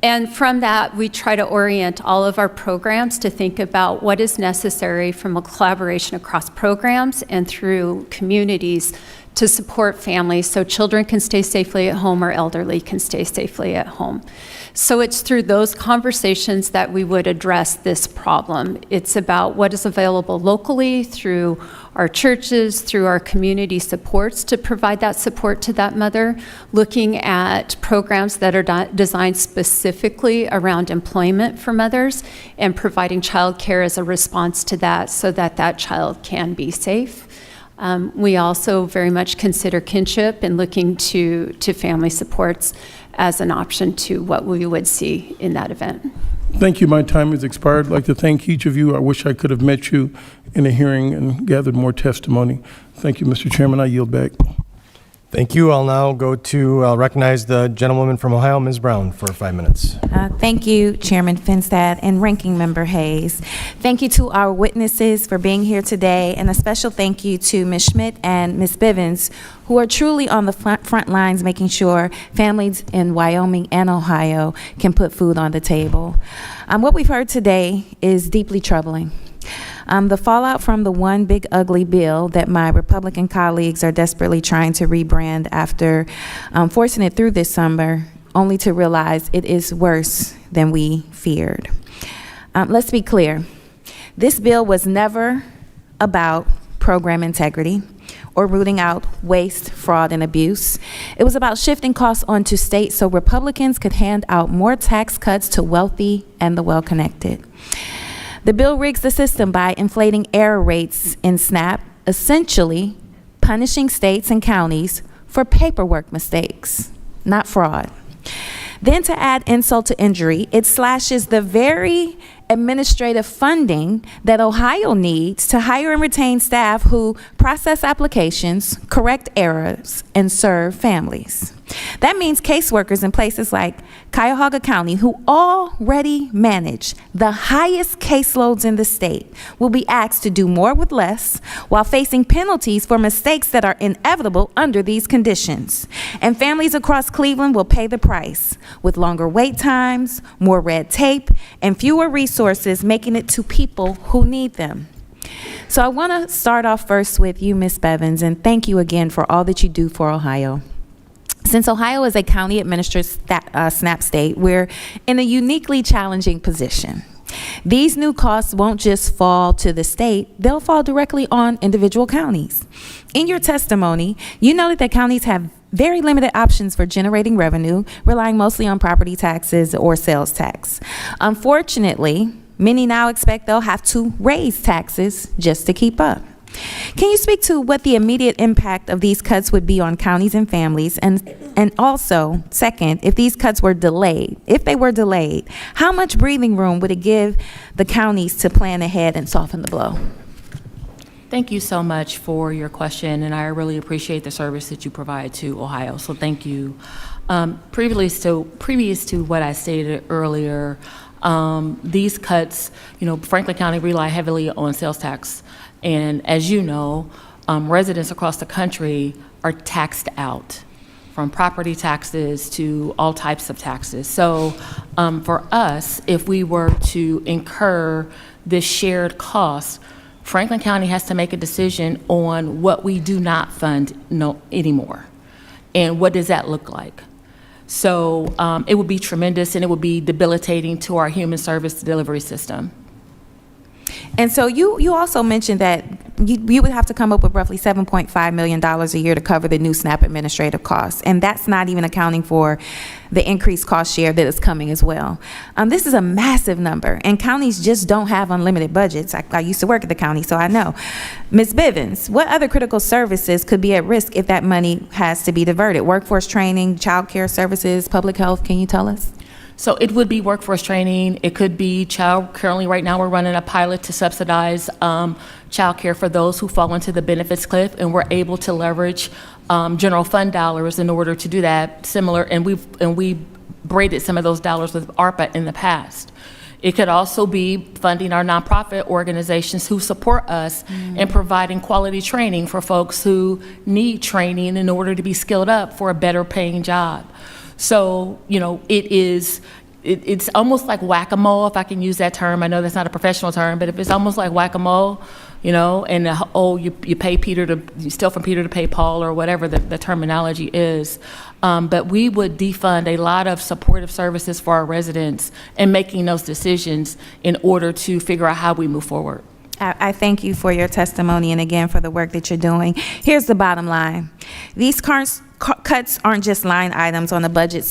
And from that, we try to orient all of our programs to think about what is necessary from a collaboration across programs and through communities to support families so children can stay safely at home or elderly can stay safely at home. So it's through those conversations that we would address this problem. It's about what is available locally through our churches, through our community supports to provide that support to that mother, looking at programs that are designed specifically around employment for mothers and providing childcare as a response to that so that that child can be safe. We also very much consider kinship and looking to family supports as an option to what we would see in that event. Thank you. My time has expired. I'd like to thank each of you. I wish I could have met you in a hearing and gathered more testimony. Thank you, Mr. Chairman. I yield back. Thank you. I'll recognize the gentlewoman from Ohio, Ms. Brown, for 5 minutes. Thank you, Chairman Finstad and Ranking Member Hayes. Thank you to our witnesses for being here today, and a special thank you to Ms. Schmidt and Ms. Bivens, who are truly on the front lines making sure families in Wyoming and Ohio can put food on the table. What we've heard today is deeply troubling. The fallout from the one big ugly bill that my Republican colleagues are desperately trying to rebrand after forcing it through this summer, only to realize it is worse than we feared. Let's be clear. This bill was never about program integrity or rooting out waste, fraud, and abuse. It was about shifting costs onto states so Republicans could hand out more tax cuts to wealthy and the well-connected. The bill rigs the system by inflating error rates in SNAP, essentially punishing states and counties for paperwork mistakes, not fraud. Then, to add insult to injury, it slashes the very administrative funding that Ohio needs to hire and retain staff who process applications, correct errors, and serve families. That means caseworkers in places like Cuyahoga County, who already manage the highest caseloads in the state, will be asked to do more with less while facing penalties for mistakes that are inevitable under these conditions. And families across Cleveland will pay the price with longer wait times, more red tape, and fewer resources making it to people who need them. So I want to start off first with you, Ms. Bivens, and thank you again for all that you do for Ohio. Since Ohio is a county-administered SNAP state, we're in a uniquely challenging position. These new costs won't just fall to the state, they'll fall directly on individual counties. In your testimony, you noted that counties have very limited options for generating revenue, relying mostly on property taxes or sales tax. Unfortunately, many now expect they'll have to raise taxes just to keep up. Can you speak to what the immediate impact of these cuts would be on counties and families? And also, second, if these cuts were delayed, how much breathing room would it give the counties to plan ahead and soften the blow? Thank you so much for your question, and I really appreciate the service that you provide to Ohio, so thank you. Previous to what I stated earlier, these cuts, Franklin County rely heavily on sales tax. And as you know, residents across the country are taxed out, from property taxes to all types of taxes. So for us, if we were to incur this shared cost, Franklin County has to make a decision on what we do not fund anymore. And what does that look like? So it would be tremendous, and it would be debilitating to our human service delivery system. And so you also mentioned that you would have to come up with roughly $7.5 million a year to cover the new SNAP administrative costs. And that's not even accounting for the increased cost share that is coming as well. This is a massive number, and counties just don't have unlimited budgets. I used to work at the county, so I know. Ms. Bivens, what other critical services could be at risk if that money has to be diverted? Workforce training, child care services, public health, can you tell us? So it would be workforce training. It could be currently right now we're running a pilot to subsidize child care for those who fall into the benefits cliff, and we're able to leverage general fund dollars in order to do that and we braided some of those dollars with ARPA in the past. It could also be funding our nonprofit organizations who support us in providing quality training for folks who need training in order to be skilled up for a better paying job. So, it's almost like whack-a-mole, if I can use that term. I know that's not a professional term, but if it's almost like whack-a-mole, and you pay you steal from Peter to pay Paul, or whatever the terminology is. But we would defund a lot of supportive services for our residents and making those decisions in order to figure out how we move forward. I thank you for your testimony and again for the work that you're doing. Here's the bottom line. These cuts aren't just line items on the budget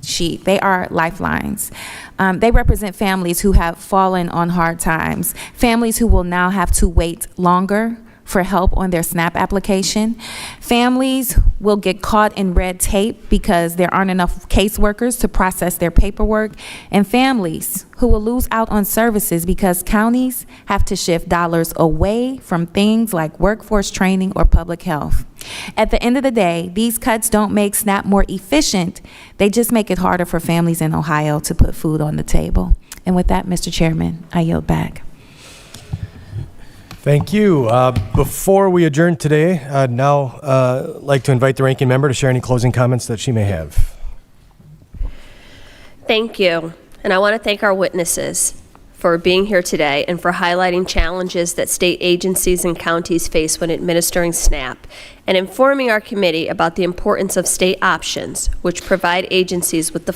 sheet. They are lifelines. They represent families who have fallen on hard times, families who will now have to wait longer for help on their SNAP application. Families will get caught in red tape because there aren't enough caseworkers to process their paperwork, and families who will lose out on services because counties have to shift dollars away from things like workforce training or public health. At the end of the day, these cuts don't make SNAP more efficient. They just make it harder for families in Ohio to put food on the table. And with that, Mr. Chairman, I yield back. Thank you. Before we adjourn today, I'd now like to invite the ranking member to share any closing comments that she may have. Thank you. And I want to thank our witnesses for being here today and for highlighting challenges that state agencies and counties face when administering SNAP and informing our committee about the importance of state options, which provide agencies with the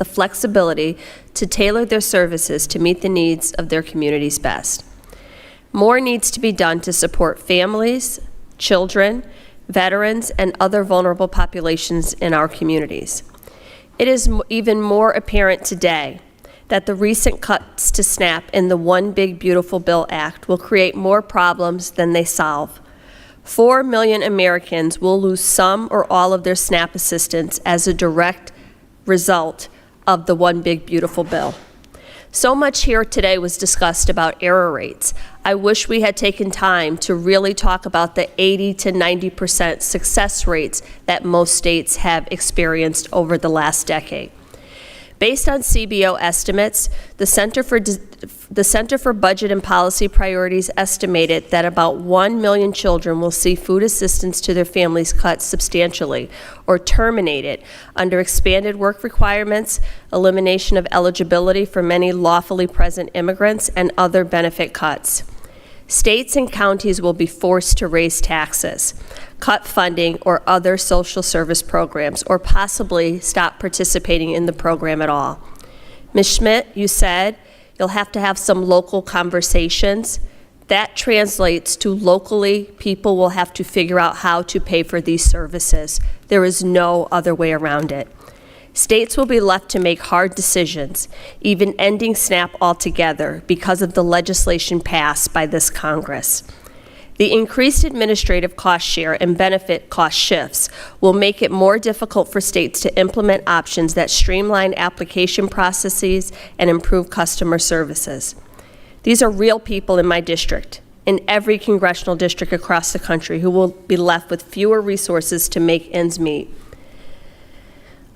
flexibility to tailor their services to meet the needs of their communities best. More needs to be done to support families, children, veterans, and other vulnerable populations in our communities. It is even more apparent today that the recent cuts to SNAP in the One Big Beautiful Bill Act will create more problems than they solve. 4 million Americans will lose some or all of their SNAP assistance as a direct result of the One Big Beautiful Bill. So much here today was discussed about error rates. I wish we had taken time to really talk about the 80 to 90% success rates that most states have experienced over the last decade. Based on CBO estimates, the Center for Budget and Policy Priorities estimated that about 1 million children will see food assistance to their families cut substantially or terminated under expanded work requirements, elimination of eligibility for many lawfully present immigrants, and other benefit cuts. States and counties will be forced to raise taxes, cut funding or other social service programs, or possibly stop participating in the program at all. Ms. Schmidt, you said you'll have to have some local conversations. That translates to locally, people will have to figure out how to pay for these services. There is no other way around it. States will be left to make hard decisions, even ending SNAP altogether because of the legislation passed by this Congress. The increased administrative cost share and benefit cost shifts will make it more difficult for states to implement options that streamline application processes and improve customer services. These are real people in my district, in every congressional district across the country, who will be left with fewer resources to make ends meet.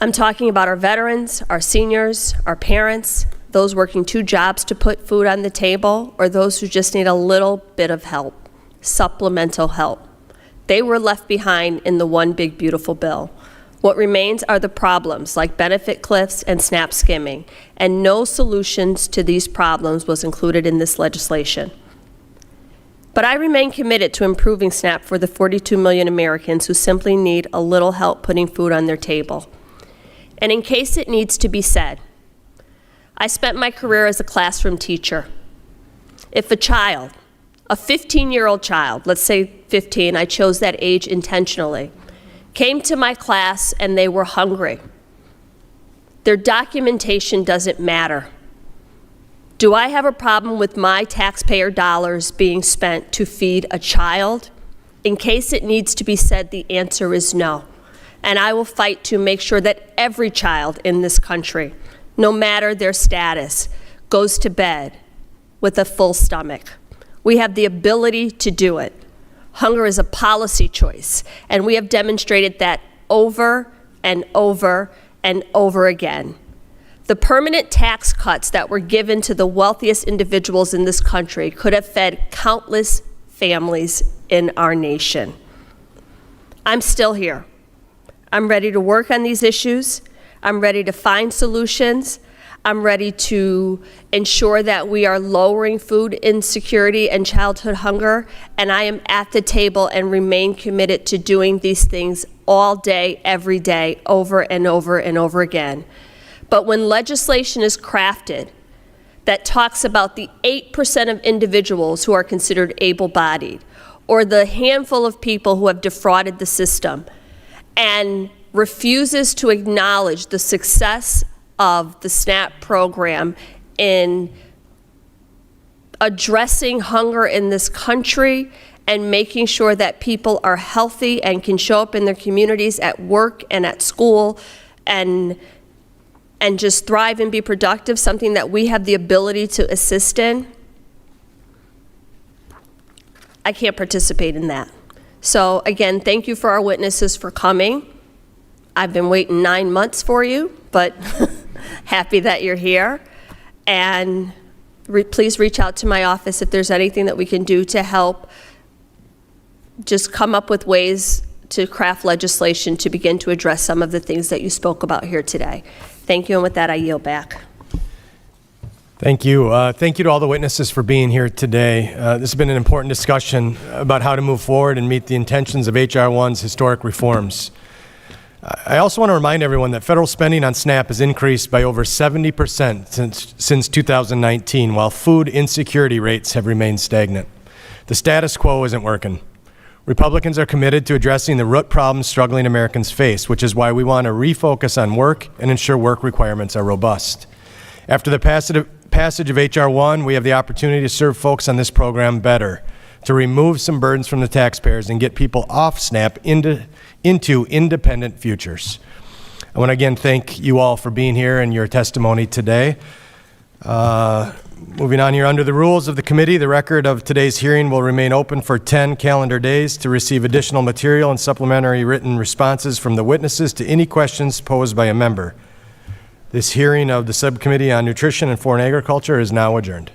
I'm talking about our veterans, our seniors, our parents, those working 2 jobs to put food on the table, or those who just need a little bit of help, supplemental help. They were left behind in the One Big Beautiful Bill. What remains are the problems like benefit cliffs and SNAP skimming, and no solutions to these problems was included in this legislation. But I remain committed to improving SNAP for the 42 million Americans who simply need a little help putting food on their table. And in case it needs to be said, I spent my career as a classroom teacher. If a child, a 15-year-old child, let's say 15, I chose that age intentionally, came to my class and they were hungry, their documentation doesn't matter. Do I have a problem with my taxpayer dollars being spent to feed a child? In case it needs to be said, the answer is no. And I will fight to make sure that every child in this country, no matter their status, goes to bed with a full stomach. We have the ability to do it. Hunger is a policy choice, and we have demonstrated that over and over and over again. The permanent tax cuts that were given to the wealthiest individuals in this country could have fed countless families in our nation. I'm still here. I'm ready to work on these issues. I'm ready to find solutions. I'm ready to ensure that we are lowering food insecurity and childhood hunger, and I am at the table and remain committed to doing these things all day, every day, over and over and over again. But when legislation is crafted that talks about the 8% of individuals who are considered able-bodied, or the handful of people who have defrauded the system, and refuses to acknowledge the success of the SNAP program in addressing hunger in this country and making sure that people are healthy and can show up in their communities at work and at school and just thrive and be productive, something that we have the ability to assist in, I can't participate in that. So again, thank you for our witnesses for coming. I've been waiting 9 months for you, but happy that you're here. And please reach out to my office if there's anything that we can do to help just come up with ways to craft legislation to begin to address some of the things that you spoke about here today. Thank you, and with that, I yield back. Thank you. Thank you to all the witnesses for being here today. This has been an important discussion about how to move forward and meet the intentions of H.R. 1's historic reforms. I also want to remind everyone that federal spending on SNAP has increased by over 70% since 2019, while food insecurity rates have remained stagnant. The status quo isn't working. Republicans are committed to addressing the root problems struggling Americans face, which is why we want to refocus on work and ensure work requirements are robust. After the passage of H.R. 1, we have the opportunity to serve folks on this program better, to remove some burdens from the taxpayers and get people off SNAP into independent futures. I want to again thank you all for being here and your testimony today. Moving on here, under the rules of the committee, the record of today's hearing will remain open for 10 calendar days to receive additional material and supplementary written responses from the witnesses to any questions posed by a member. This hearing of the Subcommittee on Nutrition and Foreign Agriculture is now adjourned.